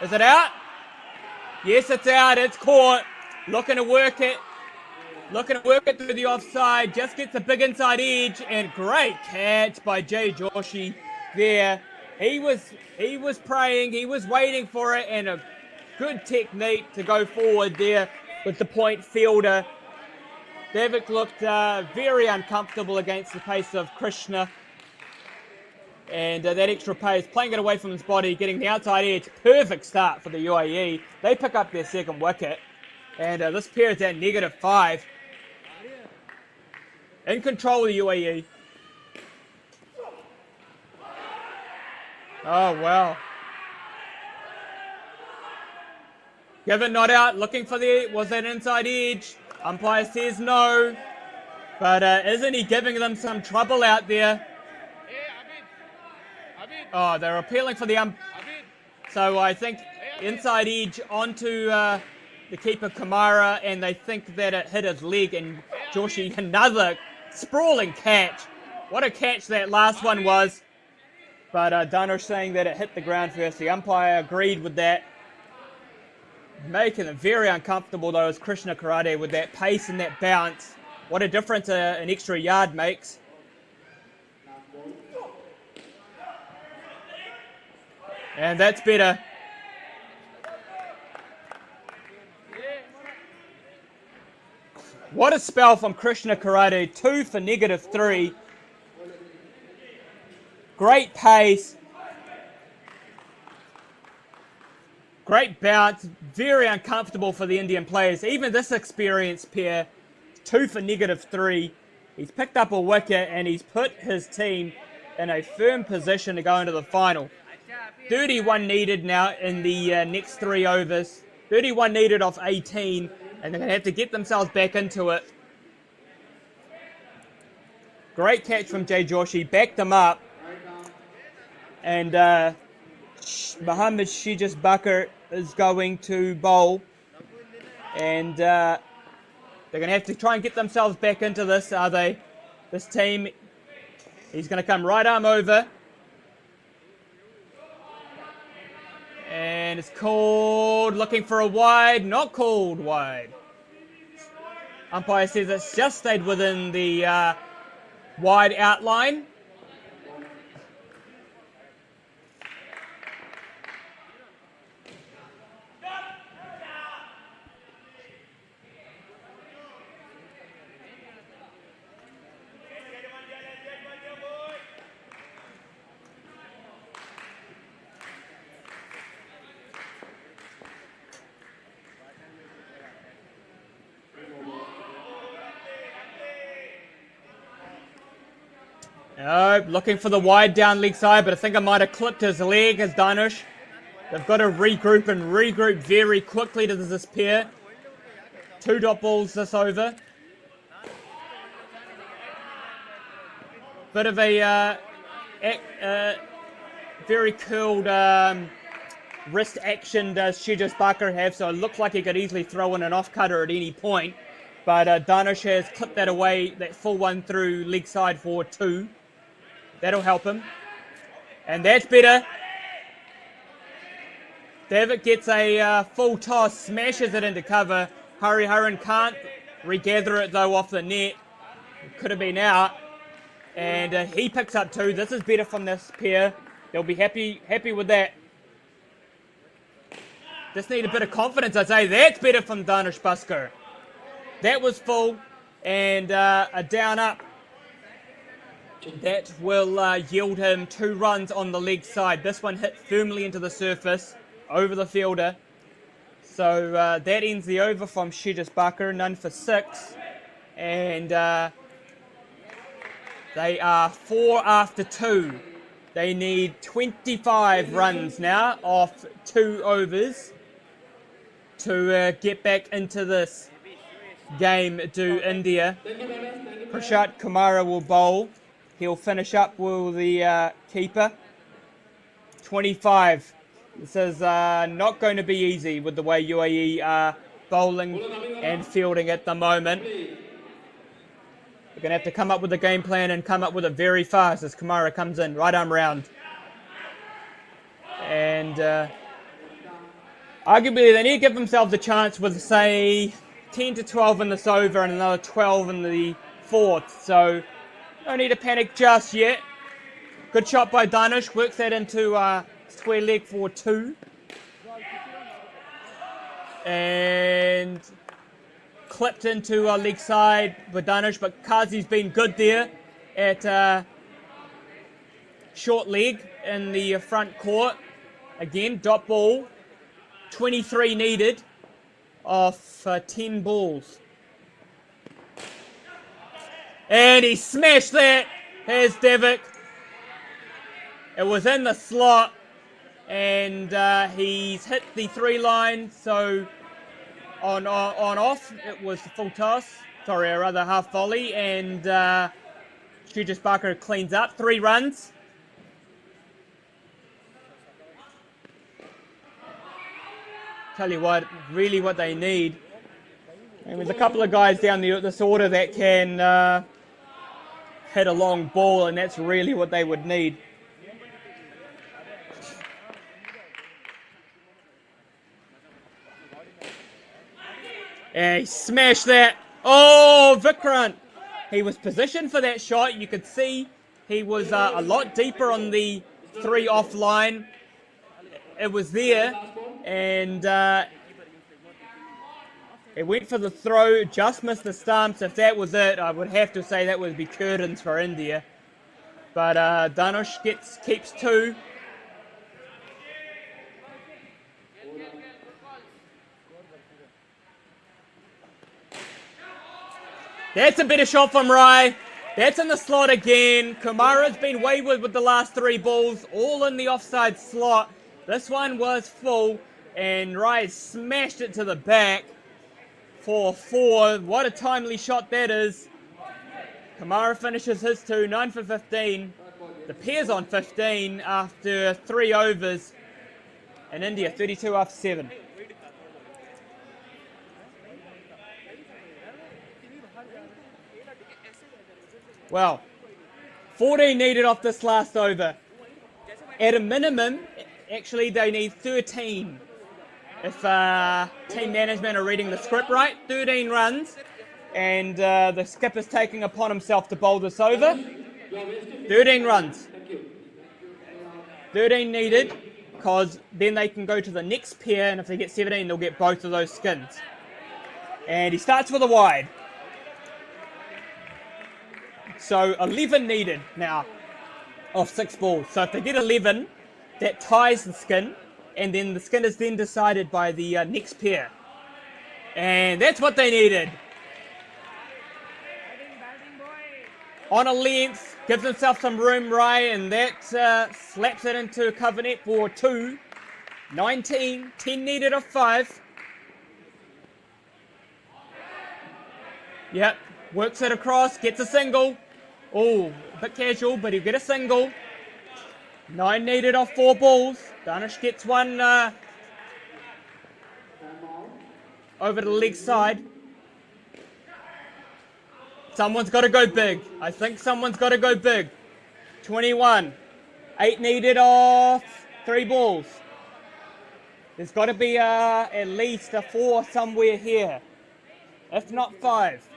Is it out? Yes, it's out. It's caught. Looking to work it. Looking to work it through the offside. Just gets a big inside edge. And great catch by Jay Joshi there. He was praying. He was waiting for it. And a good technique to go forward there with the point fielder. Davik looked very uncomfortable against the pace of Krishna. And that extra pace, playing it away from his body, getting the outside edge. Perfect start for the UAE. They pick up their 2nd wicket. And this pair is at -5. In control of the UAE. Oh, wow. Given not out, looking for was that inside edge? Umpire says no, but isn't he giving them some trouble out there? Oh, they're appealing for the So I think inside edge onto the keeper Kumara, and they think that it hit his leg, and Joshi, another sprawling catch. What a catch that last one was. But Dhanush saying that it hit the ground first. The umpire agreed with that. Making it very uncomfortable though is Krishna Karate with that pace and that bounce. What a difference an extra yard makes. And that's better. What a spell from Krishna Karate. 2 for -3. Great pace. Great bounce. Very uncomfortable for the Indian players. Even this experienced pair, 2 for -3. He's picked up a wicket and he's put his team in a firm position to go into the final. 31 needed now in the next 3 overs. 31 needed off 18, and they're going to have to get themselves back into it. Great catch from Jay Joshi, backed them up. And Mohammad Shijis Bakar is going to bowl. And they're going to have to try and get themselves back into this, are they? This team, he's going to come right arm over. And it's called, looking for a wide, not called wide. Umpire says it's just stayed within the wide outline. Looking for the wide down leg side, but I think I might have clipped his leg as Danush. They've got to regroup very quickly to this pair. 2 dot balls this over. Bit of a very curled wrist action does Shijis Bakar have, so it looks like he could easily throw in an off cutter at any point. But Danush has clipped that away, that full one through leg side for 2. That'll help him. And that's better. David gets a full toss, smashes it into cover. Hariharan can't regather it though off the net. It could have been out. And he picks up 2. This is better from this pair. They'll be happy with that. Just need a bit of confidence, I say. That's better from Danush Bhaskar. That was full. And a down up. That will yield him 2 runs on the leg side. This one hit firmly into the surface, over the fielder. So that ends the over from Shijis Bakar, none for 6. And they are 4 after 2. They need 25 runs now off 2 overs to get back into this game to India. Prashant Kumara will bowl. He'll finish up with the keeper. 25. This is not going to be easy with the way UAE are bowling and fielding at the moment. We're going to have to come up with a game plan and come up with it very fast as Kumara comes in, right arm round. And arguably they need to give themselves a chance with, say, 10 to 12 in this over and another 12 in the 4th. So no need to panic just yet. Good shot by Danush. Works that into square leg for 2. And clipped into leg side with Danush. But Kazi's been good there at short leg in the front court. Again, dot ball. 23 needed off 10 balls. And he smashed that. Here's Devic. It was in the slot. And he's hit the 3 line. So on off, it was the full toss. Sorry, a rather half volley. And Shijis Bakar cleans up. 3 runs. Tell you what, really what they need. And there's a couple of guys down this order that can hit a long ball, and that's really what they would need. And he smashed that. Oh, Vikrant. He was positioned for that shot. You could see he was a lot deeper on the 3 offline. It was there. And it went for the throw, just missed the stumps. If that was it, I would have to say that would be curtains for India. But Danush keeps 2. That's a better shot from Rai. That's in the slot again. Kumara's been wayward with the last 3 balls, all in the offside slot. This one was full, and Rai smashed it to the back for 4. What a timely shot that is. Kumara finishes his 2, 9 for 15. The pair's on 15 after 3 overs. And India 32 after 7. Well, 14 needed off this last over. At a minimum, actually they need 13. If team management are reading the script right, 13 runs. And the skipper's taking upon himself to bowl this over. 13 runs. 13 needed, because then they can go to the next pair, and if they get 17, they'll get both of those skins. And he starts with a wide. So 11 needed now off 6 balls. So if they get 11, that ties the skin, and then the skin is then decided by the next pair. And that's what they needed. On a length, gives himself some room, Rai, and that slaps it into cover net for 2. 19, 10 needed of 5. Yep, works it across, gets a single. Oh, a bit casual, but he'll get a single. 9 needed off 4 balls. Danish gets one over to the leg side. Someone's got to go big. I think someone's got to go big. 21. 8 needed off 3 balls. There's got to be at least a 4 somewhere here. If not 5.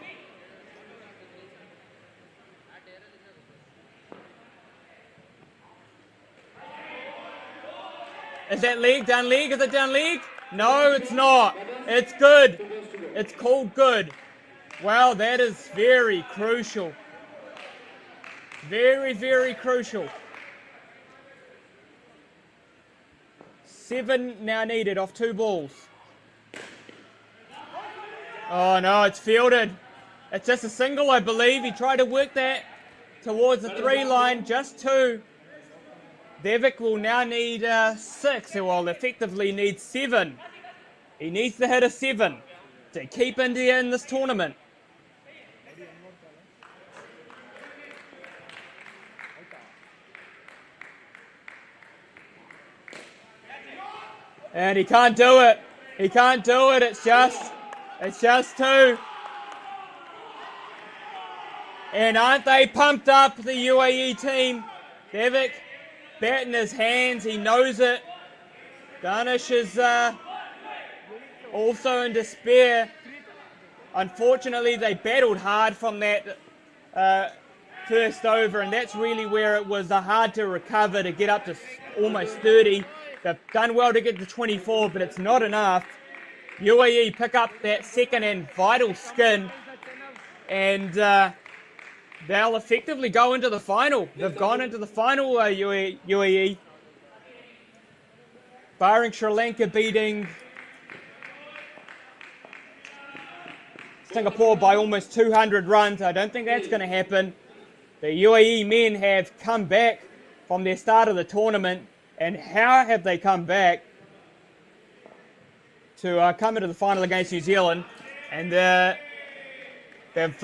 Is that leg? Down leg? Is it down leg? No, it's not. It's good. It's called good. Wow, that is very crucial. Very, very crucial. 7 now needed off 2 balls. Oh no, it's fielded. It's just a single, I believe. He tried to work that towards the 3 line, just 2. Devik will now need 6. He will effectively need 7. He needs to hit a 7 to keep India in this tournament. And he can't do it. He can't do it. It's just 2. And aren't they pumped up, the UAE team? Devik, bat in his hands. He knows it. Danish is also in despair. Unfortunately, they battled hard from that first over, and that's really where it was hard to recover to get up to almost 30. They've done well to get to 24, but it's not enough. UAE pick up that second and vital skin, and they'll effectively go into the final. They've gone into the final, UAE. Barring Sri Lanka beating Singapore by almost 200 runs. I don't think that's going to happen. The UAE men have come back from their start of the tournament. And how have they come back to come into the final against New Zealand? And they've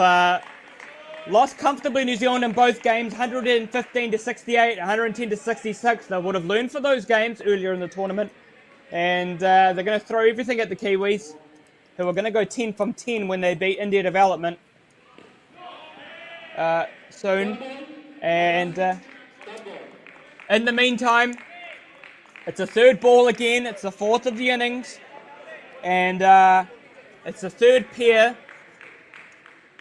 lost comfortably, New Zealand, in both games, 115 to 68, 110 to 66. They would have learned for those games earlier in the tournament. And they're going to throw everything at the Kiwis, who are going to go 10 from 10 when they beat India Development soon. And in the meantime, it's a 3rd ball again. It's the 4th of the innings. And it's the 3rd pair.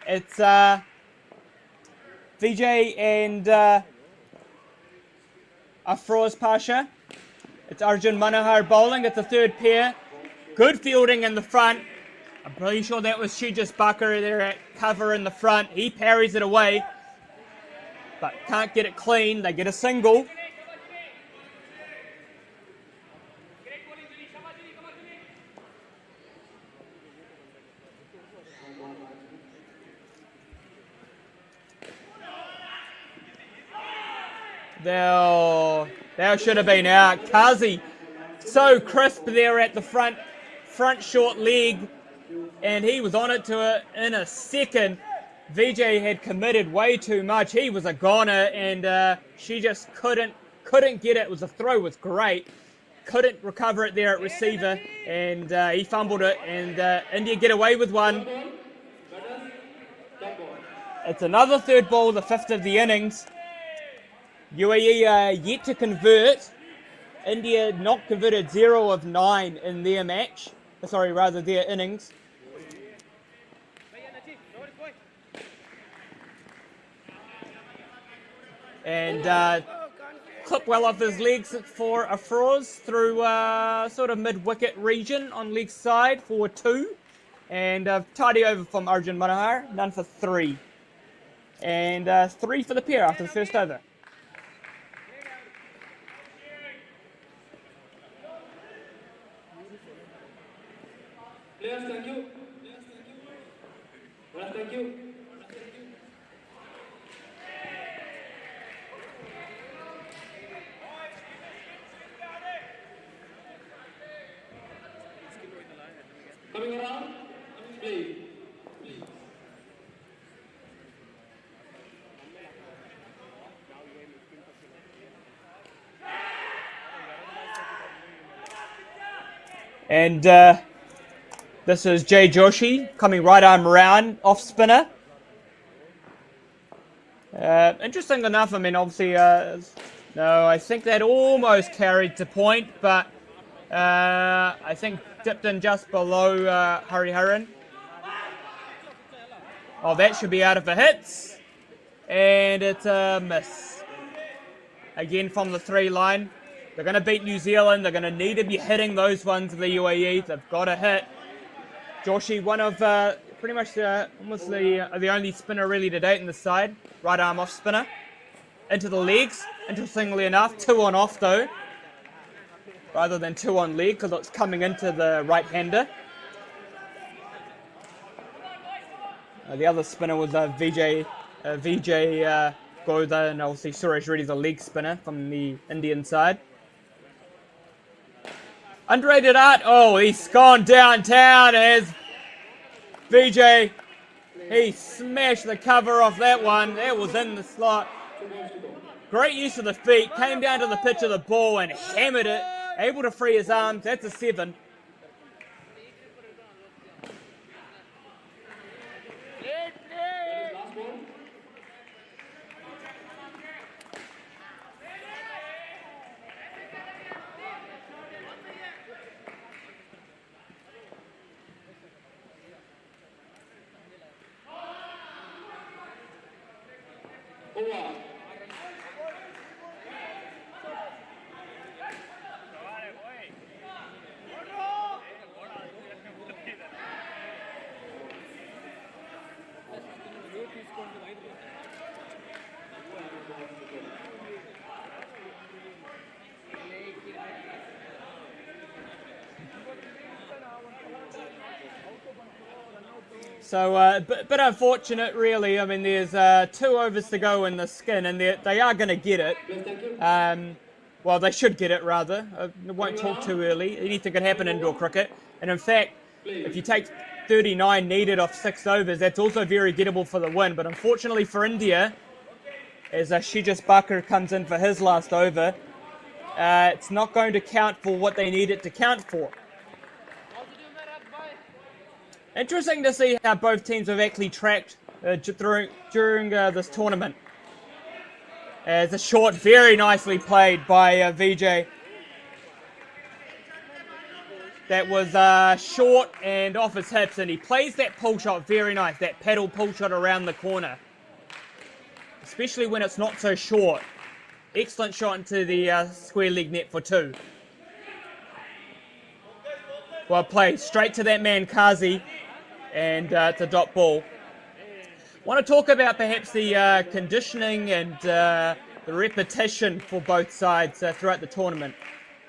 It's Vijay and Afroz Pasha. It's Arjun Manohar bowling. It's the 3rd pair. Good fielding in the front. I'm pretty sure that was Shijis Bakar there at cover in the front. He parries it away. but can't get it clean. They get a single. There should have been out. Kazi, so crisp there at the front short leg, and he was on it in a second. VJ had committed way too much. He was a goner, and she just couldn't get it. The throw was great, couldn't recover it there at receiver, and he fumbled it, and India get away with one. It's another third ball, the fifth of the innings. UAE yet to convert. India not converted 0 of 9 in their match. Their innings. And clip well off his legs for Afroz through sort of mid-wicket region on leg side for 2. And tidy over from Arjun Manohar, none for 3. And 3 for the pair after the first over. Players, thank you. Thank you. Coming around, please. And this is Jay Joshi coming right arm around, off spinner. Interesting enough, I mean, obviously, no, I think that almost carried to point, but I think dipped in just below Hariharan. Oh, that should be out of the hits. And it's a miss. Again from the 3 line. They're going to beat New Zealand. They're going to need to be hitting those ones in the UAE. They've got to hit. Joshi, one of pretty much almost the only spinner really to date in the side. Right arm off spinner. Into the legs. Interestingly enough, 2 on off though. Rather than 2 on leg because it's coming into the right-hander. The other spinner was VJ Godha, and obviously Suresh Reddy's a leg spinner from the Indian side. Underrated Art, oh, he's gone downtown as VJ. He smashed the cover off that one. That was in the slot. Great use of the feet. Came down to the pitch of the ball and hammered it. Able to free his arms. That's a 7. So a bit unfortunate, really. I mean, there's 2 overs to go in the skin, and they are going to get it. Well, they should get it, rather. I won't talk too early. Anything can happen in indoor cricket. And in fact, if you take 39 needed off 6 overs, that's also very gettable for the win. But unfortunately for India, as Shijas Bakar comes in for his last over, it's not going to count for what they need it to count for. Interesting to see how both teams have actually tracked during this tournament. As a short, very nicely played by VJ. That was short and off his hips, and he plays that pull shot very nice, that paddle pull shot around the corner. Especially when it's not so short. Excellent shot into the square leg net for 2. Well played, straight to that man Kazi, and it's a dot ball. Want to talk about perhaps the conditioning and the repetition for both sides throughout the tournament.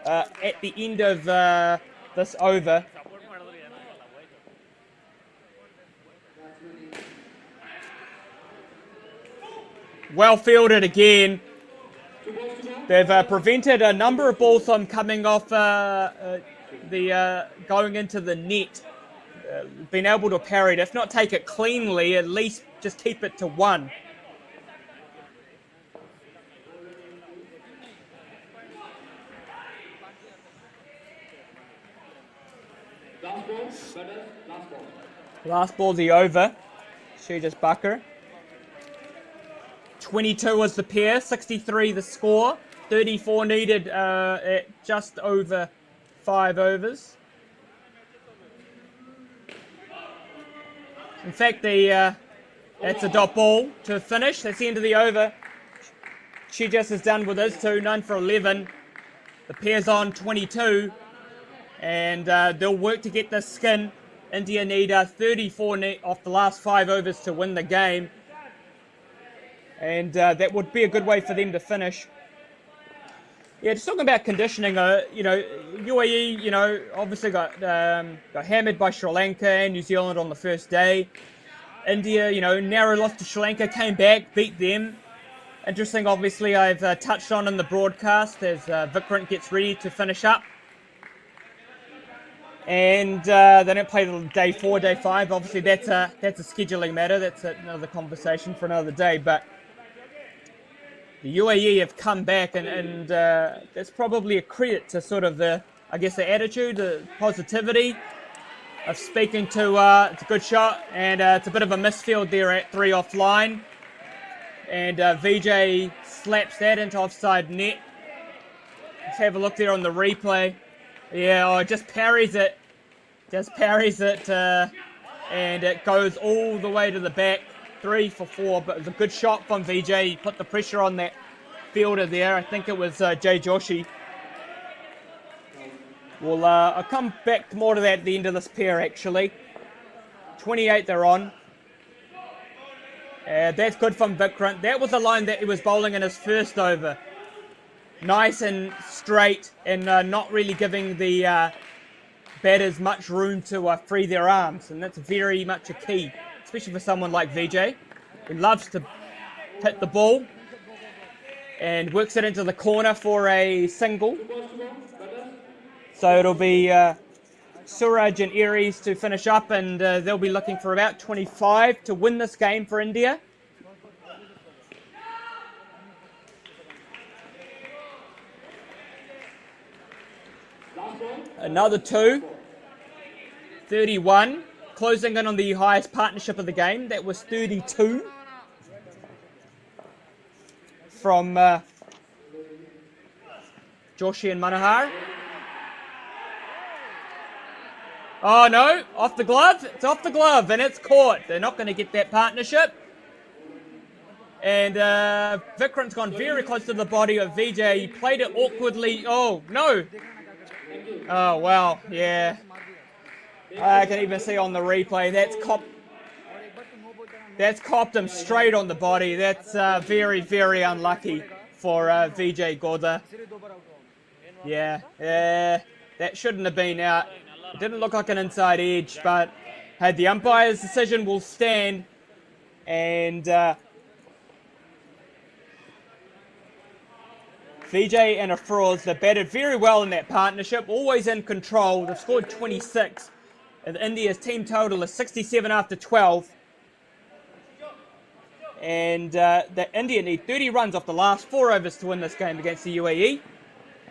At the end of this over, well fielded again. They've prevented a number of balls from coming off going into the net. Been able to parry it, if not take it cleanly, at least just keep it to one. Last ball, the over. Shejas Bucker. 22 was the pair, 63 the score, 34 needed at just over 5 overs. In fact, that's a dot ball to finish. That's the end of the over. Shejas is done with his 2, 9 for 11. The pair's on 22, and they'll work to get this skin. India need 34 off the last 5 overs to win the game. And that would be a good way for them to finish. Yeah, just talking about conditioning, UAE, obviously got hammered by Sri Lanka and New Zealand on the first day. India, narrow loss to Sri Lanka, came back, beat them. Interesting, obviously, I've touched on in the broadcast as Vikrant gets ready to finish up. And they don't play till day 4, day 5. Obviously, that's a scheduling matter. That's another conversation for another day. But the UAE have come back, and that's probably a credit to sort of the attitude, the positivity of speaking to. It's a good shot, and it's a bit of a misfield there at 3 offline, and VJ slaps that into offside net. Let's have a look there on the replay. Yeah, just parries it, and it goes all the way to the back. 3 for 4, but it was a good shot from VJ. He put the pressure on that fielder there. I think it was Jay Joshi. Well, I'll come back more to that at the end of this pair, actually. 28 they're on. That's good from Vikrant. That was the line that he was bowling in his first over. Nice and straight, and not really giving the batters much room to free their arms. And that's very much a key, especially for someone like VJ, who loves to hit the ball and works it into the corner for a single. So it'll be Suraj and Aries to finish up, and they'll be looking for about 25 to win this game for India. Another 2. 31. Closing in on the highest partnership of the game. That was 32. From Joshi and Manohar. Oh no, off the glove. It's off the glove and it's caught. They're not going to get that partnership. And Vikrant's gone very close to the body of VJ. He played it awkwardly. Oh no. Oh wow, yeah. I can even see on the replay that's copped him straight on the body. That's very, very unlucky for VJ Goda. Yeah, that shouldn't have been out. It didn't look like an inside edge, but hey, the umpire's decision will stand. And VJ and Afroz, they batted very well in that partnership, always in control. They've scored 26. And India's team total is 67 after 12. And that India need 30 runs off the last 4 overs to win this game against the UAE.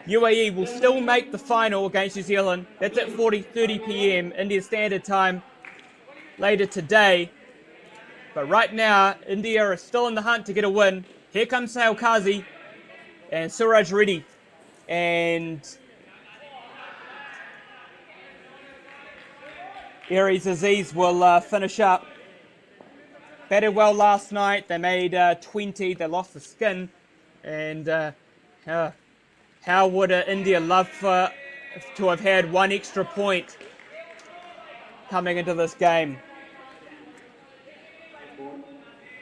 UAE will still make the final against New Zealand. That's at 30 p.m. Indian Standard Time later today. But right now, India is still in the hunt to get a win. Here comes Sahil Kazi and Suraj Reddy. And Aries Aziz will finish up. Batted well last night. They made 20. They lost the skin. And how would India love to have had 1 extra point coming into this game?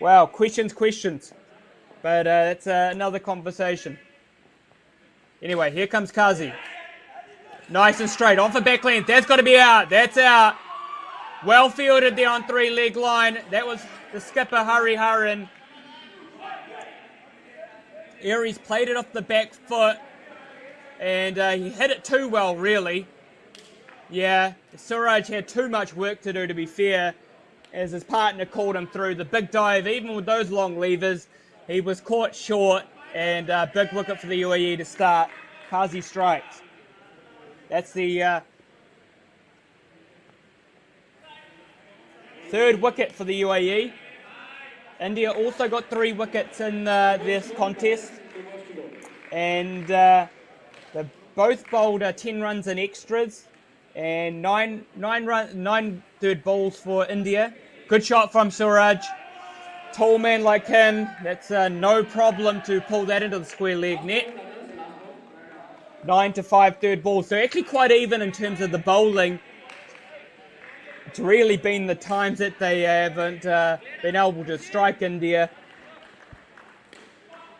Wow, questions. But that's another conversation. Anyway, here comes Kazi. Nice and straight, on for back length. That's got to be out. That's out. Well fielded there on 3-leg line. That was the skipper, Hari Haran. Aries played it off the back foot. And he hit it too well, really. Yeah, Suraj had too much work to do, to be fair, as his partner called him through the big dive. Even with those long levers, he was caught short, and big wicket for the UAE to start. Kazi strikes. That's the third wicket for the UAE. India also got 3 wickets in this contest, and they both bowled 10 runs in extras, and 9 third balls for India. Good shot from Suraj. Tall man like him, that's no problem to pull that into the square leg net. 9-5 third balls, so actually quite even in terms of the bowling. It's really been the times that they haven't been able to strike India.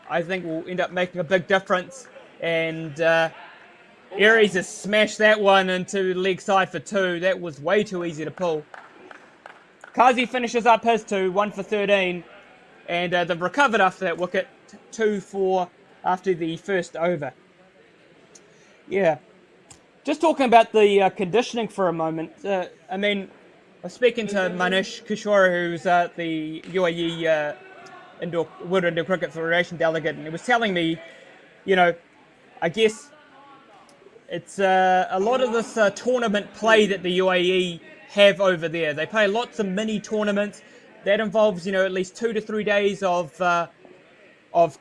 I think will end up making a big difference, and Aries has smashed that one into leg side for 2. That was way too easy to pull. Kazi finishes up his 2, 1 for 13, and they've recovered after that wicket, 2-4 after the first over. Yeah, just talking about the conditioning for a moment. I mean, I was speaking to Manish Kishore, who's the UAE World Indoor Cricket Federation delegate, and he was telling me, you know, I guess it's a lot of this tournament play that the UAE have over there. They play lots of mini tournaments that involves, you know, at least 2 to 3 days of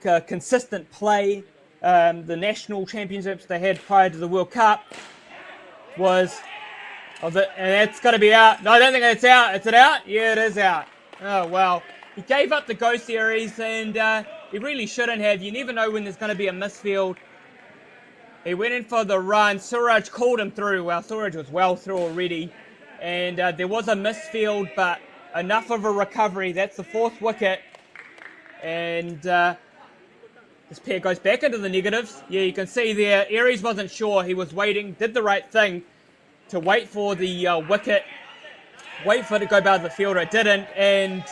consistent play. The national championships they had prior to the World Cup was, and that's got to be out. No, I don't think it's out. Is it out? Yeah, it is out. Oh well, he gave up the Go series, and he really shouldn't have. You never know when there's going to be a misfield. He went in for the run. Suraj called him through. Well, Suraj was well through already. And there was a misfield, but enough of a recovery. That's the 4th wicket. And this pair goes back into the negatives. Yeah, you can see there, Aries wasn't sure. He was waiting, did the right thing to wait for the wicket, wait for it to go by the fielder. It didn't, and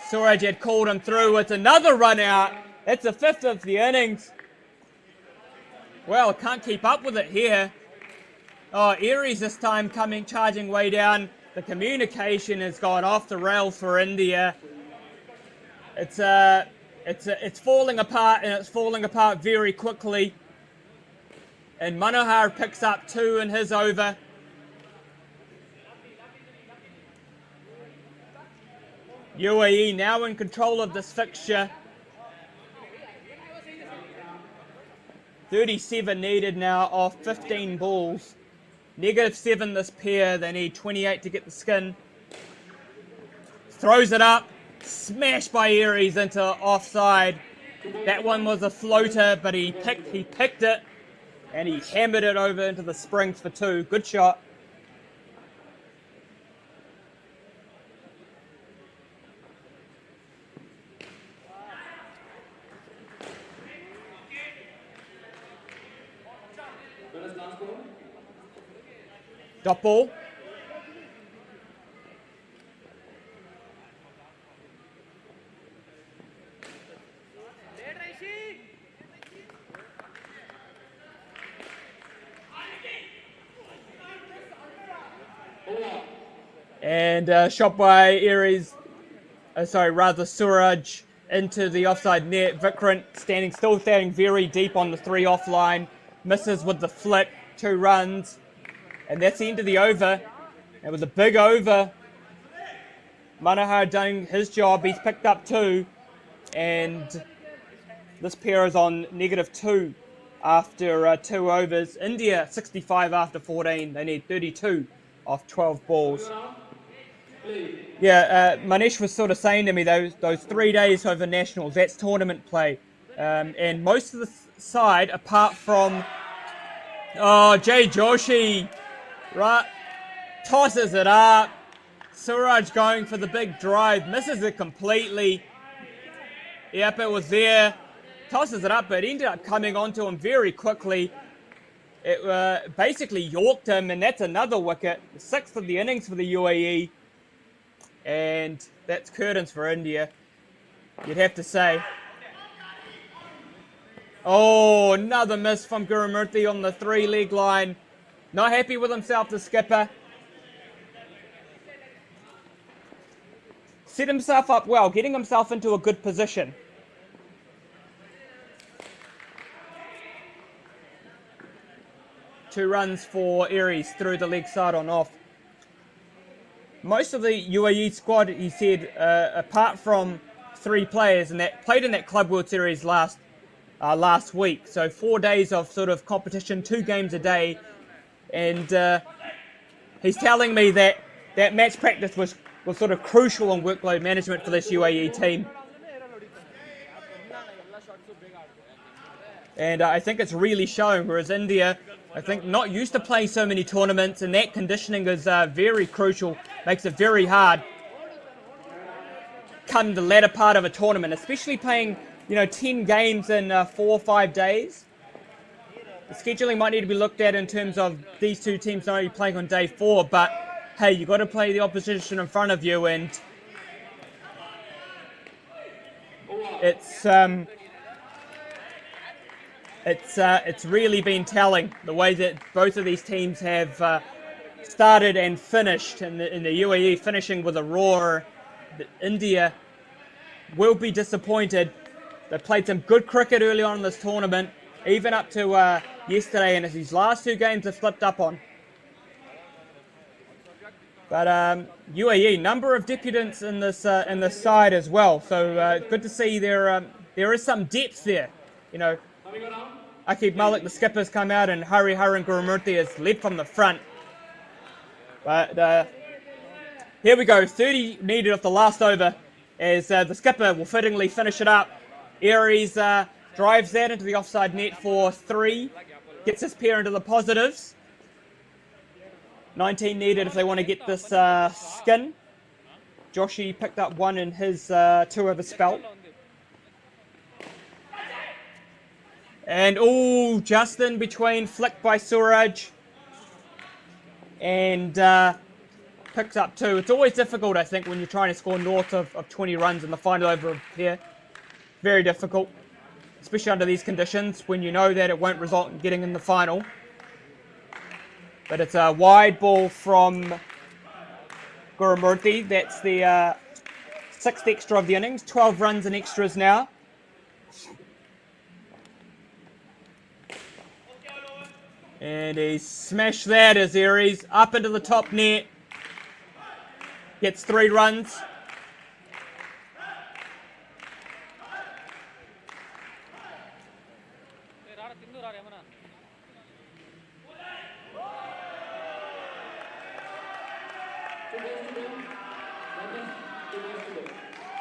Suraj had called him through. It's another run out. It's the 5th of the innings. Well, can't keep up with it here. Oh, Aries this time charging way down. The communication has gone off the rails for India. It's falling apart, and it's falling apart very quickly. And Manohar picks up 2 in his over. UAE now in control of this fixture. 37 needed now off 15 balls. -7 this pair. They need 28 to get the skin. Throws it up. Smashed by Aries into offside. That one was a floater, but he picked it, and he hammered it over into the springs for 2. Good shot. Dot ball. And shot by Aries, Suraj into the offside net. Vikrant still standing very deep on the 3 off line. Misses with the flick, 2 runs. And that's the end of the over. It was a big over. Manohar doing his job. He's picked up 2. And this pair is on -2 after 2 overs. India 65 after 14. They need 32 off 12 balls. Yeah, Manish was sort of saying to me those 3 days over nationals, that's tournament play. And most of the side, apart from Jay Joshi, right, tosses it up, Suraj going for the big drive, misses it completely. Yep, it was there. Tosses it up, but ended up coming onto him very quickly. It basically yorked him, and that's another wicket. The 6th of the innings for the UAE. And that's curtains for India, you'd have to say. Oh, another miss from Gurumurthy on the 3-leg line. Not happy with himself, the skipper. Set himself up well, getting himself into a good position. Two runs for Aries through the leg side on off. Most of the UAE squad, he said, apart from 3 players, and that played in that Club World Series last week. So 4 days of sort of competition, 2 games a day, and he's telling me that match practice was sort of crucial in workload management for this UAE team. And I think it's really showing, whereas India, I think, not used to playing so many tournaments, and that conditioning is very crucial, makes it very hard come the latter part of a tournament, especially playing, 10 games in 4 or 5 days. The scheduling might need to be looked at in terms of these two teams not only playing on day 4, but hey, you've got to play the opposition in front of you, and it's really been telling the way that both of these teams have started and finished, and the UAE finishing with a roar. India will be disappointed. They played some good cricket early on in this tournament, even up to yesterday, and these last 2 games have slipped up on. But UAE, number of debutants in this side as well, so good to see there is some depth there. Akib Malik, the skipper's come out, and Hariharan Gurumurthy has led from the front. But here we go, 30 needed off the last over, as the skipper will fittingly finish it up. Aries drives that into the offside net for 3, gets his pair into the positives. 19 needed if they want to get this skin. Joshi picked up 1 in his 2 of his spell. And Justin between, flicked by Suraj, and picks up 2. It's always difficult, I think, when you're trying to score north of 20 runs in the final over of here. Very difficult, especially under these conditions, when you know that it won't result in getting in the final. But it's a wide ball from Gurumurthy. That's the 6th extra of the innings. 12 runs in extras now. And he smashed that as Aries up into the top net. Gets 3 runs.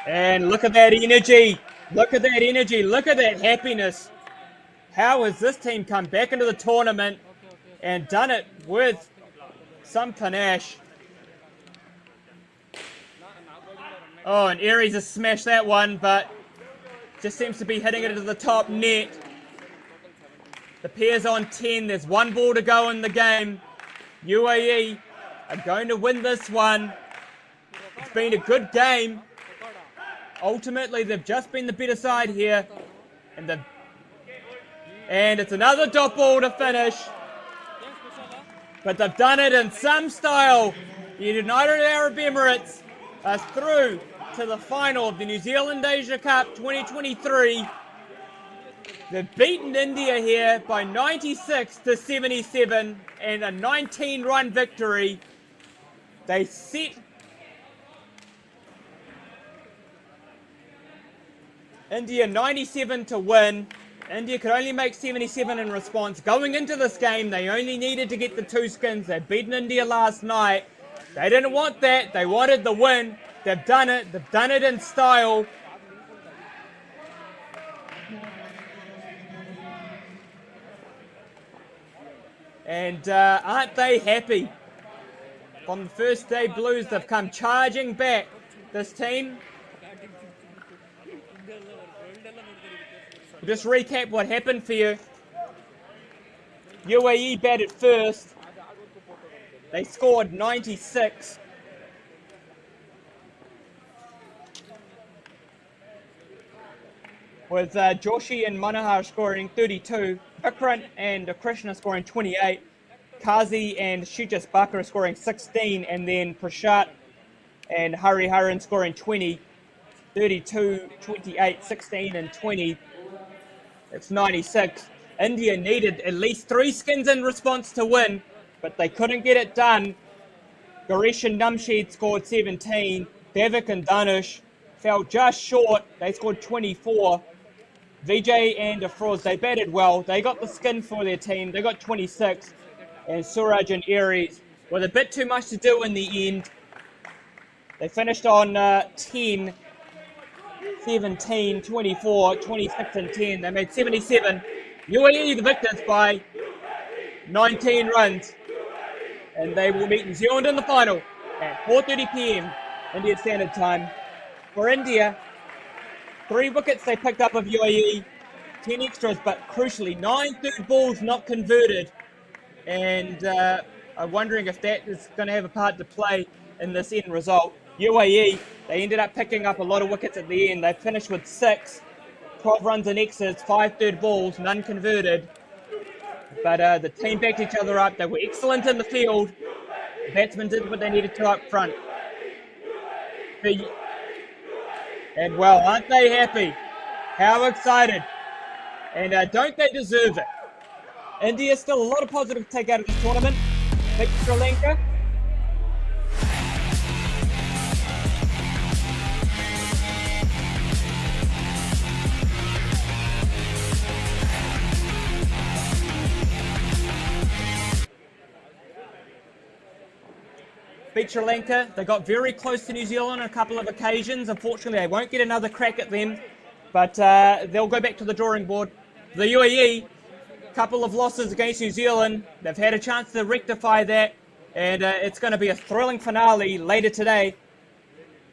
And look at that energy. Look at that energy. Look at that happiness. How has this team come back into the tournament and done it with some panache? Oh, and Aries has smashed that one, but just seems to be hitting it into the top net. The pair's on 10. There's 1 ball to go in the game. UAE are going to win this one. It's been a good game. Ultimately, they've just been the better side here. And it's another dot ball to finish. But they've done it in some style. The United Arab Emirates are through to the final of the New Zealand Asia Cup 2023. They've beaten India here by 96 to 77 and a 19-run victory. They set India 97 to win. India could only make 77 in response. Going into this game, they only needed to get the 2 skins. They'd beaten India last night. They didn't want that. They wanted the win. They've done it. They've done it in style. And aren't they happy? from the first day blues, they've come charging back, this team. We'll just recap what happened for you. UAE batted first. They scored 96. With Joshi and Manahar scoring 32, Vikrant and Krishna scoring 28, Kazi and Shijas Bakar scoring 16, and then Prashat and Hariharan scoring 20, 32, 28, 16, and 20. It's 96. India needed at least 3 skins in response to win, but they couldn't get it done. Garesh and Namsheed scored 17. Devik and Dhanush fell just short. They scored 24. Vijay and Afroz, they batted well. They got the skin for their team. They got 26. And Suraj and Aries with a bit too much to do in the end. They finished on 10, 17, 24, 26 and 10. They made 77. UAE the victors by 19 runs. And they will meet New Zealand in the final at 4:30 p.m. Indian Standard Time. For India, 3 wickets they picked up of UAE, 10 extras, but crucially 9 third balls not converted. And I'm wondering if that is going to have a part to play in this end result. UAE, they ended up picking up a lot of wickets at the end. They finished with 6, 12 runs in extras, 5 third balls, none converted. But the team backed each other up. They were excellent in the field. The batsmen did what they needed to up front. And well, aren't they happy? How excited. And don't they deserve it? India, still a lot of positive to take out of this tournament. Beat Sri Lanka. Beat Sri Lanka. They got very close to New Zealand on a couple of occasions. Unfortunately, they won't get another crack at them. But they'll go back to the drawing board. The UAE, couple of losses against New Zealand. They've had a chance to rectify that. And it's going to be a thrilling finale later today.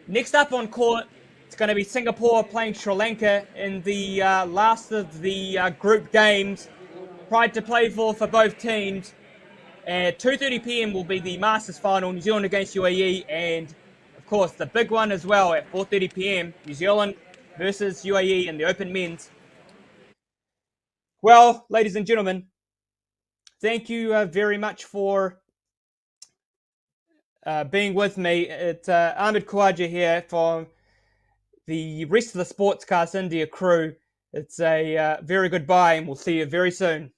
Next up on court, it's going to be Singapore playing Sri Lanka in the last of the group games. Pride to play for both teams. At 2:30 p.m. will be the Masters final, New Zealand against UAE, and of course the big one as well at 4:30 p.m. New Zealand versus UAE in the Open Men's. Well, ladies and gentlemen, thank you very much for being with me. It's Ahmed Khawaja here from the rest of the Sportscast India crew. It's a very goodbye, and we'll see you very soon.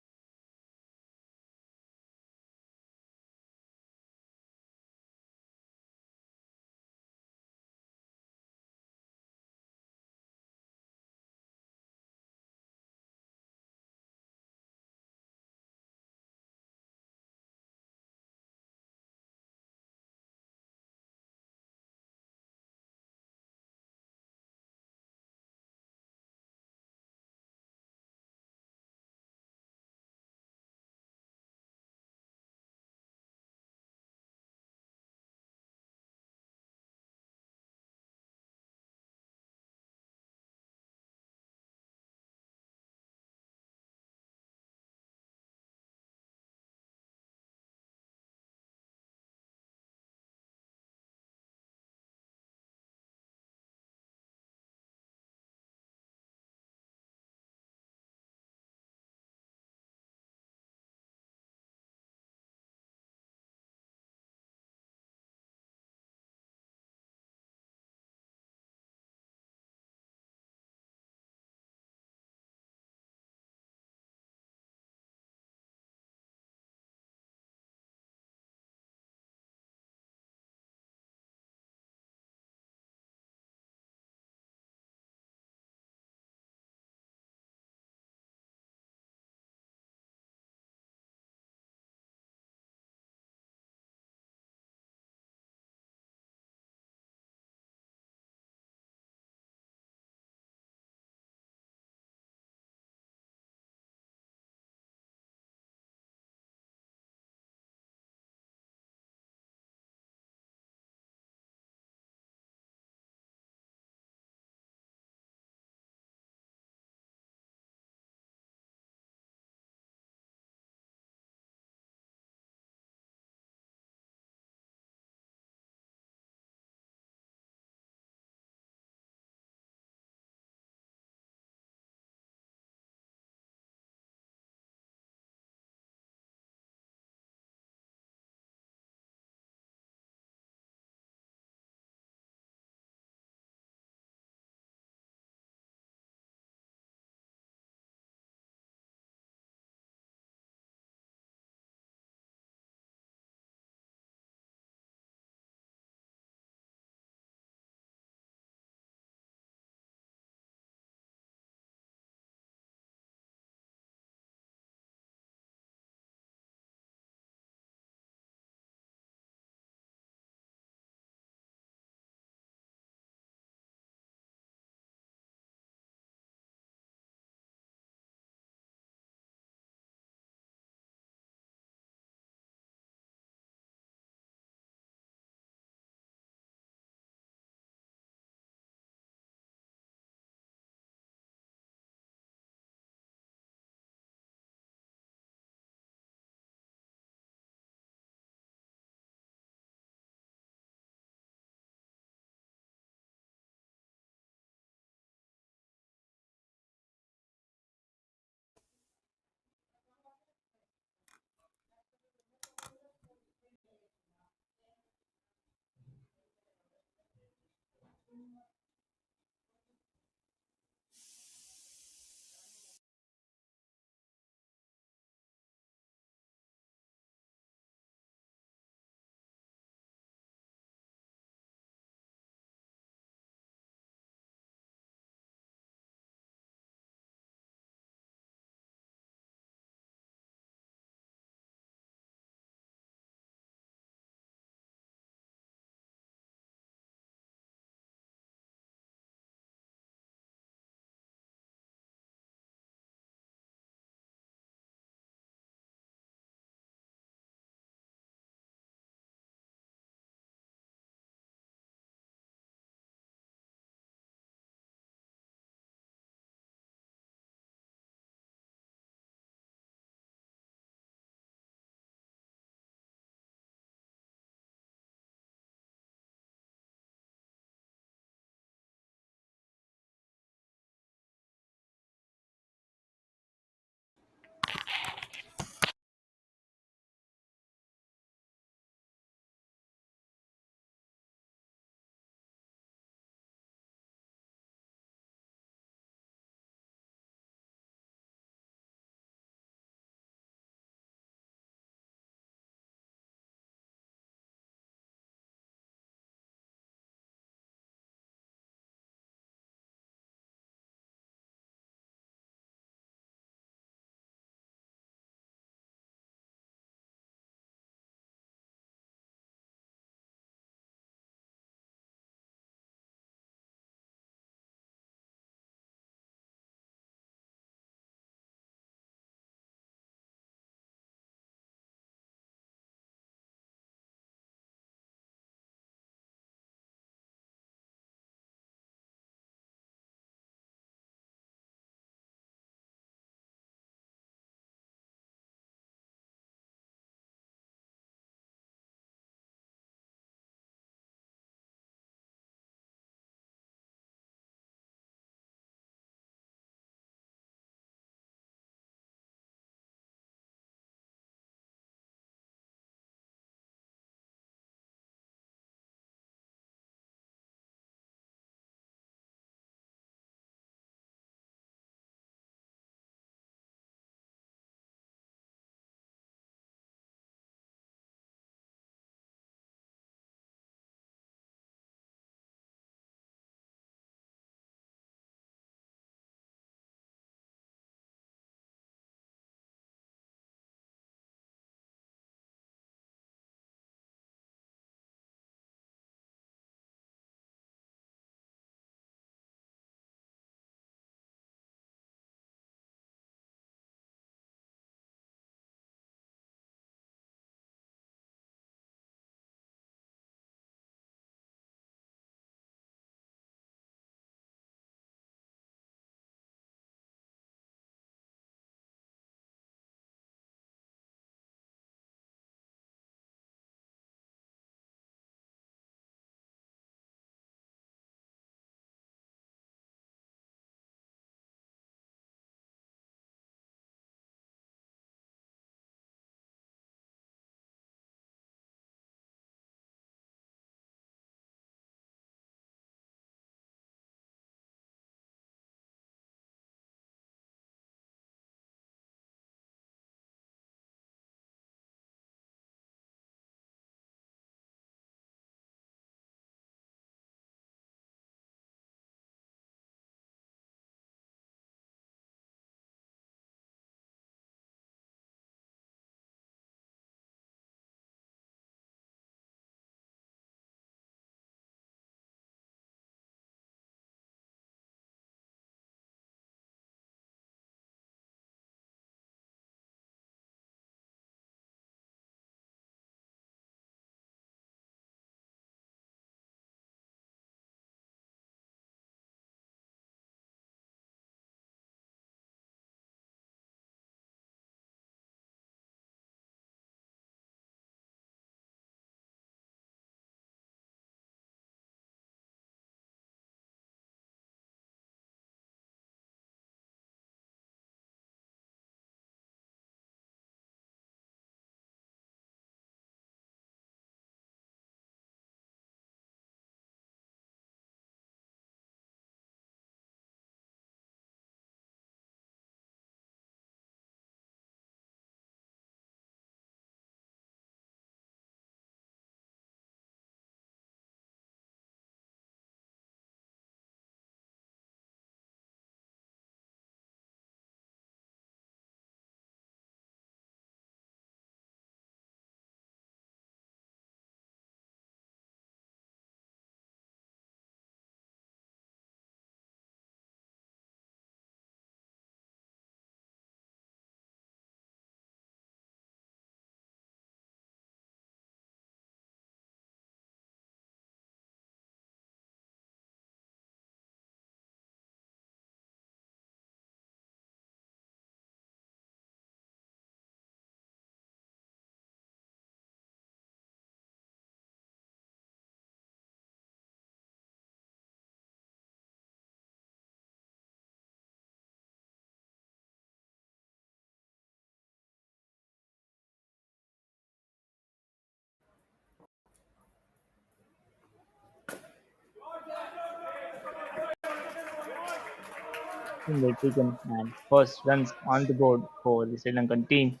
single taken and first runs on the board for the Sri Lankan team.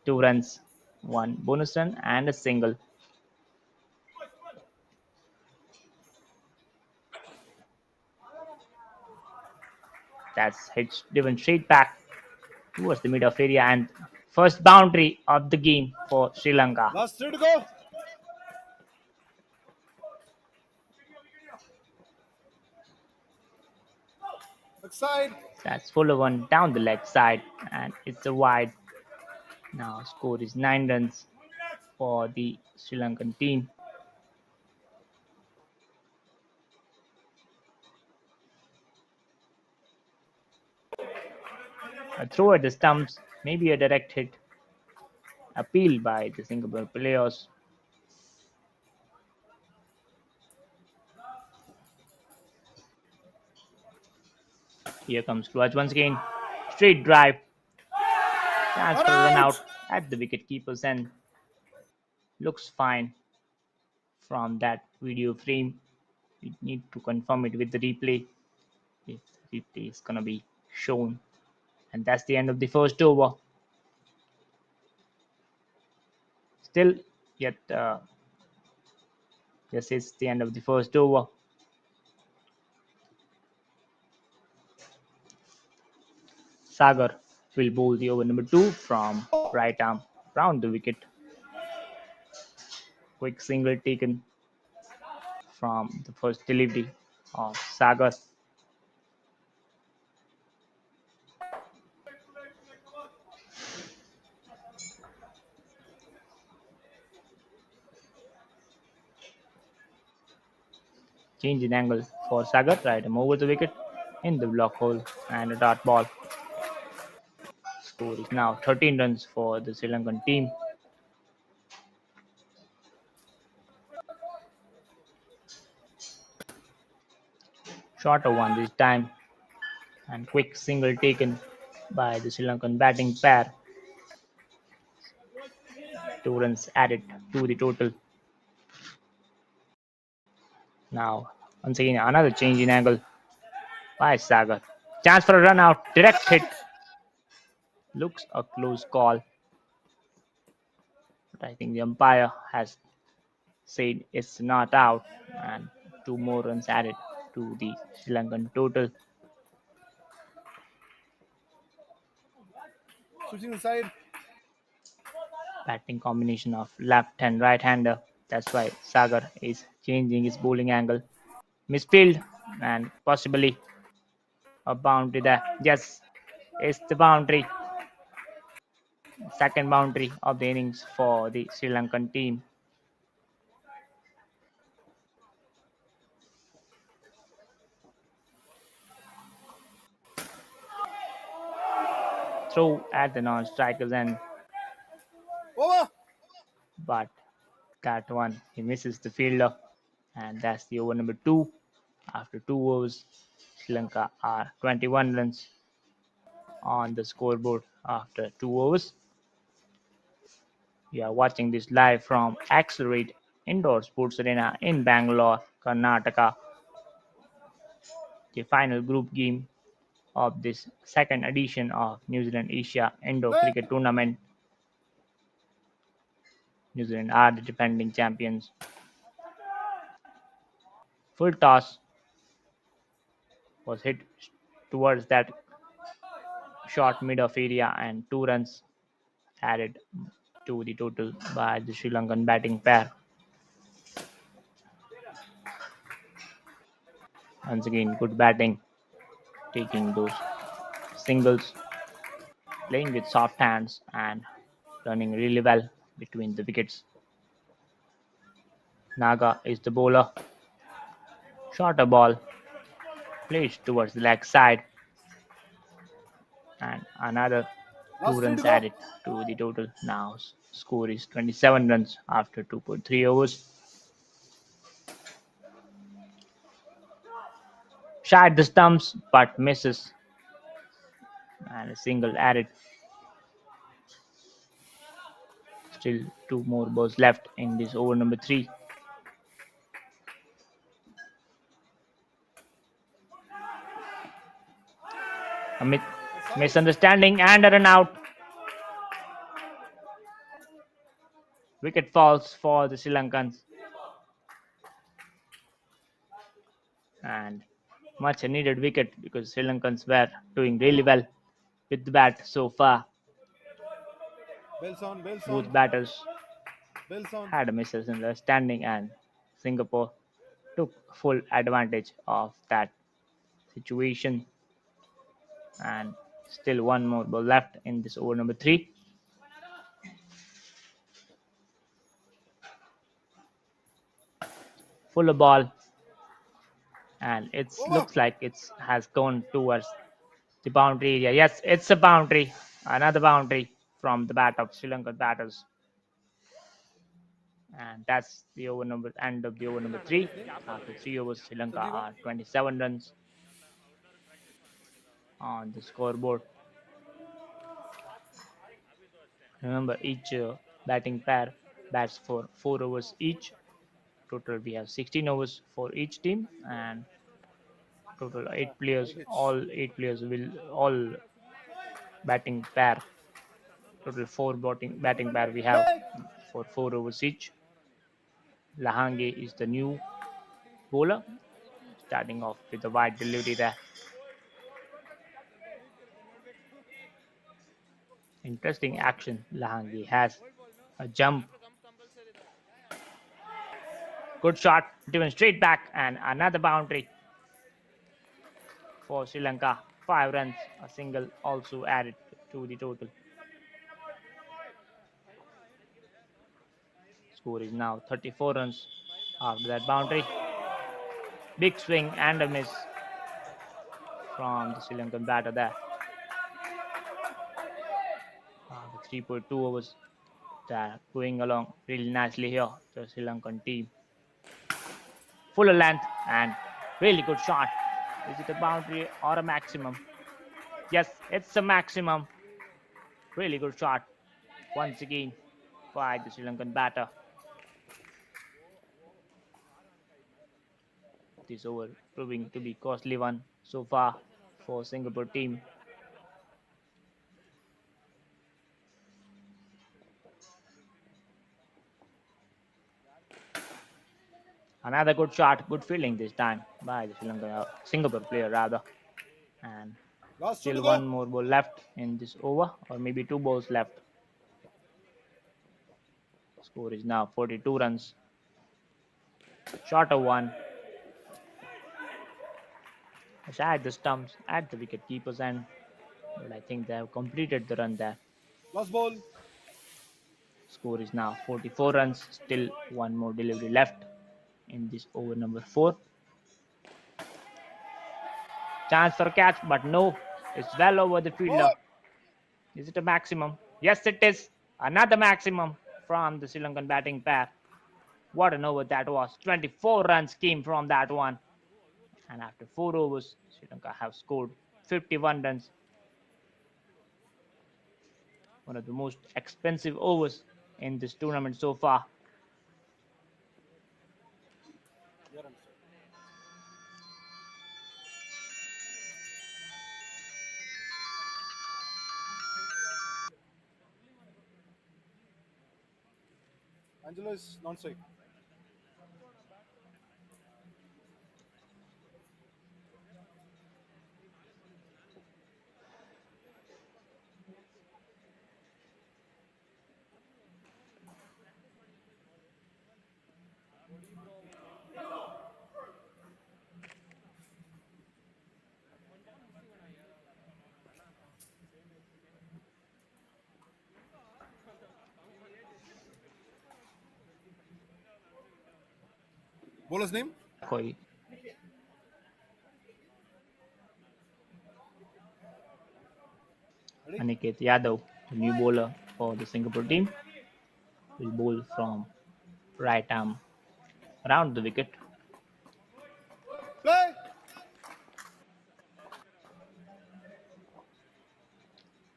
2 runs, 1 bonus run and a single. That's hit driven straight back towards the mid of area and first boundary of the game for Sri Lanka. Last 3 to go. Backside. That's full one down the leg side and it's a wide. Now score is 9 runs for the Sri Lankan team. A throw at the stumps, maybe a direct hit. Appeal by the Singapore players. Here comes Raj once again. Straight drive. Chance Not for a run out. out at the wicket keeper's end. Looks fine from that video frame. We need to confirm it with the replay. If the replay is gonna be shown. And that's the end of the first over. Still, yet this is the end of the first over. Sagar will bowl the over number 2 from right arm round the wicket. Quick single taken from the first delivery of Sagar. Change in angle for Sagar, right him over the wicket in the block hole and a dot ball. Score is now 13 runs for the Sri Lankan team. Shorter one this time and quick single taken by the Sri Lankan batting pair. 2 runs added to the total. Now, once again, another change in angle by Sagar. Chance for a run out, direct hit. Looks a close call. But I think the umpire has said it's not out, and 2 more runs added to the Sri Lankan total. Switching the side. Batting combination of left and right hander. That's why Sagar is changing his bowling angle. Misfield and possibly a boundary there. Yes, it's the boundary. Second boundary of the innings for the Sri Lankan team. Throw at the non-strikers end, Over. but that one he misses the fielder, and that's the over number 2. After 2 overs, Sri Lanka are 21 runs on the scoreboard after 2 overs. You are watching this live from Accelerate Indoor Sports Arena in Bangalore, Karnataka. The final group game of this second edition of New Zealand Asia Indoor Cricket Tournament. New Zealand are the defending champions. Full toss was hit towards that short mid of area and 2 runs added to the total by the Sri Lankan batting pair. Once again, good batting, taking those singles, playing with soft hands and running really well between the wickets. Naga is the bowler. Shorter ball placed towards the leg side and another Last 3 to 2 runs go. added to the total. Now score is 27 runs after 2.3 overs. Shied the stumps but misses and a single added. Still 2 more balls left in this over number 3. A misunderstanding and a run out. Wicket falls for the Sri Lankans. And much needed wicket because Sri Lankans were doing really well with the bat so far. Both batters had a misunderstanding and Singapore took full advantage of that situation. And still one more ball left in this over number 3. Fuller ball, and it looks like it has gone towards the boundary area. Yes, it's a boundary. Another boundary from the bat of Sri Lankan batters. And that's the end of the over number 3. After 3 overs, Sri Lanka are 27 runs on the scoreboard. Remember, each batting pair bats for 4 overs each. Total we have 16 overs for each team, and total 8 players. All 8 players will all batting pair. Total 4 batting pair we have for 4 overs each. Lahange is the new bowler, starting off with a wide delivery there. Interesting action. Lahange has a jump. Good shot, driven straight back, and another boundary for Sri Lanka. 5 runs, a single also added to the total. Score is now 34 runs after that boundary. Big swing and a miss from the Sri Lankan batter there. 3.2 overs. They're going along really nicely here, the Sri Lankan team. Fuller length and really good shot. Is it a boundary or a maximum? Yes, it's a maximum. Really good shot once again by the Sri Lankan batter. This over proving to be costly one so far for Singapore team. Another good shot, good fielding this time by the Singapore player rather. And still one more ball left in this over, or maybe 2 balls left. Score is now 42 runs. Short of 1. At the stumps at the wicket keeper's end, but I think they have completed the run there. Last ball. Score is now 44 runs. Still one more delivery left in this over number 4. Chance for a catch, but no, it's well over the fielder. Is it a maximum? Yes, it is. Another maximum from the Sri Lankan batting pair. What an over that was. 24 runs came from that one. And after 4 overs, Sri Lanka have scored 51 runs. One of the most expensive overs in this tournament so far. Angelo is non-strike. Bowler's name? Koi. Aniket Yadav, the new bowler for the Singapore team, will bowl from right arm around the wicket. Play!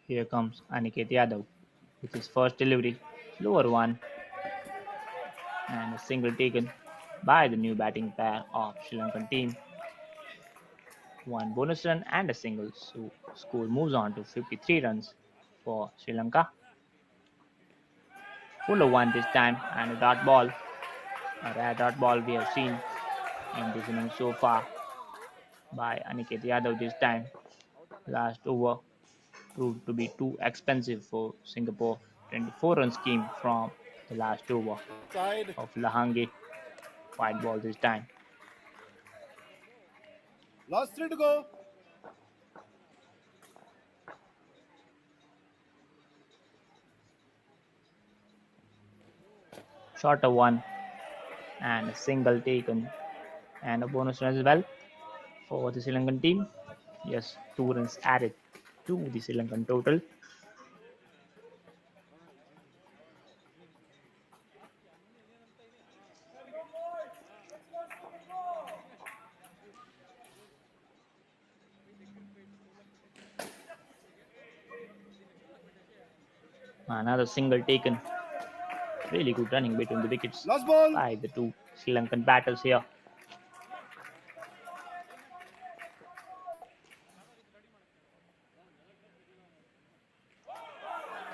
Here comes Aniket Yadav with his first delivery, lower one, and a single taken by the new batting pair of Sri Lankan team. one bonus run and a single. So score moves on to 53 runs for Sri Lanka. Fuller one this time and a dot ball. A rare dot ball we have seen in this inning so far by Aniket Yadav this time. Last over proved to be too expensive for Singapore. 24 runs came from the last over Side. of Lahange. White ball this time. Last 3 to go. Shorter one and a single taken and a bonus run as well for the Sri Lankan team. Yes, 2 runs added to the Sri Lankan total. Another single taken. Really good running between the wickets Last ball. by the two Sri Lankan batters here.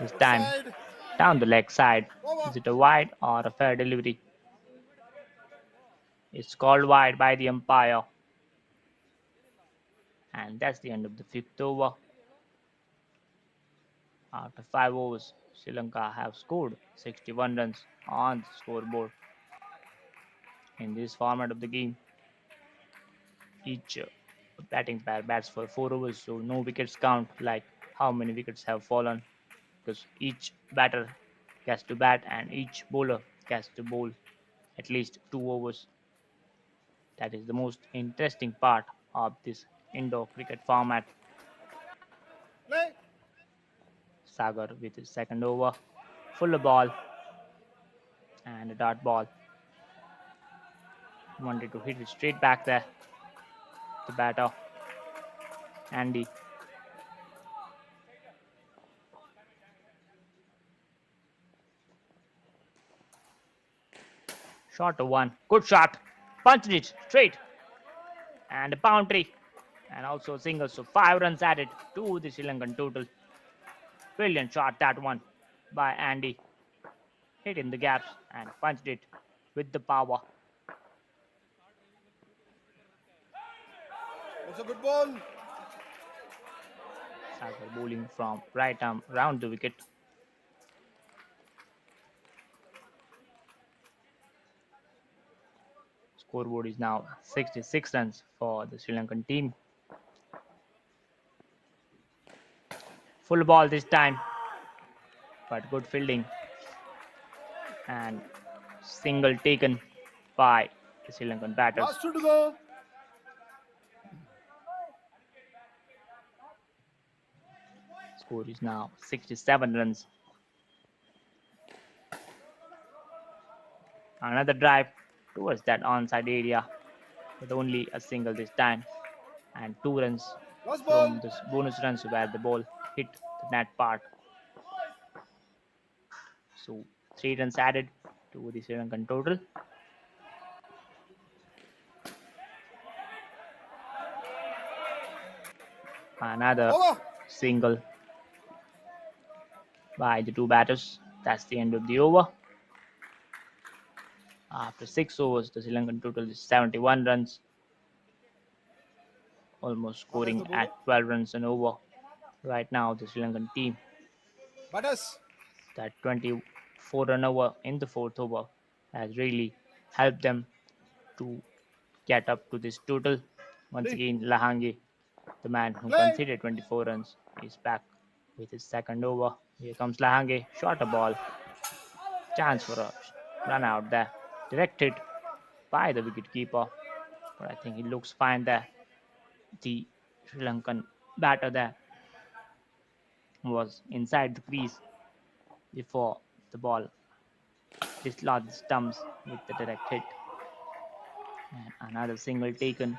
This time Side. down the leg side. Over. Is it a wide or a fair delivery? It's called wide by the umpire. And that's the end of the 5th over. After 5 overs, Sri Lanka have scored 61 runs on the scoreboard. In this format of the game, each batting pair bats for 4 overs, so no wickets count like how many wickets have fallen, because each batter gets to bat and each bowler gets to bowl at least 2 overs. That is the most interesting part of this indoor cricket format. Play. Sagar with his second over, full ball and a dot ball. Wanted to hit it straight back there. The batter, Andy. Shot one. Good shot. Punched it straight. And a boundary. And also a single. So 5 runs added to the Sri Lankan total. Brilliant shot, that one by Andy. Hit in the gaps and punched it with the power. That's a good ball. Sagar bowling from right arm round the wicket. Scoreboard is now 66 runs for the Sri Lankan team. Full ball this time, but good fielding and single taken by the Sri Lankan batters. Last 2 to go. Score is now 67 runs. Another drive towards that onside area, but only a single this time, and 2 runs Last ball. from this bonus runs where the ball hit the net part. So 3 runs added to the Sri Lankan total. Another Over. single by the two batters. That's the end of the over. After 6 overs, the Sri Lankan total is 71 runs, almost scoring at 12 runs an over. Right now, the Sri Lankan team, Batters. that 24 run over in the 4th over, has really helped them to get up to this total. Once again, Lahange, the man who conceded 24 runs, is back with his second over. Here comes Lahange, short a ball. Chance for a run out there. Directed by the wicketkeeper, but I think he looks fine there. The Sri Lankan batter there was inside the crease before the ball dislodged the stumps with the direct hit. And another single taken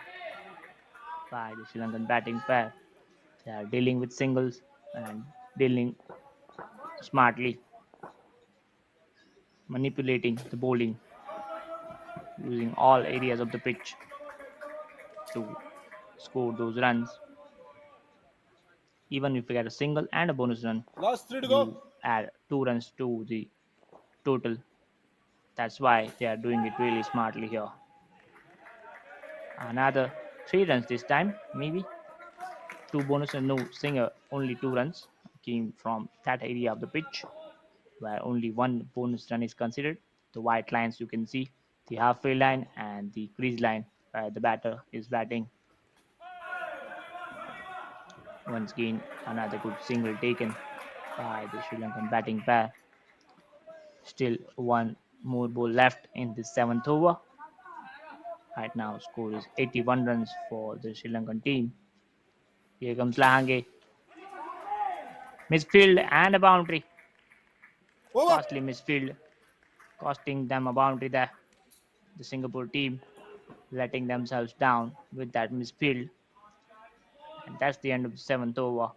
by the Sri Lankan batting pair. They are dealing with singles and dealing smartly, manipulating the bowling, using all areas of the pitch to score those runs. Even if you get a single and a bonus run, Last 3 to you go. add 2 runs to the total. That's why they are doing it really smartly here. Another 3 runs this time, maybe. 2 bonus and no singer, only 2 runs came from that area of the pitch where only one bonus run is considered. The white lines you can see, the halfway line and the crease line where the batter is batting. Once again, another good single taken by the Sri Lankan batting pair. Still one more ball left in the seventh over. Right now, score is 81 runs for the Sri Lankan team. Here comes Lahange. Misfield and a boundary. Over. Costly misfield, costing them a boundary there. The Singapore team letting themselves down with that misfield. And that's the end of the seventh over.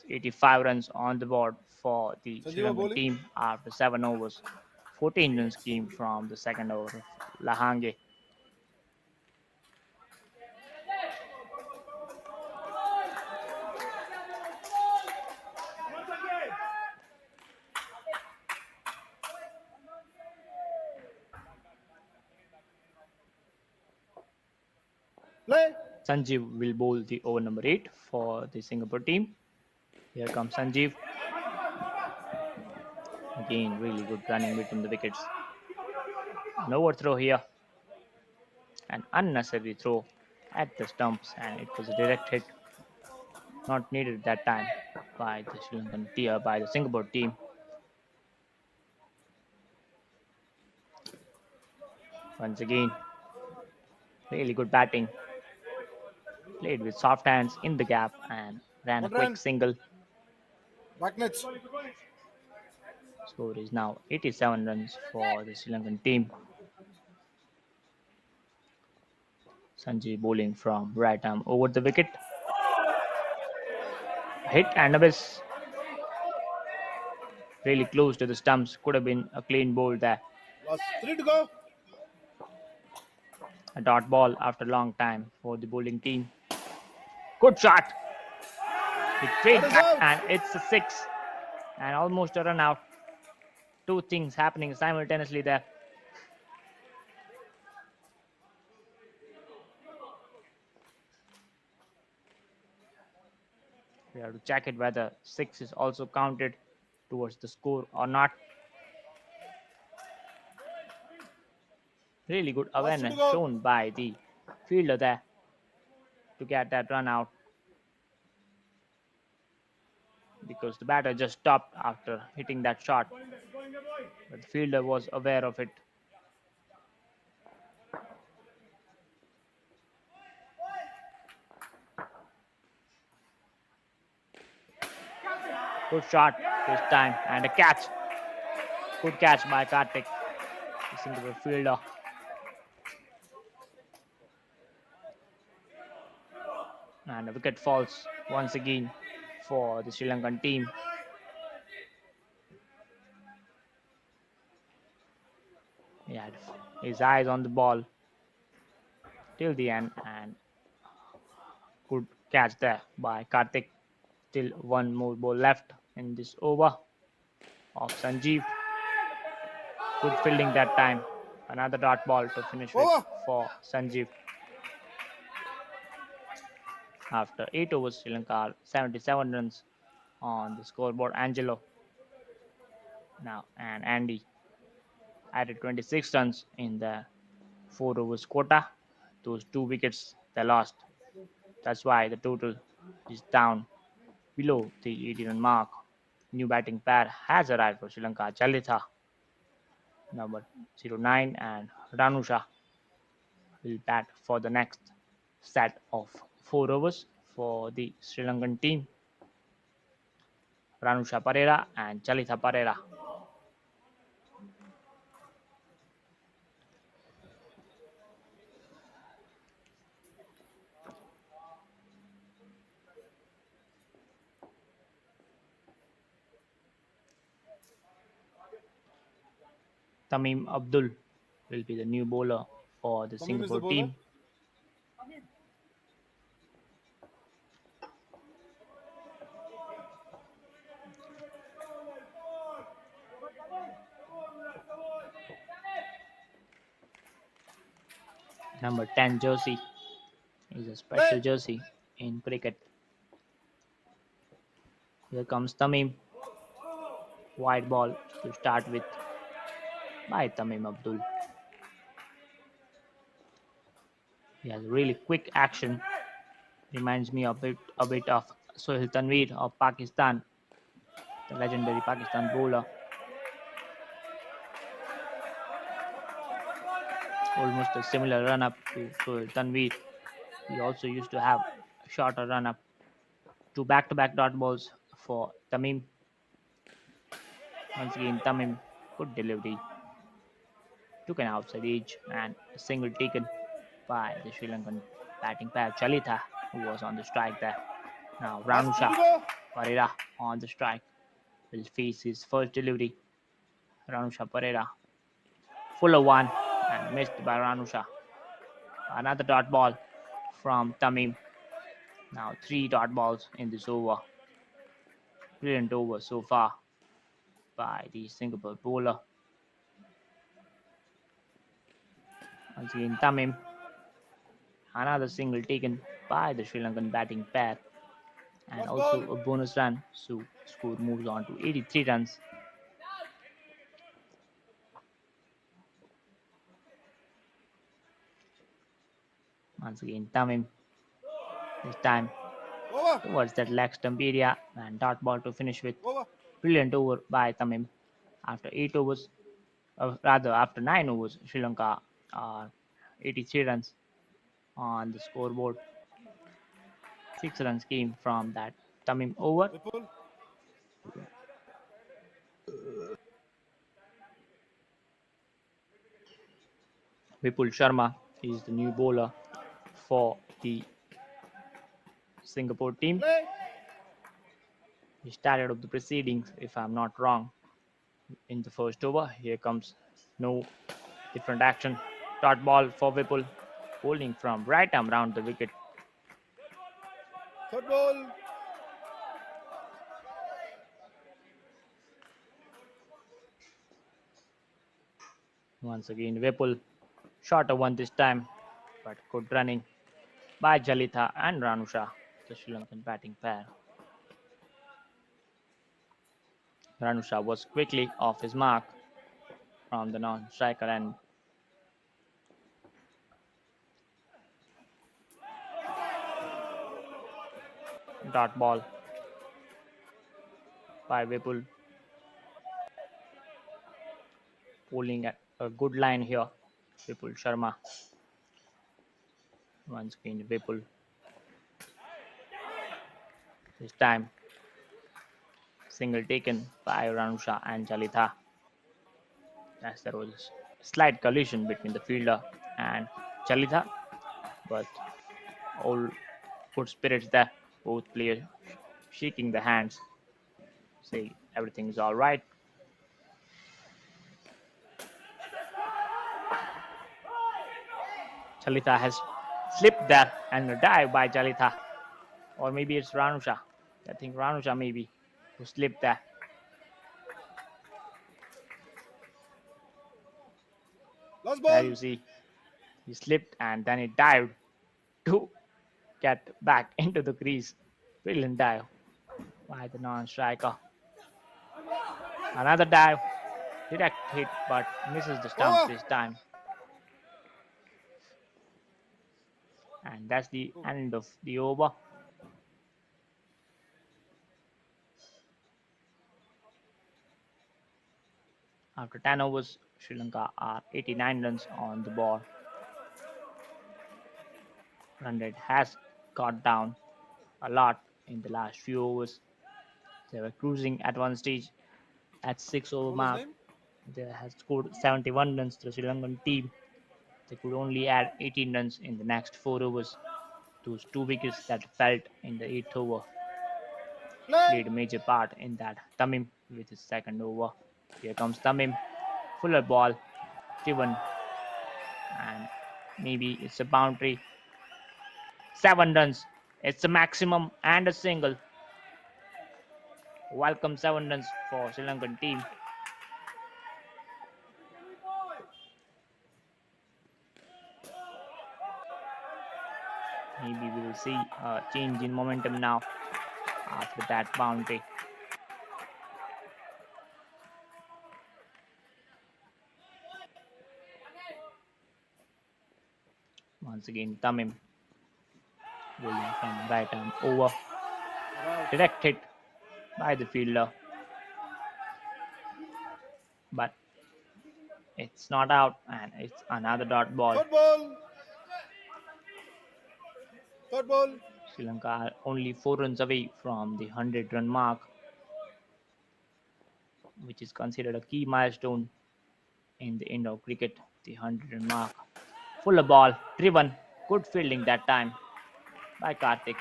85 runs on the board for the Sri Sanjeeva Lankan bowling. team after 7 overs. 14 runs came from the second over of Lahange. Play. Sanjeev will bowl the over number 8 for the Singapore team. Here comes Sanjeev. Again, really good running between the wickets. An overthrow here. An unnecessary throw at the stumps, and it was a direct hit. Not needed that time by the Sri Lankan team, by the Singapore team. Once again, really good batting. Played with soft hands in the gap and ran a 1 quick run. single. Back nets. Score is now 87 runs for the Sri Lankan team. Sanjay bowling from right arm over the wicket. Hit and a miss. Really close to the stumps. Could have been a clean bowl there. Last 3 to go. A dot ball after a long time for the bowling team. Good shot. With straight That is back, out. and it's a six. And almost a run out. Two things happening simultaneously there. We have to check it whether six is also counted towards the score or not. Really good Last 2 to awareness go. shown by the fielder there to get that run out, because the batter just stopped after hitting that shot, but the fielder was aware of it. Good shot this time and a catch. Good catch by Karthik, the Singapore fielder. And a wicket falls once again for the Sri Lankan team. He had his eyes on the ball till the end, and good catch there by Karthik. Still one more ball left in this over of Sanjeev. Good fielding that time. Another dot ball to finish with Over. for Sanjeev. After 8 overs, Sri Lanka are 77 runs on the scoreboard. Angelo now and Andy added 26 runs in the 4 overs quota. Those 2 wickets they lost. That's why the total is down below the 80-run mark. New batting pair has arrived for Sri Lanka. Chalitha, number 09, and Ranusha will bat for the next set of 4 overs for the Sri Lankan team. Ranusha Pereira and Chalitha Pereira. Tamim Abdul will be the new bowler for the Tamim is the Singapore bowler. team. Number 10 jersey is a special Play. jersey in cricket. Here comes Tamim. White ball to start with by Tamim Abdul. He has really quick action. Reminds me a bit of Sohail Tanveer of Pakistan, the legendary Pakistan bowler. Almost a similar run up to Sohail Tanveer. He also used to have a shorter run up. Two back-to-back dot balls for Tamim. Once again, Tamim, good delivery. Took an outside edge and a single taken by the Sri Lankan batting pair Chalita, who was on the strike there. Now Last 3 Ranusha to go. Pereira on the strike will face his first delivery. Ranusha Pereira, full of one and missed by Ranusha. Another dot ball from Tamim. Now 3 dot balls in this over. Brilliant over so far by the Singapore bowler. Once again, Tamim. Another single taken by the Sri Lankan batting pair. And Last also ball. a bonus run, so score moves on to 83 runs. Once again, Tamim, this time Over. towards that leg stump area and dot ball to finish with. Over. Brilliant over by Tamim. After 8 overs, rather after 9 overs, Sri Lanka are 83 runs on the scoreboard. 6 runs came from that Tamim over. Vipul. Vipul Sharma is the new bowler for the Singapore team. Play. He started off the proceedings, if I'm not wrong, in the first over. Here comes no different action. Dot ball for Vipul, bowling from right arm round the wicket. Third ball. Once again, Vipul, shorter one this time, but good running by Jalita and Ranusha, the Sri Lankan batting pair. Ranusha was quickly off his mark from the non-striker end. Dot ball by Vipul, bowling at a good line here. Vipul Sharma. Once again, Vipul. This time, single taken by Ranusha and Jalita. As there was a slight collision between the fielder and Jalita, but all good spirits there. Both players shaking the hands, say everything is all right. Jalita has slipped there and a dive by Jalita, or maybe it's Ranusha. I think Ranusha maybe who slipped there. Last There ball. you see, he slipped and then he dived to get back into the crease. Brilliant dive by the non-striker. Another dive, direct hit, but misses the stumps Over. this time. And that's the end of the over. After 10 overs, Sri Lanka are 89 runs on the board. Run rate has got down a lot in the last few overs. They were cruising at one stage at 6 over Bowler's mark. name? They had scored 71 runs to the Sri Lankan team. They could only add 18 runs in the next 4 overs. Those 2 wickets that fell in the 8th over Play. played a major part in that. Tamim with his second over. Here comes Tamim. Fuller ball, driven, and maybe it's a boundary. 7 runs. It's a maximum and a single. Welcome 7 runs for Sri Lankan team. Maybe we will see a change in momentum now after that boundary. Once again, Tamim bowling from right arm over. Direct hit by the fielder, but it's not out, and it's another dot ball. Third ball. Third ball. Sri Lanka are only 4 runs away from the 100-run mark, which is considered a key milestone in the end of cricket, the 100-run mark. Fuller ball, driven, good fielding that time by Karthik,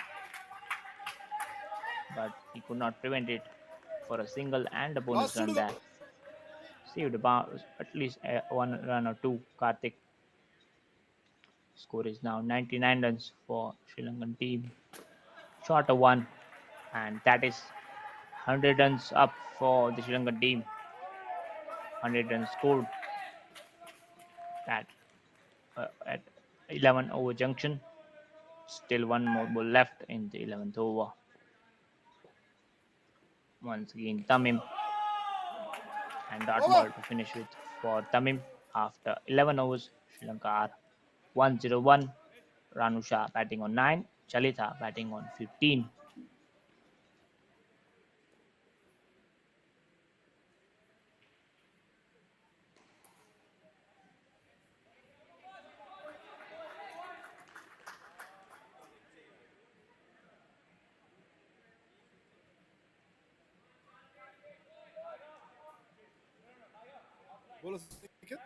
but he could not prevent it for a single and a bonus Last two run to there. go. Saved at least one run or two, Karthik. Score is now 99 runs for Sri Lankan team. Short of one, and that is 100 runs up for the Sri Lankan team. 100 runs scored at 11 over junction. Still one more ball left in the 11th over. Once again, Tamim, and dot ball to finish with for Tamim. After 11 overs, Sri Lanka are 101. Ranusha batting on 9, Chalitha batting on 15. Ball is wicket.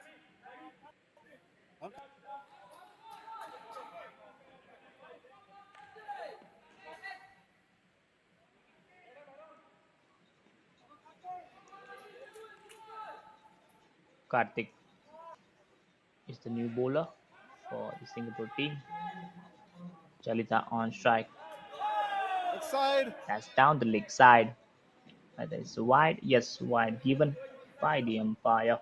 Karthik is the new bowler for the Singapore team. Chalitha on strike. Side. That's down the leg side. Whether it's wide, yes, wide given by the umpire.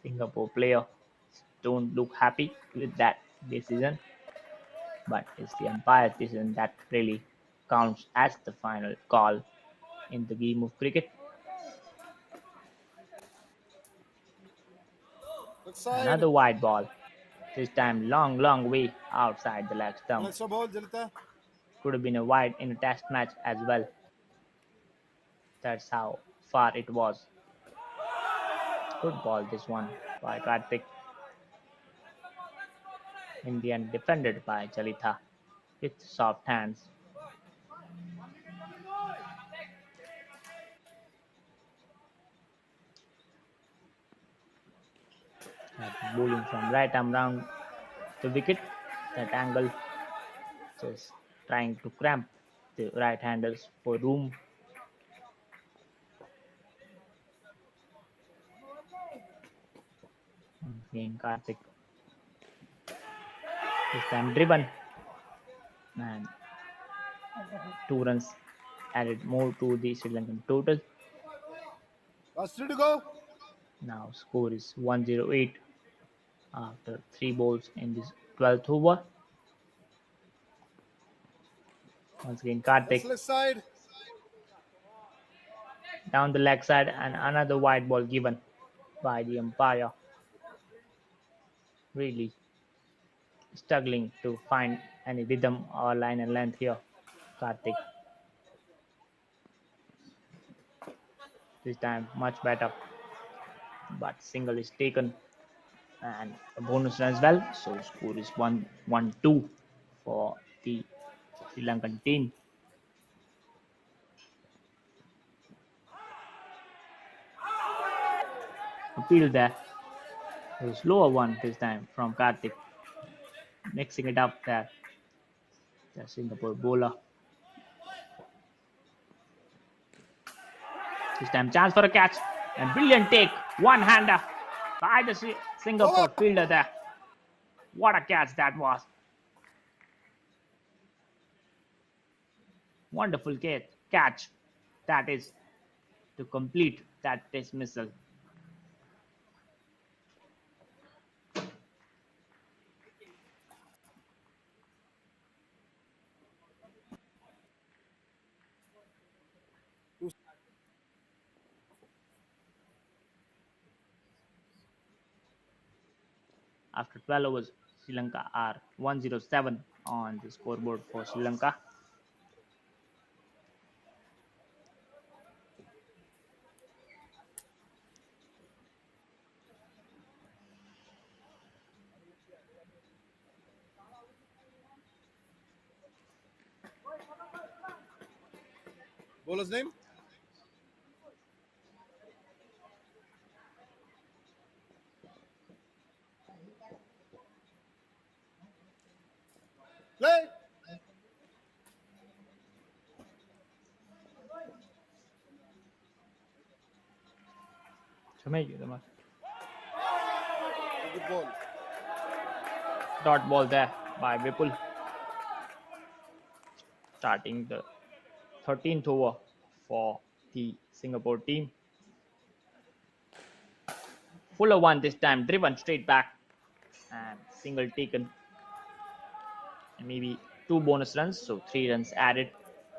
Singapore player don't look happy with that decision, but it's the umpire's decision that really counts as the final call in the game of cricket. Side. Another wide ball, this time long way outside the leg stump. Extra ball, Jalita. Could have been a wide in a test match as well. That's how far it was. Good ball, this one by Karthik. Indian defended by Chalitha with soft hands. Bowling from right arm round the wicket. That angle, just trying to cramp the right-handers for room. Again, Karthik. This time driven, and 2 runs added more to the Sri Lankan total. Last three to go. Now score is 108 after 3 balls in this 12th over. Once again, Karthik Left side. down the leg side, and another wide ball given by the umpire. Really struggling to find any rhythm or line and length here, Karthik. This time much better, but single is taken and a bonus run as well. So score is 1-1-2 for the Sri Lankan team. Appeal there. It was lower one this time from Karthik. Mixing it up there. The Singapore bowler. This time chance for a catch. And brilliant take. One-hander by the Singapore fielder there. What a catch that was. Wonderful catch. That is to complete that dismissal. After 12 overs, Sri Lanka are 107 on the scoreboard for Sri Lanka. Bowler's name? Play! Good ball. Dot ball there by Vipul. Starting the 13th over for the Singapore team. Fuller one this time, driven straight back and single taken. And maybe 2 bonus runs, so 3 runs added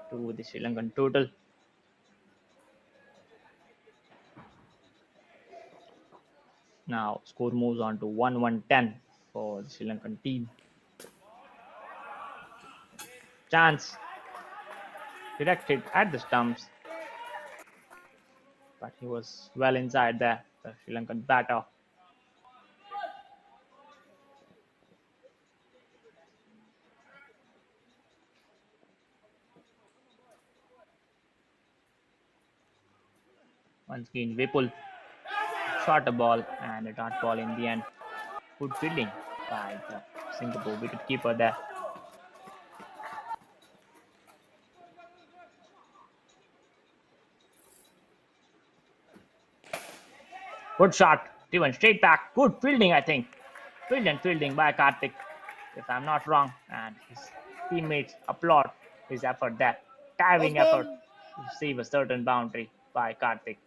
to the Sri Lankan total. Now score moves on to 1-1-10 for the Sri Lankan team. Chance directed at the stumps, but he was well inside there, the Sri Lankan batter. Once again, Vipul shot a ball and a dot ball in the end. Good fielding by the Singapore wicketkeeper there. Good shot, driven straight back. Good fielding, I think. Brilliant fielding by Karthik, if I'm not wrong. And his teammates applaud his effort there. Diving effort to save a certain boundary by Karthik.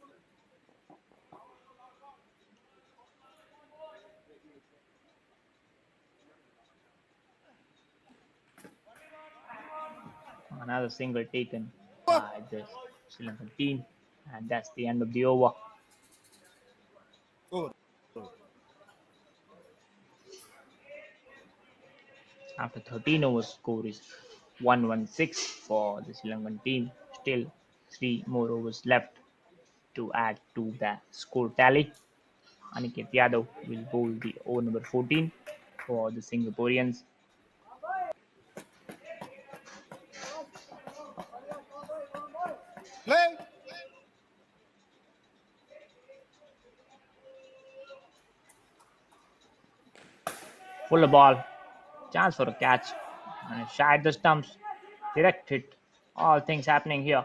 Another single taken by the Sri Lankan team. And that's the end of the over. Over. After 13 overs, score is 116 for the Sri Lankan team. Still 3 more overs left to add to the score tally. Aniket Yadav will bowl the over number 14 for the Singaporeans. Play! Fuller ball, chance for a catch, and shied the stumps. Direct hit. All things happening here.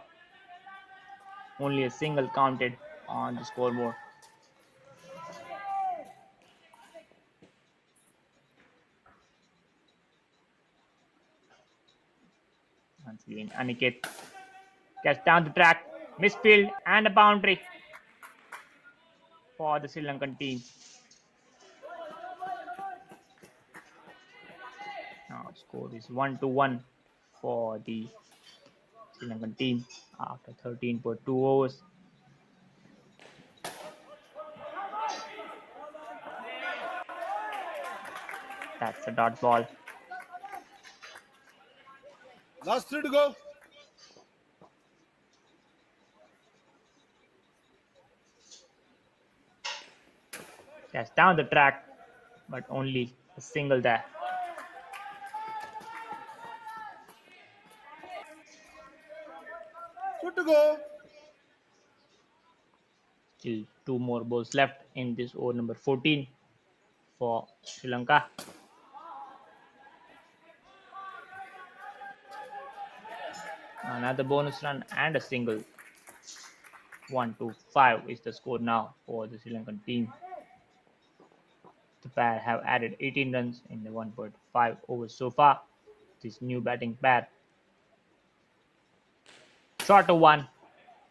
Only a single counted on the scoreboard. Once again, Aniket gets down the track, misfield, and a boundary for the Sri Lankan team. Now score is 1-1 for the Sri Lankan team after 13.2 overs. That's a dot ball. Last 3 to go. Yes, down the track, but only a single there. Good to go. Still 2 more balls left in this over number 14 for Sri Lanka. Another bonus run and a single. 1-5 is the score now for the Sri Lankan team. The pair have added 18 runs in the 1.5 overs so far. This new batting pair. Shorter one,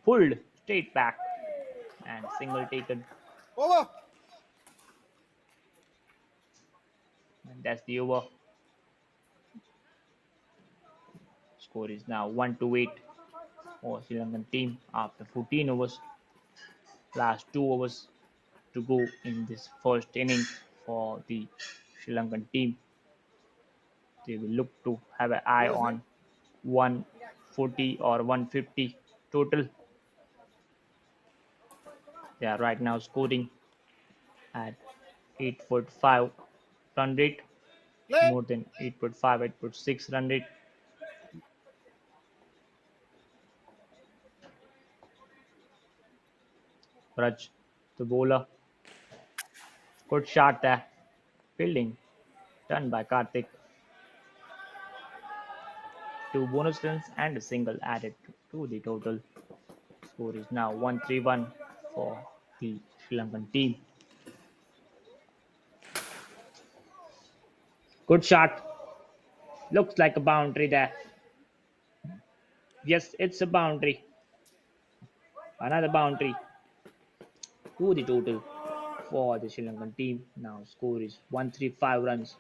pulled straight back, and single taken. Over. And that's the over. Score is now 1-8 for Sri Lankan team after 14 overs. Last 2 overs to go in this first inning for the Sri Lankan team. They will look to have an eye Bowler's name? on 140 or 150 total. They are right now scoring at 8.5 run rate, Play. more than 8.5, 8.6 run rate. Raj, the bowler, good shot there. Fielding done by Karthik. 2 bonus runs and a single added to the total. Score is now 1-3-1 for the Sri Lankan team. Good shot. Looks like a boundary there. Yes, it's a boundary. Another boundary to the total for the Sri Lankan team. Now score is 135 runs.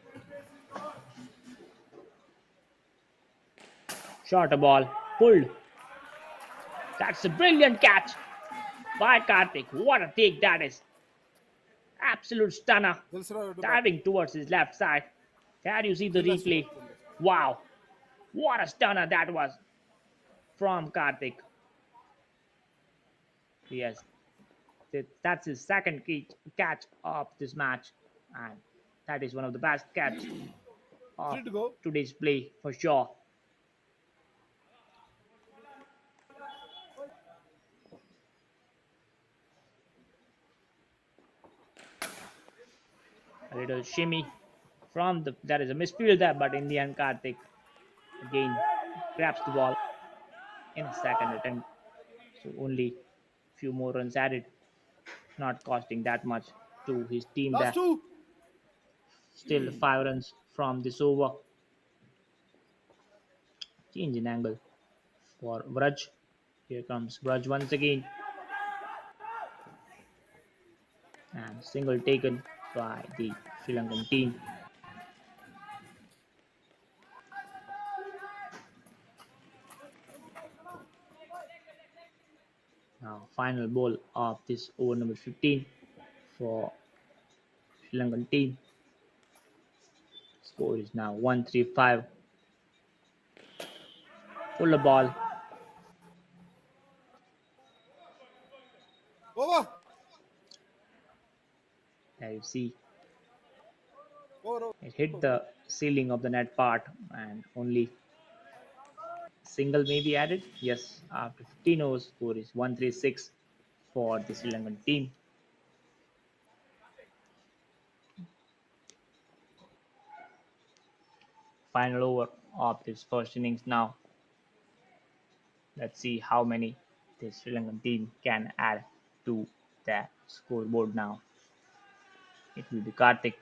Short a ball, pulled. That's a brilliant catch by Karthik. What a take that is. Absolute stunner. Dilsara to bat. Diving towards his left side. Can you see the Dillas to replay? bat. Dillas. Wow. What a stunner that was from Karthik. Yes, that's his second catch of this match. And that is one of the best catch 3 of to go. today's play for sure. A little shimmy from there is a misfield there, but in the end Karthik again grabs the ball in a second attempt. So only few more runs added, not costing that much to his team Last there. 2. Still 5 runs from this over. Change in angle for Vraj. Here comes Vraj once again. And single taken by the Sri Lankan team. Now final ball of this over number 15 for Sri Lankan team. Score is now 135. Pull the ball. Over. There you see Over. it hit the ceiling of the net part and only single may be added. Yes, after 15 overs, score is 136 for the Sri Lankan team. Final over of this first innings now. Let's see how many the Sri Lankan team can add to the scoreboard now. It will be Karthik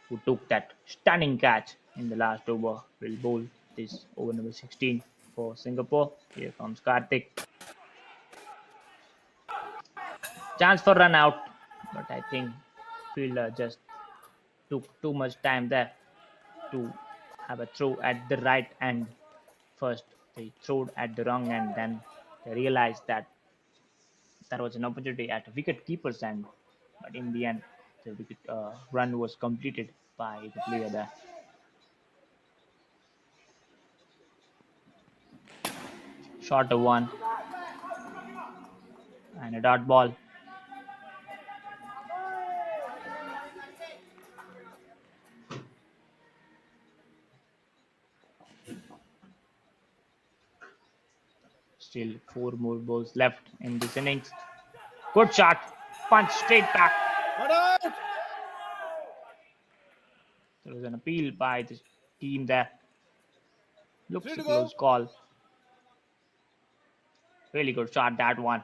who took that stunning catch in the last over. Will bowl this over number 16 for Singapore. Here comes Karthik. Chance for run out, but I think fielder just took too much time there to have a throw at the right end. First, they threw at the wrong end, then they realized that there was an opportunity at wicket keeper's end, but in the end, the wicket run was completed by the player there. Shorter one and a dot ball. Still 4 more balls left in this innings. Good shot, punch straight back. Not out. There was an appeal by the team there. 3 Looks to a go. close call. Really good shot, that one.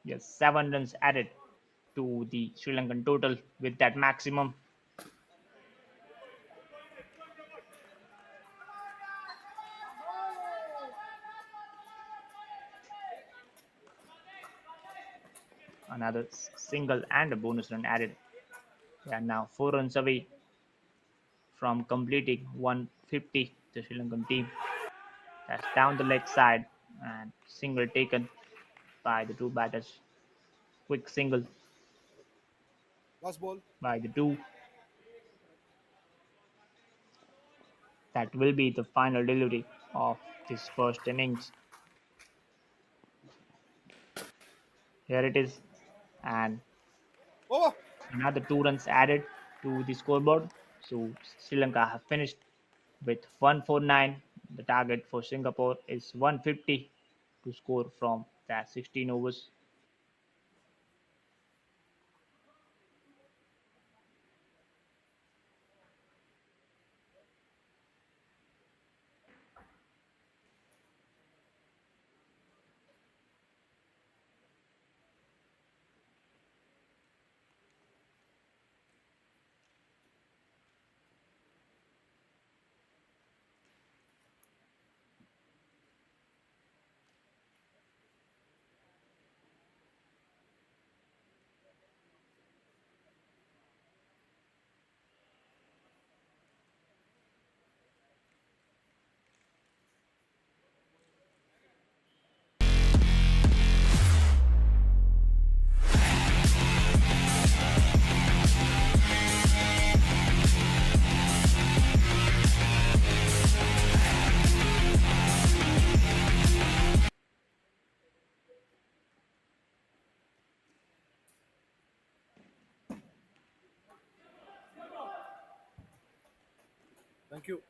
Yes, 7 runs added to the Sri Lankan total with that maximum. Another single and a bonus run added. They are now 4 runs away from completing 150. The Sri Lankan team. That's down the leg side and single taken by the two batters. Quick single Last ball. by the two. That will be the final delivery of this first innings. Here it is, and Over. another 2 runs added to the scoreboard. So Sri Lanka have finished with 149. The target for Singapore is 150 to score from that 16 overs. Thank you.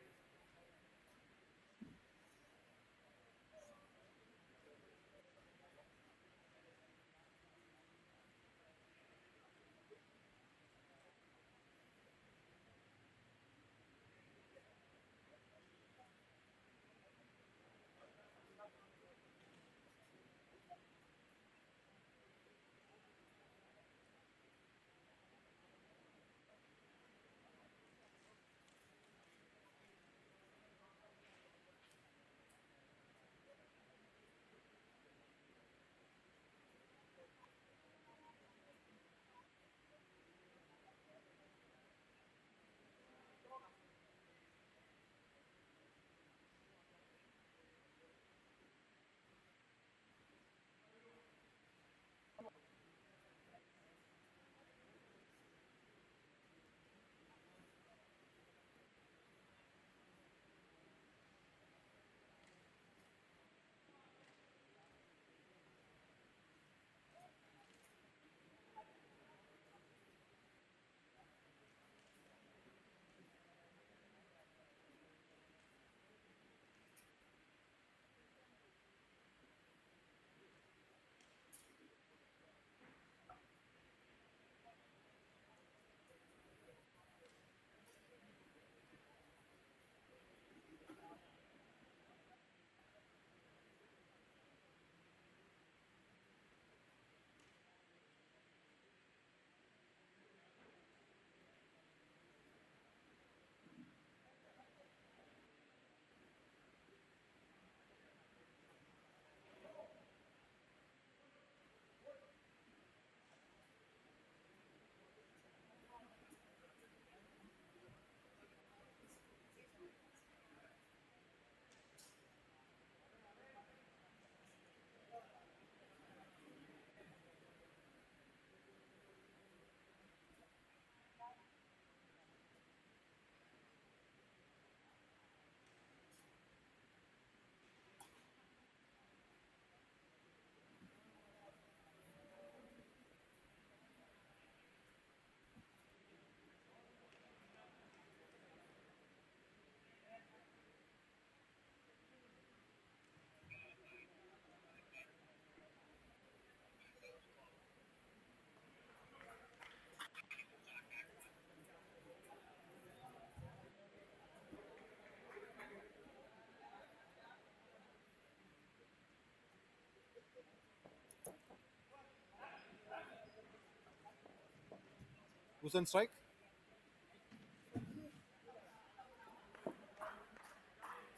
Who's on strike?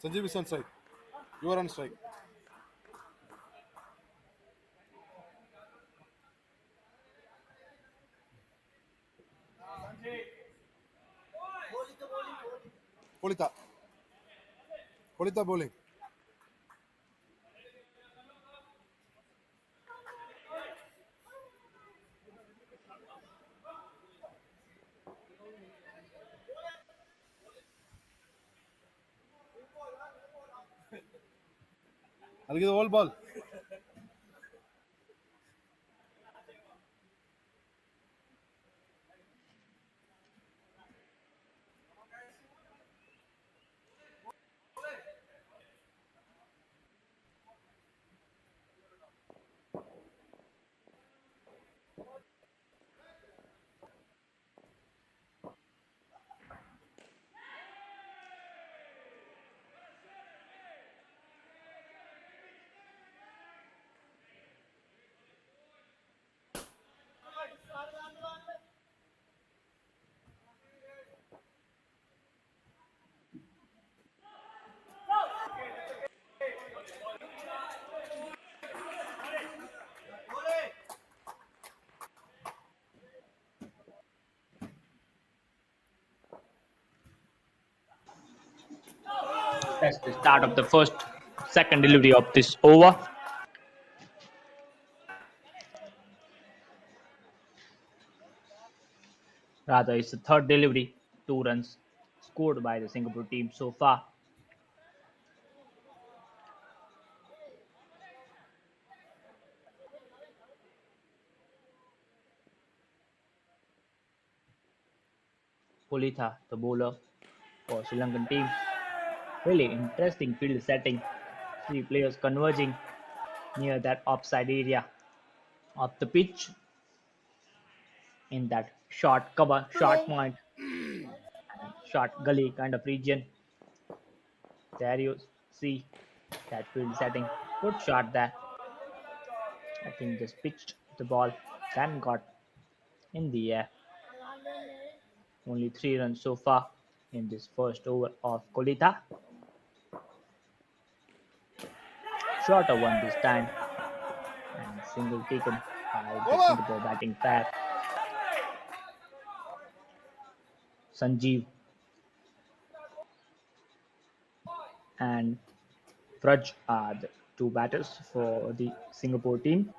Sanjeev is on strike. You are on strike. Polita. Polita bowling. I'll give the whole ball. That's the start of the second delivery of this over. Rather, it's the third delivery, 2 runs scored by the Singapore team so far. Politha, the bowler for Sri Lankan team. Really interesting field setting. 3 players converging near that offside area of the pitch in that short cover, short point, and short gully kind of region. There you see that field setting. Good shot there. I think just pitched the ball, then got in the air. Only 3 runs so far in this first over of Kolita. Shorter one this time, and single taken by the Over. Singapore batting pair. Sanjeev and Vraj are the 2 batters for the Singapore team.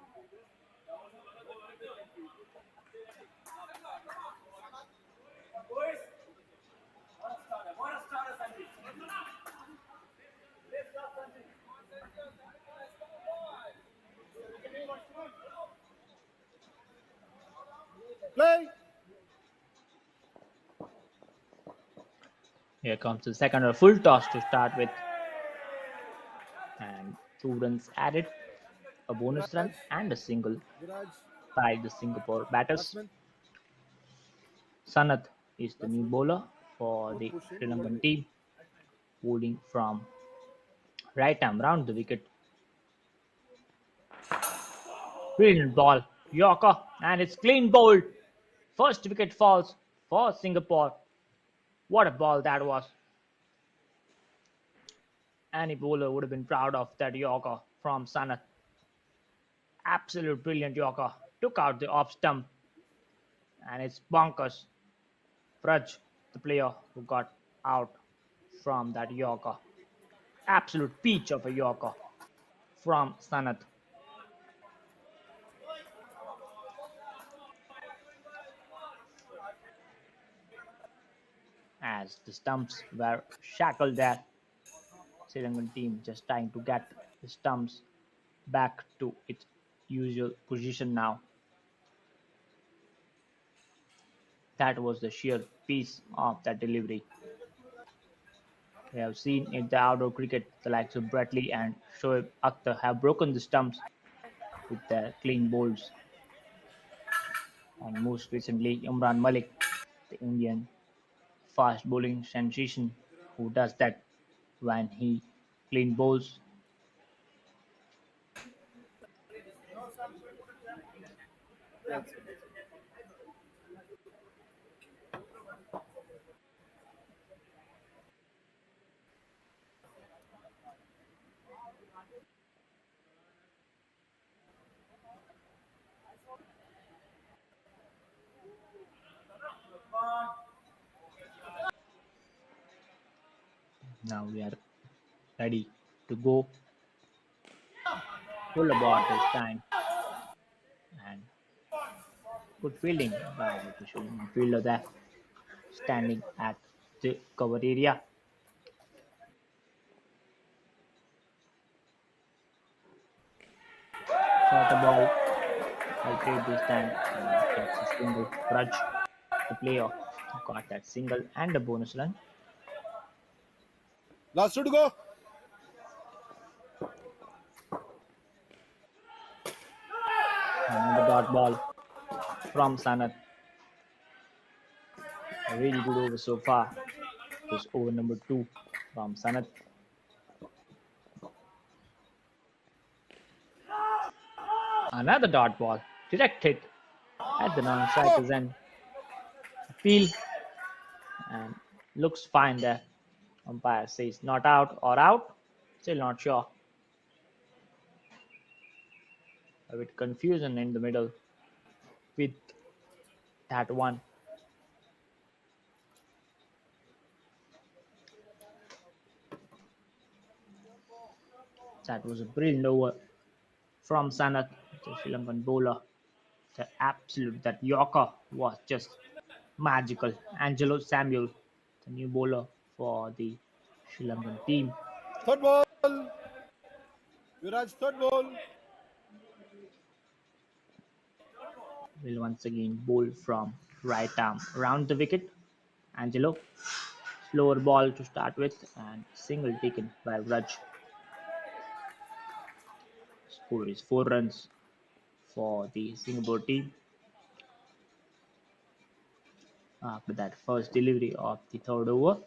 Play. Here comes the second or full toss to start with. And 2 runs added, a bonus run and a single Viraj. by the Singapore batters. Batsman. Sanath is the new bowler for Don't the push him. Sri You got to Lankan wait. team, bowling from right arm round the wicket. Brilliant ball, Yorker, and it's clean bowled. First wicket falls for Singapore. What a ball that was. Any bowler would have been proud of that Yorker from Sanath. Absolute brilliant Yorker. Took out the off stump, and it's bonkers. Vraj, the player who got out from that Yorker. Absolute peach of a Yorker from Sanath. As the stumps were shackled there, Sri Lankan team just trying to get the stumps back to its usual position now. That was the sheer piece of that delivery. We have seen in the outdoor cricket the likes of Bradley and Shoaib Akhtar have broken the stumps with their clean bowls. And most recently, Imran Malik, the Indian fast bowling sensation, who does that when he clean bowls. Now we are ready to go full aboard this time. And good fielding by the Sri Lankan fielder there, standing at the cover area. Shorter ball, well played this time, and gets a single. Raj, the player, got that single and a bonus run. Last two to go. Another dot ball from Sanat. A really good over so far. It was over number 2 from Sanat. Another dot ball, direct hit at the non-striker's end. Appeal and looks fine there. Umpire says not out or out. Still not sure. A bit confusion in the middle with that one. That was a brilliant over from Sanath, the Sri Lankan bowler. That Yorker was just magical. Angelo Samuel, the new bowler for the Sri Lankan team, Third ball. Viraj, third ball. will once again bowl from right arm around the wicket. Angelo, slower ball to start with, and single taken by Raj. Score is 4 runs for the Singapore team. After that first delivery of the third over,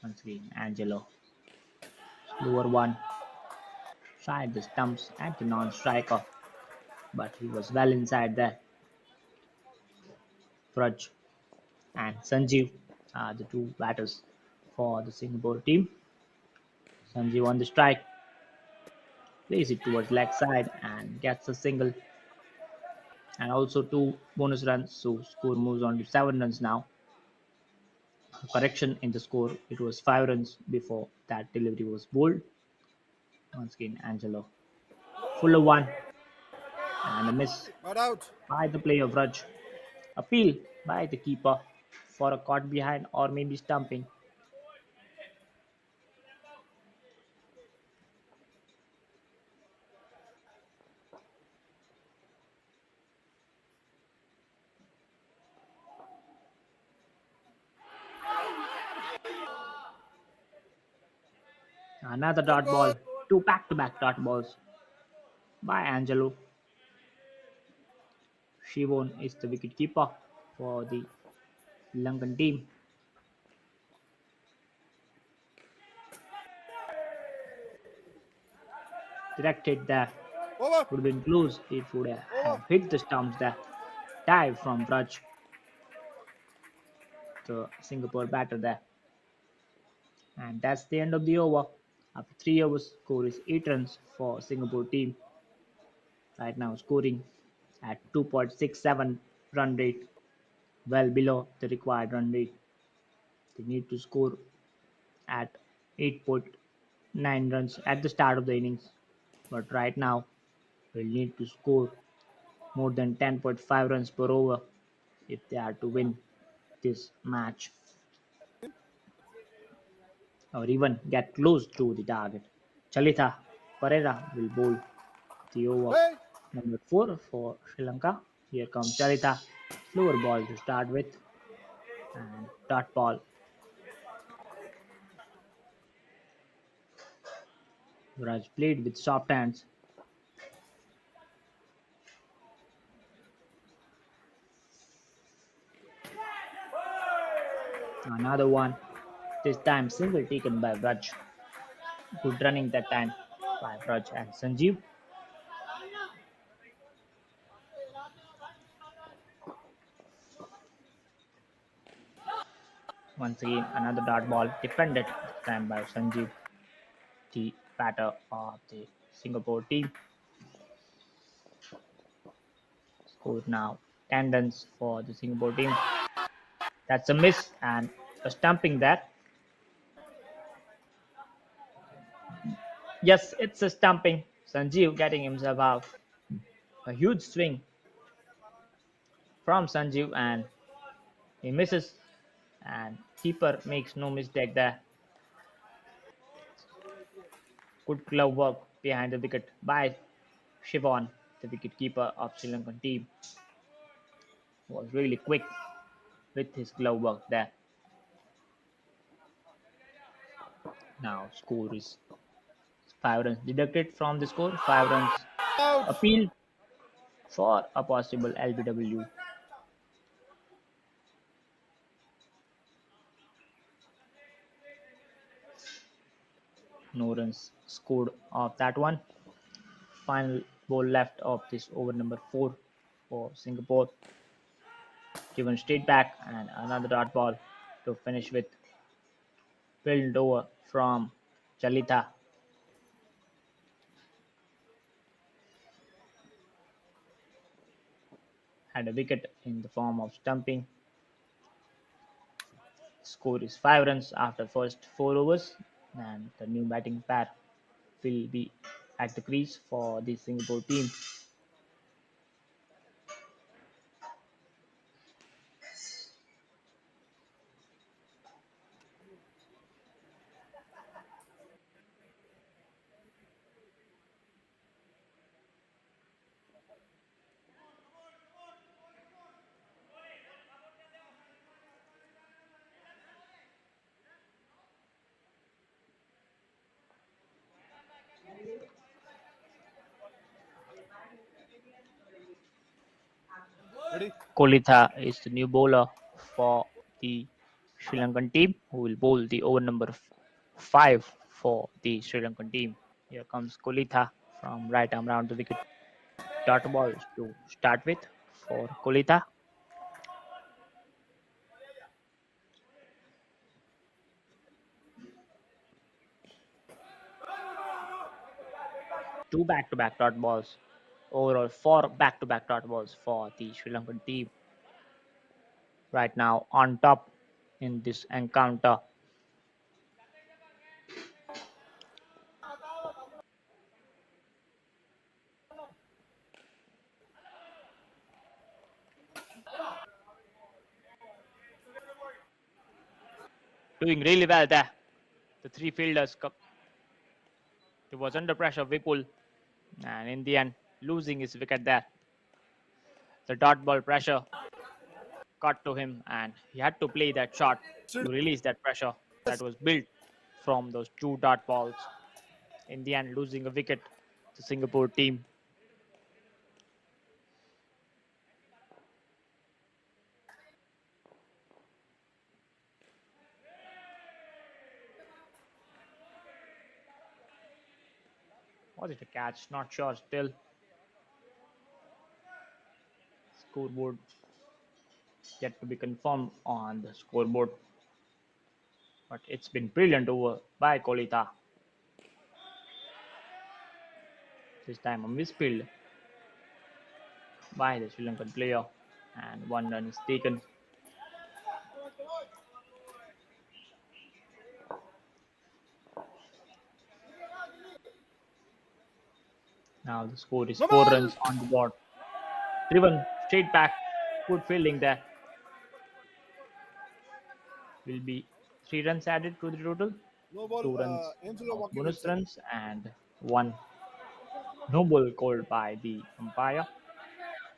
once again Angelo, slower one, tried the stumps at the non-striker, but he was well inside there. Praj and Sanjeev are the two batters for the Singapore team. Sanjeev on the strike, plays it towards leg side and gets a single, and also 2 bonus runs, so score moves on to 7 runs now. A correction in the score, it was 5 runs before that delivery was bowled. Once again Angelo, fuller one and a miss Not out. by the player of Raj. Appeal by the keeper for a caught behind or maybe stumping. Another Third dot ball. ball. 2 back-to-back dot balls by Angelo. Shivon is the wicketkeeper for the Lankan team. Direct hit there. Over. Would have been close. It would Over. have hit the stumps there. Dive from Raj, the Singapore batter there. And that's the end of the over. After 3 overs, score is 8 runs for Singapore team. Right now scoring at 2.67 run rate, well below the required run rate. They need to score at 8.9 runs at the start of the innings, but right now will need to score more than 10.5 runs per over if they are to win this match or even get close to the target. Chalitha Pereira will bowl the over Hey. number 4 for Sri Lanka. Here comes Chalitha. Slower ball to start with and dot ball. Raj played with soft hands. Another one. This time single taken by Raj. Good running that time by Raj and Sanjeev. Once again another dot ball defended this time by Sanjeev, the batter of the Singapore team. Score now 10 runs for the Singapore team. That's a miss and a stumping there. Yes, it's a stumping. Sanjeev getting himself out. A huge swing from Sanjeev and he misses and keeper makes no mistake there. Good glove work behind the wicket by Shivan, the wicketkeeper of Sri Lankan team, was really quick with his glove work there. Now score is 5 runs deducted from the score, 5 runs Out. appeal for a possible LBW. No runs scored of that one. Final ball left of this over number 4 for Singapore. Given straight back and another dot ball to finish with. Filled over from Chalita. Had a wicket in the form of stumping. Score is 5 runs after first 4 overs, and the new batting pair will be at the crease for the Singapore team. Ready? Kolitha is the new bowler for the Sri Lankan team, who will bowl the over number 5 for the Sri Lankan team. Here comes Kolitha from right arm round the wicket. Dot balls to start with for Kolitha. Two back-to-back dot balls. Overall, 4 back-to-back dot balls for the Sri Lankan team. Right now on top in this encounter. Doing really well there. The three fielders. He was under pressure, Vipul, and in the end, losing his wicket there. The dot ball pressure got to him, and he had to play that shot to release that pressure that was built from those two dot balls. In the end, losing a wicket, the Singapore team. Was it a catch? Not sure still. Scoreboard yet to be confirmed on the scoreboard. But it's been brilliant over by Kolita. This time a misfield by the Sri Lankan player, and 1 run is taken. Now the score is 4 runs on the board. Driven straight back. Good fielding there. Will be 3 runs added to the total. No ball. 2 runs Angelo of walking bonus inside. runs and 1 no ball called by the umpire.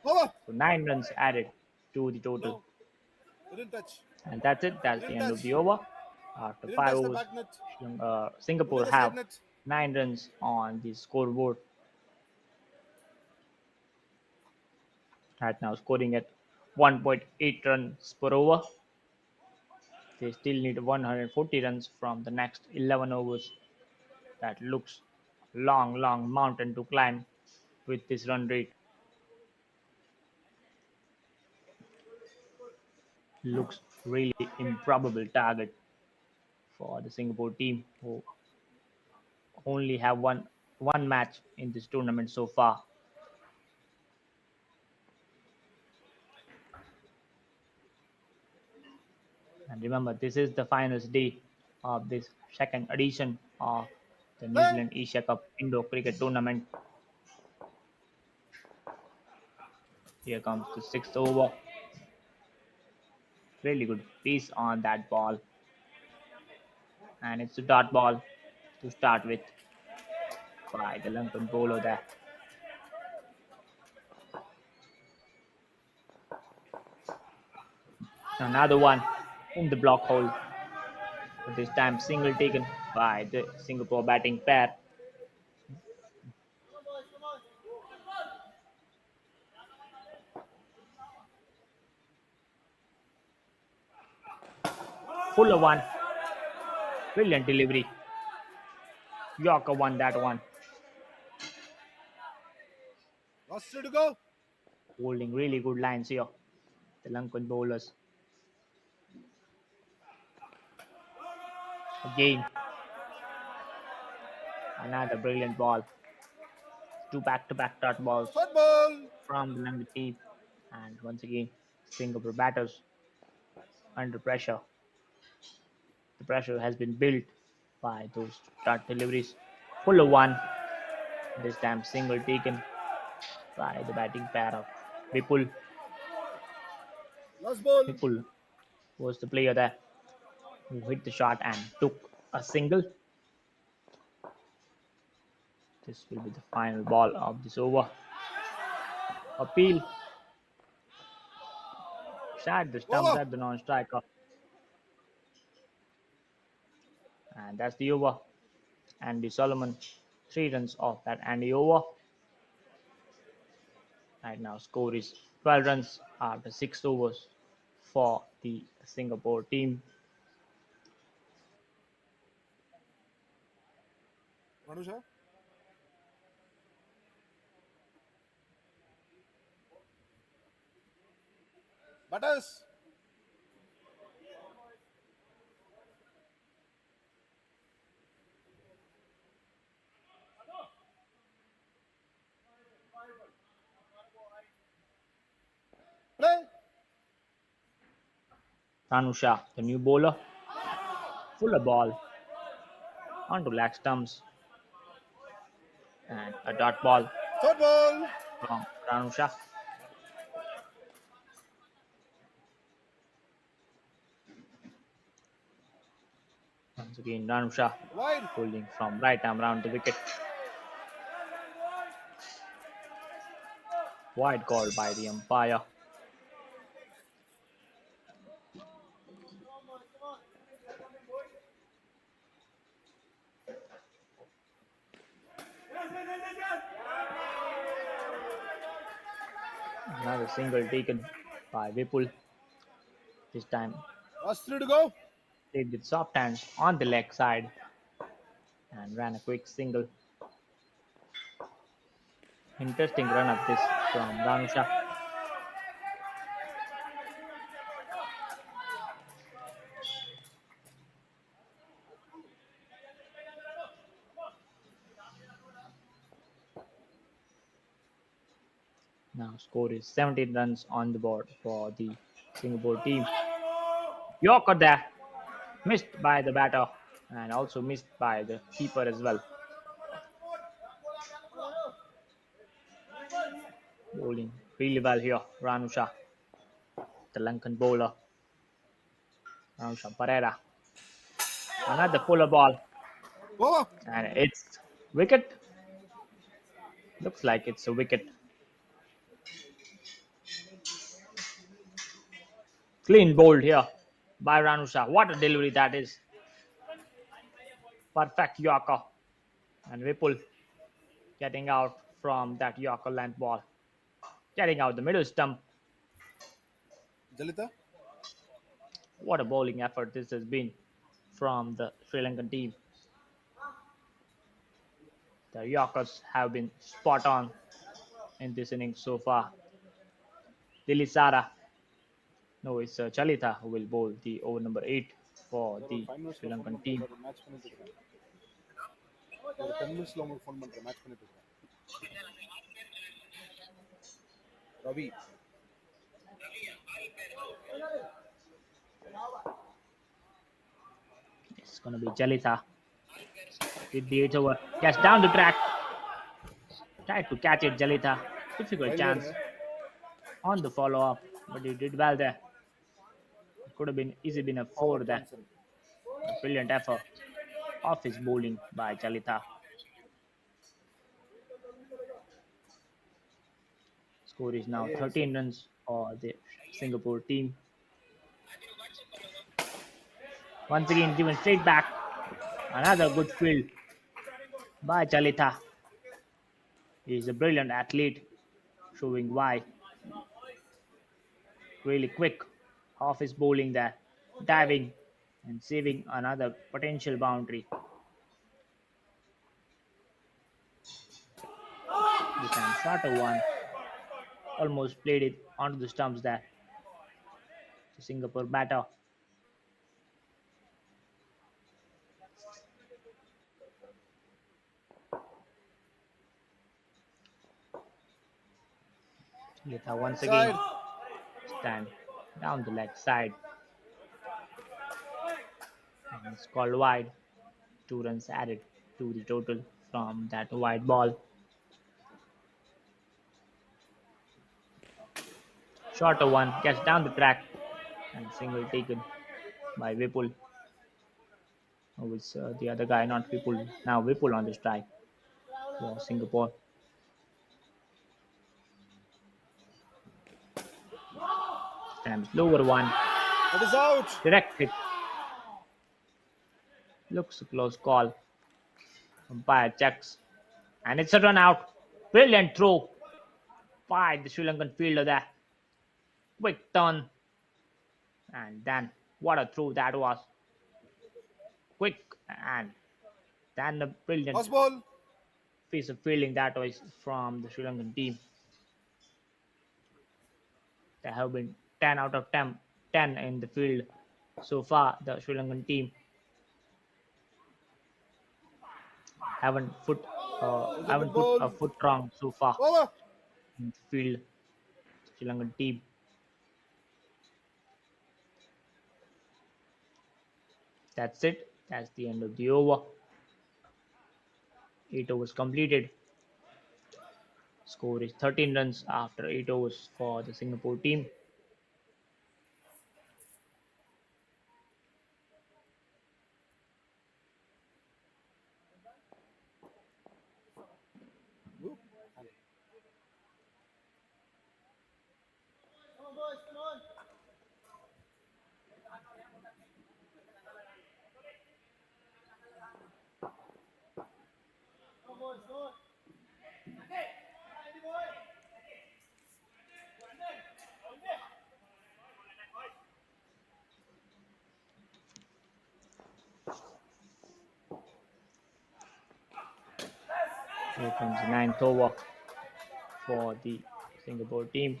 Over. So 9 runs added to the total. No. They didn't touch. And that's it. That's the end of the over. After They didn't 5 touch the overs, back net. Singapore Only the side have net. 9 runs on the scoreboard. Right now scoring at 1.8 runs per over. They still need 140 runs from the next 11 overs. That looks long mountain to climb with this run rate. Looks really improbable target for the Singapore team, who only have one match in this tournament so far. And remember, this is the finals day of this second edition of the New Zealand Asia Cup Indoor Cricket Tournament. Here comes the 6th over. Really good pace on that ball. And it's a dot ball to start with by the Lankan bowler there. Another one in the block hole. But this time single taken by the Singapore batting pair. Fuller one. Brilliant delivery. Yorker won that one. Last 3 to go. Holding really good lines here. The Lankan bowlers. Again, another brilliant ball. Two back-to-back dot balls Third ball. from the Lankan team. And once again, Singapore batters under pressure. The pressure has been built by those dart deliveries. Fuller one. This time single taken by the batting pair of Vipul. Last ball. Vipul was the player there who hit the shot and took a single. This will be the final ball of this over. Appeal. Shat the stumps Over. at the non-striker. And that's the over. Andy Solomon, 3 runs off that Andy over. Right now, score is 12 runs after 6 overs for the Singapore team. Manusha. Batters. Play. Ranusha, the new bowler, fuller ball onto leg stumps and a dot ball Third ball. from Ranusha. Once again, Ranusha Wide. holding from right arm round the wicket. Wide call by the umpire. Another single taken by Vipul. This time Last 3 to go. played with soft hands on the leg side and ran a quick single. Interesting run up this from Ranusha. Now score is 17 runs on the board for the Singapore team. Yorker there, missed by the batter and also missed by the keeper as well. Bowling really well here, Ranusha, the Lankan bowler. Ranusha Pereira. Another fuller ball Over. and it's wicket. Looks like it's a wicket. Clean bowled here by Ranusha. What a delivery that is. Perfect Yorker. And Vipul getting out from that Yorker length ball. Getting out the middle stump. Jalita. What a bowling effort this has been from the Sri Lankan team. The Yorkers have been spot on in this innings so far. Dilisara, no, it's Chalita who will bowl the over number 8 for the 5 minutes Sri phone Lankan team. பண்றேன் match பண்ணிட்டு இருக்கேன். ஒரு 10 minutesல உங்களுக்கு phone பண்றேன் match பண்ணிட்டு இருக்கேன். Ravi. It's going to be Chalita with the 8 over. Catch down the track. Tried to catch it, Jalita. Difficult chance on the follow up, but he did well there. It could have been easily been a 4 there. A brilliant effort of his bowling by Jalita. Score is now 13 runs for the Singapore team. Once again, given straight back. Another good field by Chalita. He is a brilliant athlete, showing why. Really quick. Off his bowling there. Diving and saving another potential boundary. This time shorter one. Almost played it onto the stumps there. The Singapore batter. Chalita once again. Side. This time down the leg side. And it's called wide. 2 runs added to the total from that wide ball. Shorter one gets down the track and single taken by Vipul. Who is the other guy, not Vipul. Now Vipul on the strike for Singapore. Stands lower one. It is out. Direct hit. Looks a close call. Umpire checks. And it's a run out. Brilliant throw by the Sri Lankan fielder there. Quick turn. And then what a throw that was. Quick and then a brilliant Lost ball. piece of fielding that was from the Sri Lankan team. There have been 10 out of 10 in the field so far. The Sri Lankan team haven't put a foot wrong so far Over. in the field. Sri Lankan team. That's it. That's the end of the over. 8 overs completed. Score is 13 runs after 8 overs for the Singapore team. Here comes the 9th over for the Singapore team.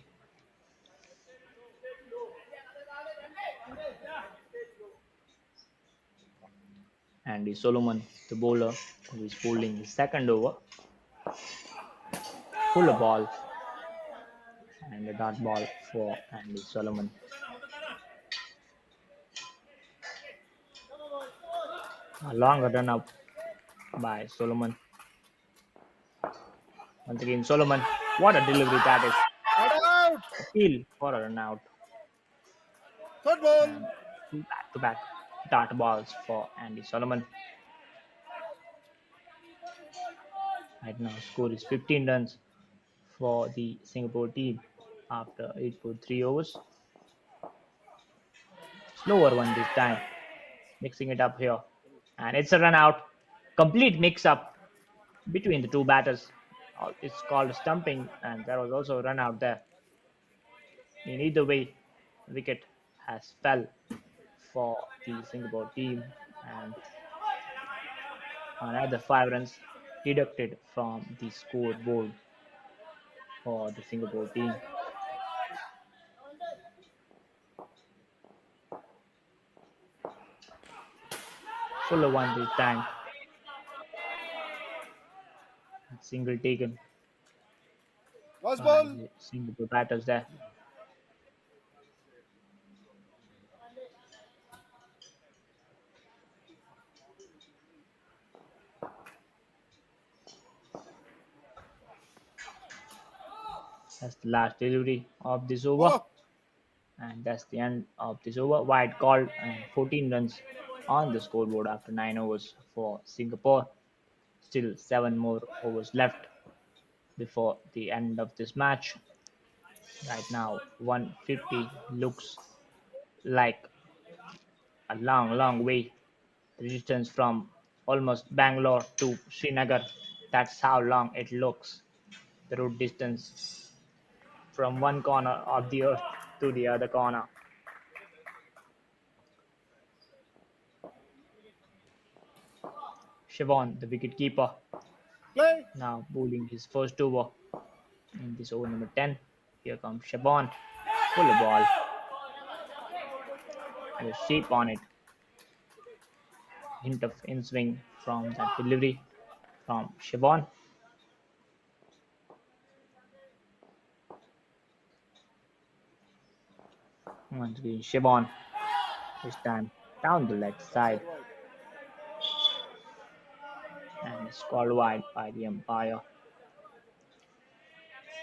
Andy Solomon, the bowler, who is bowling the second over. Full ball and a dot ball for Andy Solomon. A long run up by Solomon. Once again, Solomon. What a delivery that is. Not out. Appeal for a run out. Third ball. And 2 back-to-back dart balls for Andy Solomon. Right now, score is 15 runs for the Singapore team after 8.3 overs. Slower one this time. Mixing it up here. And it's a run out. Complete mix-up between the two batters. It's called stumping, and there was also a run out there. In either way, wicket has fell for the Singapore team, and another 5 runs deducted from the scoreboard for the Singapore team. Fuller one this time. Single taken Lost by ball. the Singapore batters there. That's the last delivery of this over. Over. And that's the end of this over. Wide called and 14 runs on the scoreboard after 9 overs for Singapore. Still 7 more overs left before the end of this match. Right now, 150 looks like a long, long way. The distance from almost Bangalore to Srinagar. That's how long it looks. The road distance from one corner of the earth to the other corner. Siobhan, the wicketkeeper, Play. now bowling his first over in this over number 10. Here comes Siobhan. Full ball. Had a shape on it. Hint of in swing from that delivery from Siobhan. Once again, Siobhan. This time down the left side and it's called wide by the umpire.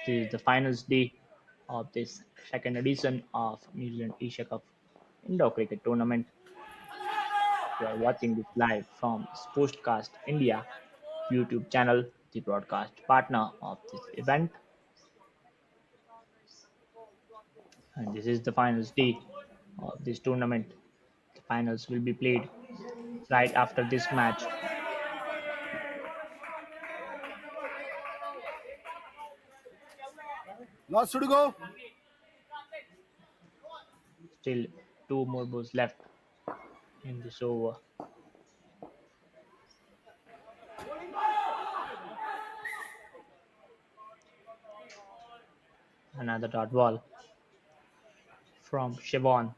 This is the finals day of this second edition of New Zealand Asia Cup Indoor Cricket Tournament. You are watching this live from Sportscast India YouTube channel, the broadcast partner of this event. And this is the finals day of this tournament. The finals will be played right after this match. Last to go. Still two more balls left in this over. Another dot ball from Siobhan.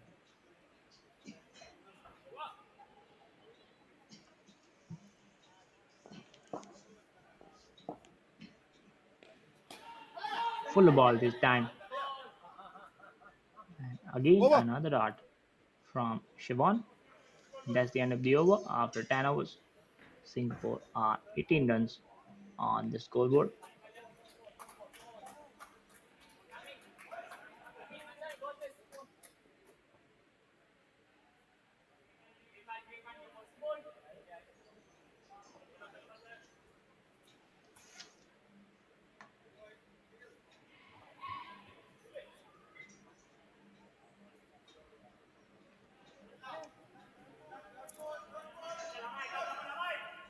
Full ball this time. And again Over. another dot from Siobhan. That's the end of the over. After 10 overs, Singapore are 18 runs on the scoreboard.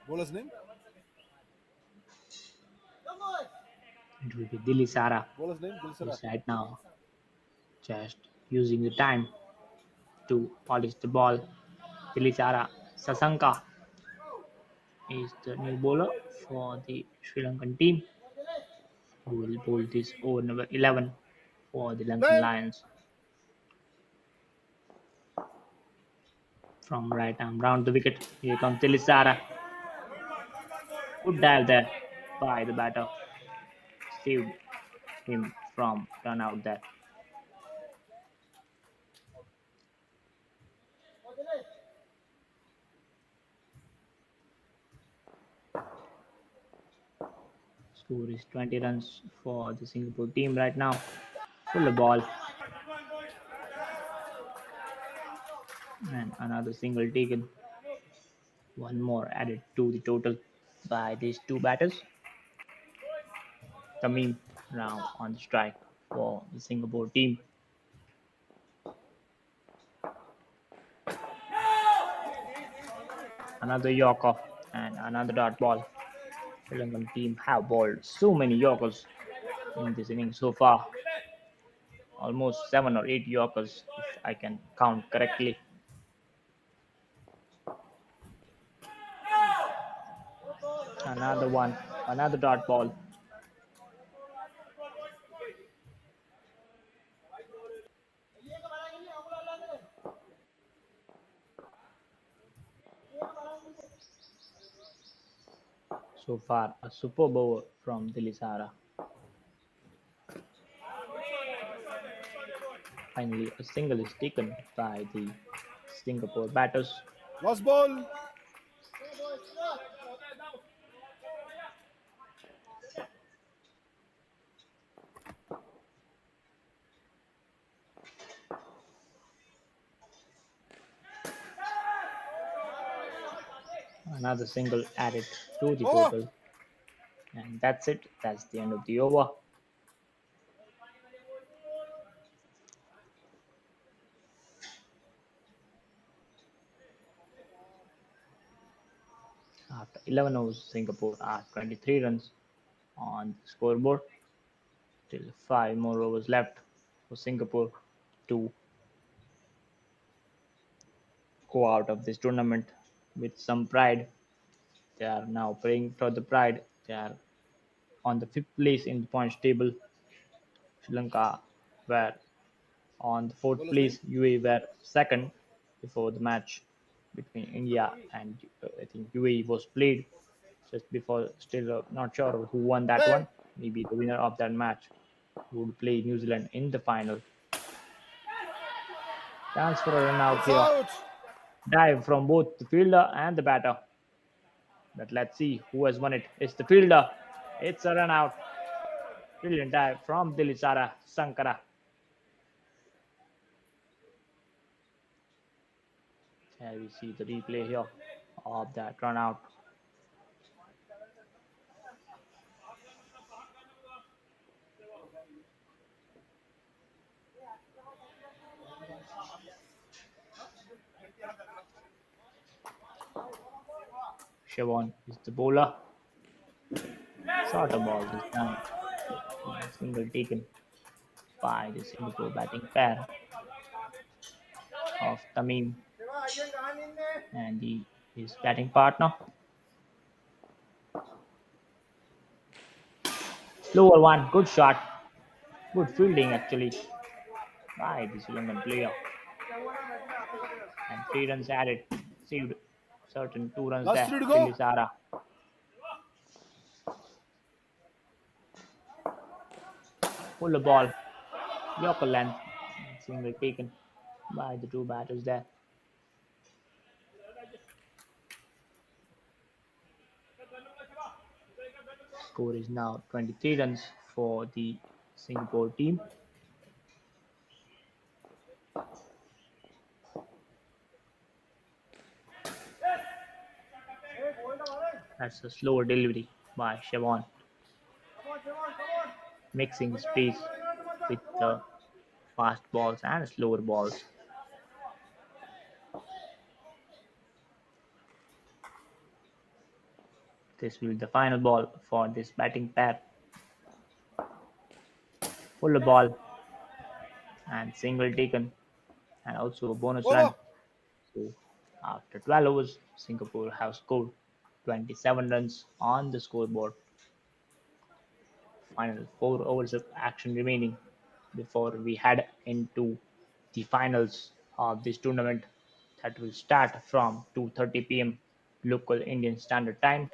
Bowler's name. It will be Dilly Sara, Bowler's name. who's right now just using the time to polish the ball. Dilly Sara Sasanka is the new bowler for the Sri Lankan team, who will bowl this over number 11 for the Lankan Play. Lions. From right arm round the wicket, here comes Dilly Sara. Good dive there by the batter. Saved him from run out there. Score is 20 runs for the Singapore team right now. Full ball. And another single taken. One more added to the total by these two batters. Tamim now on the strike for the Singapore team. Another Yorker and another dot ball. Sri Lankan team have bowled so many Yorkers in this inning so far. Almost 7 or 8 Yorkers, if I can count correctly. Another one, another dot ball. So far, a superb over from Dilly Sara. Finally, a single is taken by the Singapore batters. Last ball. Another single added to the Over. total. And that's it. That's the end of the over. After 11 overs, Singapore are 23 runs on the scoreboard. Still 5 more overs left for Singapore to go out of this tournament with some pride. They are now playing for the pride. They are on the fifth place in the points table. Sri Lanka were on the fourth Bowler's name? place. UAE were second before the match between India and I think UAE was played just before. Still not sure who won that Hey! one. Maybe the winner of that match would play New Zealand in the final. Chance for a run out It's here. out! Dive from both the fielder and the batter. But let's see who has won it. It's the fielder. It's a run out. Brilliant dive from Dilisara Sankara. Here we see the replay here of that run out. Siobhan is the bowler. Shorter ball this time. Single taken by the Singapore batting pair of Tamim and his batting partner. Slower one, good shot, good fielding actually by the Sri Lankan player. And 3 runs added, saved certain 2 runs Last there. three to go. Dilisara. Pull the ball, Yorker length, single taken by the two batters there. Score is now 23 runs for the Singapore team. That's a slower delivery by Siobhan, mixing his pace with the fast balls and slower balls. This will be the final ball for this batting pair. Pull the ball and single taken, and also a bonus run. Over! So after 12 overs, Singapore have scored 27 runs on the scoreboard. Final 4 overs of action remaining before we head into the finals of this tournament that will start from 2:30 p.m. local Indian Standard Time.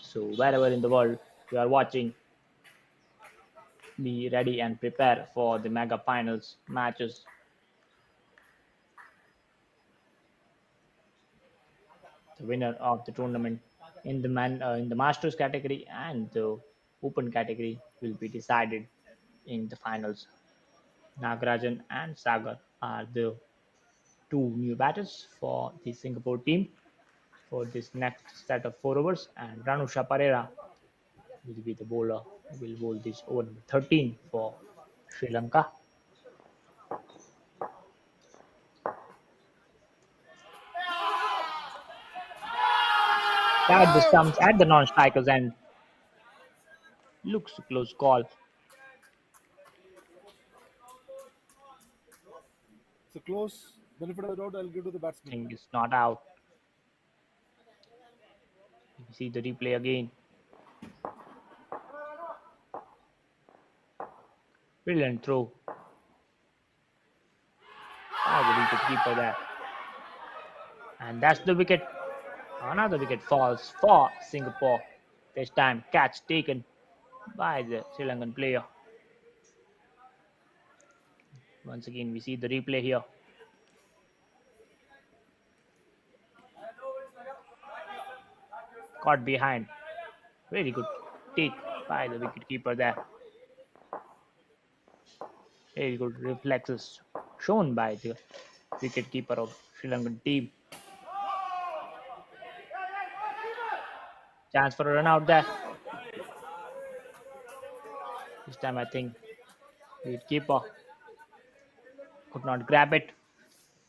So wherever in the world you are watching, be ready and prepare for the mega finals matches. The winner of the tournament in the Masters category and the Open category will be decided in the finals. Nagarajan and Sagar are the two new batters for the Singapore team for this next set of 4 overs, and Ranusha Pereira will be the bowler who will bowl this over number 13 for Sri Lanka. At the stumps at the non-strikers end. Looks a close call. It's a close. Benefit of the doubt, I'll give to the I batsman. think it's not out. You see the replay again. Brilliant throw by the wicket keeper there. And that's the wicket. Another wicket falls for Singapore. This time catch taken by the Sri Lankan player. Once again we see the replay here. Caught behind. Very good take by the wicket keeper there. Very good reflexes shown by the wicket keeper of Sri Lankan team. Chance for a run out there. This time I think wicket keeper could not grab it.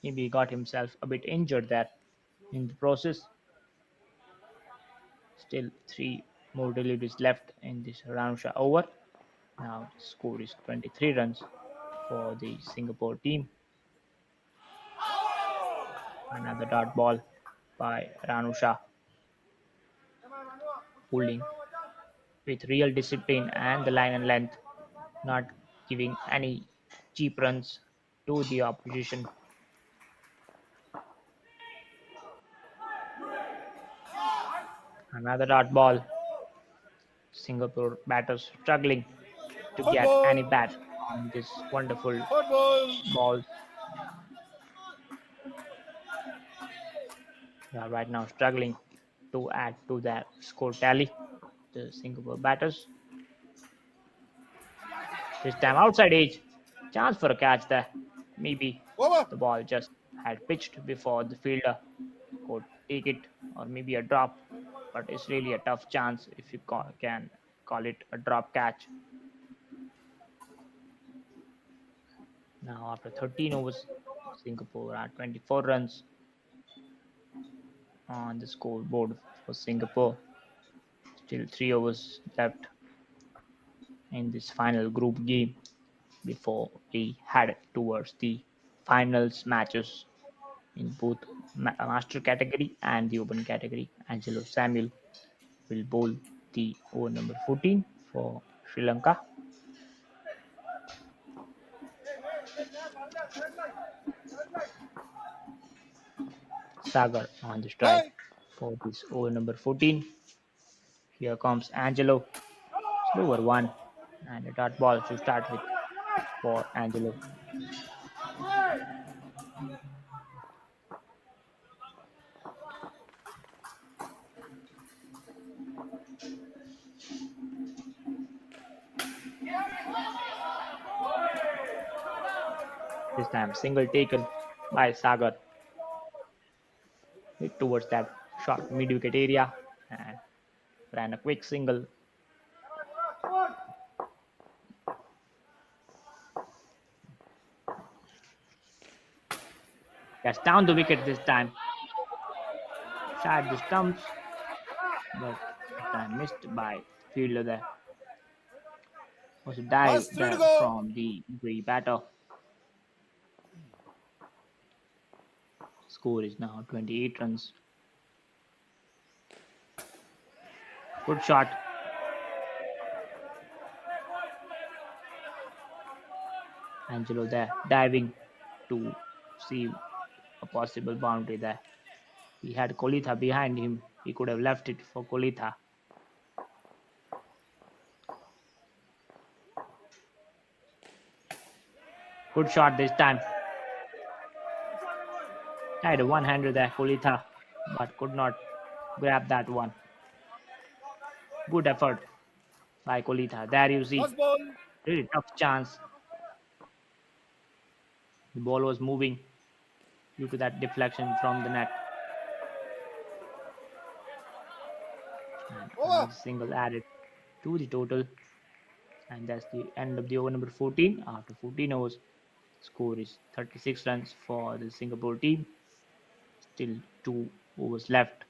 Maybe he got himself a bit injured there in the process. Still 3 more deliveries left in this Ranusha over. Now the score is 23 runs for the Singapore team. Another dot ball by Ranusha, holding with real discipline and the line and length, not giving any cheap runs to the opposition. Another dot ball. Singapore batters struggling to Hot get ball. any bat on this wonderful Hot ball. balls. They are right now struggling to add to their score tally. The Singapore batters. This time outside edge. Chance for a catch there. Maybe Over. the ball just had pitched before the fielder could take it, or maybe a drop. But it's really a tough chance if you can call it a drop catch. Now after 13 overs, Singapore are 24 runs on the scoreboard for Singapore. Still 3 overs left in this final group game before we head towards the finals matches in both master category and the open category. Angelo Samuel will bowl the over number 14 for Sri Lanka. Sagar on the strike Hey. for this over number 14. Here comes Angelo. Slower one and a dot ball to start with for Angelo. This time single taken by Sagar. Hit towards that short mid-wicket area and ran a quick single. That's down the wicket this time. Tried the stumps, but this time missed by the fielder there. Was a dive Last three to there go. from the Grey batter. Score is now 28 runs. Good shot. Angelo there diving to see a possible boundary there. He had Kolitha behind him. He could have left it for Kolitha. Good shot this time. Tried a one-hander there, Kolitha, but could not grab that one. Good effort by Kolitha. There you see, Last ball. really tough chance. The ball was moving due to that deflection from the net. And Over. another single added to the total. And that's the end of the over number 14. After 14 overs, score is 36 runs for the Singapore team. Still 2 overs left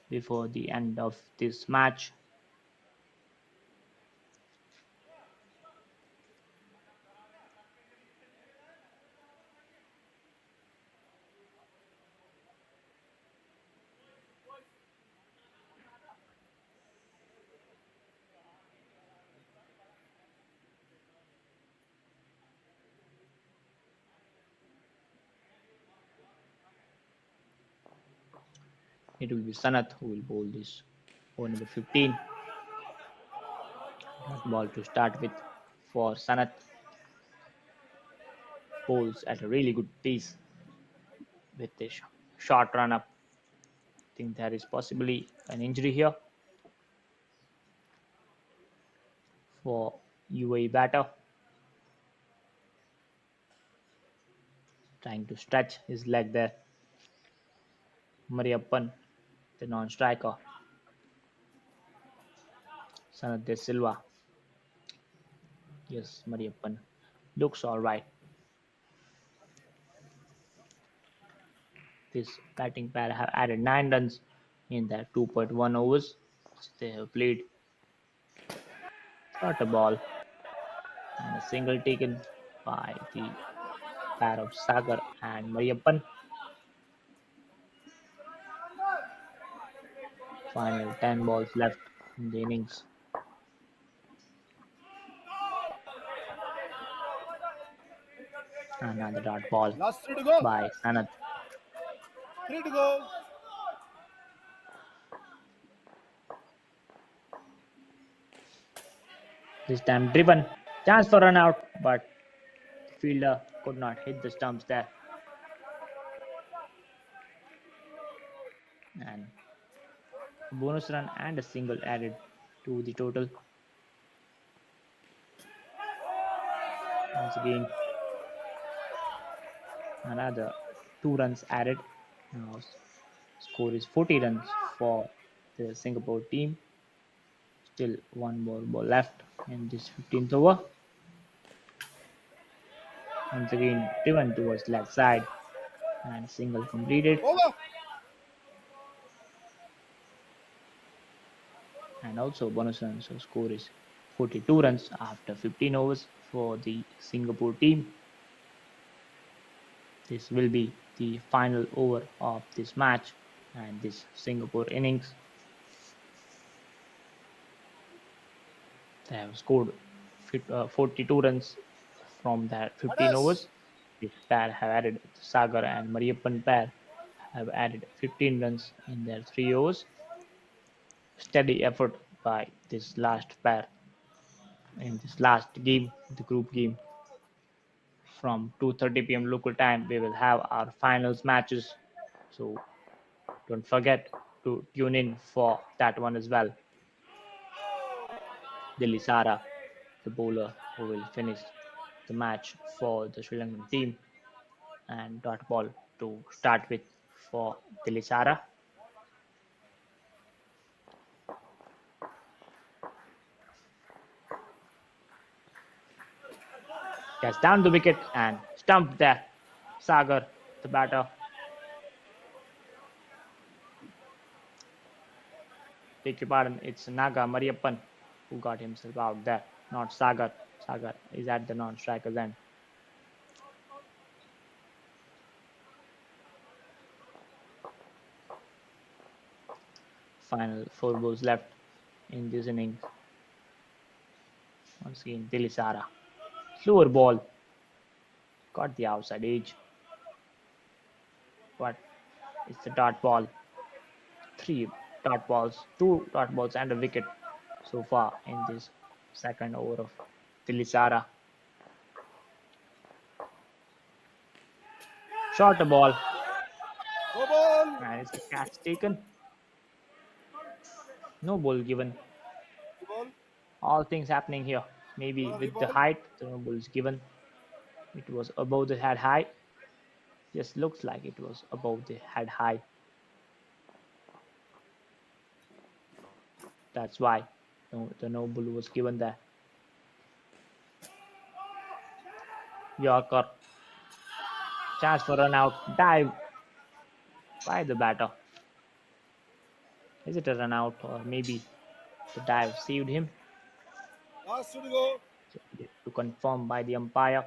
before the end of this match. It will be Sanath who will bowl this over number 15. Dot ball to start with for Sanath. Bowls at a really good pace with this short run up. I think there is possibly an injury here for UAE batter. Trying to stretch his leg there. Mariappan, the non-striker. Sanath De Silva. Yes, Mariappan. Looks alright. This batting pair have added 9 runs in their 2.1 overs. they have played. Shot a ball and a single taken by the pair of Sagar and Mariappan. Final 10 balls left in the innings. Another dot ball Last three to go. by Sanath. Three to go. This time driven. Chance for run out, but the fielder could not hit the stumps there. And a bonus run and a single added to the total. Once again, another 2 runs added. Now score is 40 runs for the Singapore team. Still one more ball left in this 15th over. Once again, driven towards left side and single completed. Over. And also bonus run. So score is 42 runs after 15 overs for the Singapore team. This will be the final over of this match and this Singapore innings. They have scored 42 runs from their 15 overs. This pair have added Sagar and Mariappan pair have added 15 runs in their 3 overs. Steady effort by this last pair in this last game, the group game. From 2:30 p.m. local time, we will have our finals matches. So don't forget to tune in for that one as well. Dilisara, the bowler who will finish the match for the Sri Lankan team, and dot ball to start with for Dilisara. Gets down the wicket and stumped there. Sagar, the batter. Beg your pardon, it's Naga Mariappan who got himself out there, not Sagar. Sagar is at the non-striker's end. Final 4 balls left in this innings. Once again, Dilisara. Slower ball. Got the outside edge. But it's a dot ball. 3 dot balls, 2 dot balls and a wicket so far in this second over of Dilisara. Short a ball. Go ball. And it's a catch taken. No ball given. Ball. All things happening here. Maybe with the height, the no ball is given. It was above the head high. Just looks like it was above the head high. That's why the no ball was given there. Yorker. Chance for run out. Dive by the batter. Is it a run out, or maybe the dive saved him? Last two to go. To confirm by the umpire.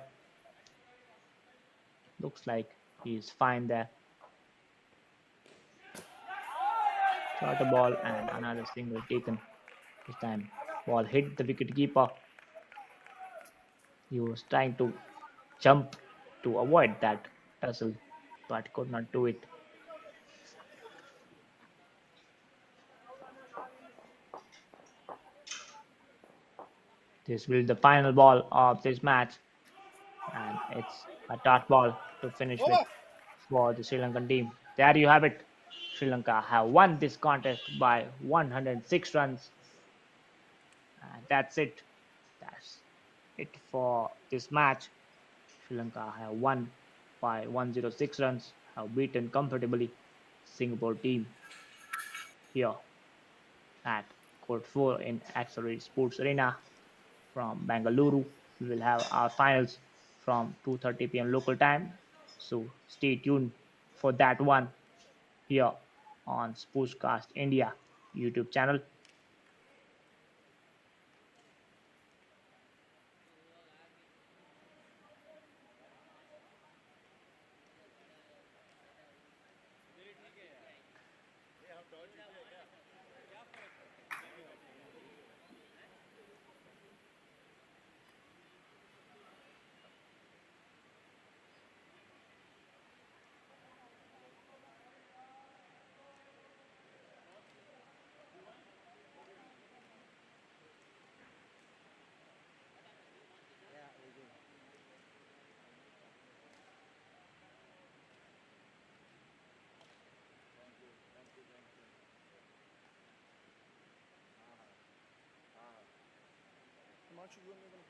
Looks like he is fine there. Shot a ball and another single taken. This time ball hit the wicket keeper. He was trying to jump to avoid that tussle, but could not do it. This will be the final ball of this match, and it's a dot ball to finish with for the Sri Lankan team. There you have it. Sri Lanka have won this contest by 106 runs. And that's it. That's it for this match. Sri Lanka have won by 106 runs, have beaten comfortably Singapore team here at Court 4 in Accelerate Sports Arena from Bengaluru. We will have our finals from 2:30 p.m. local time. So stay tuned for that one here on Sportscast India YouTube channel. Himanshu, you and me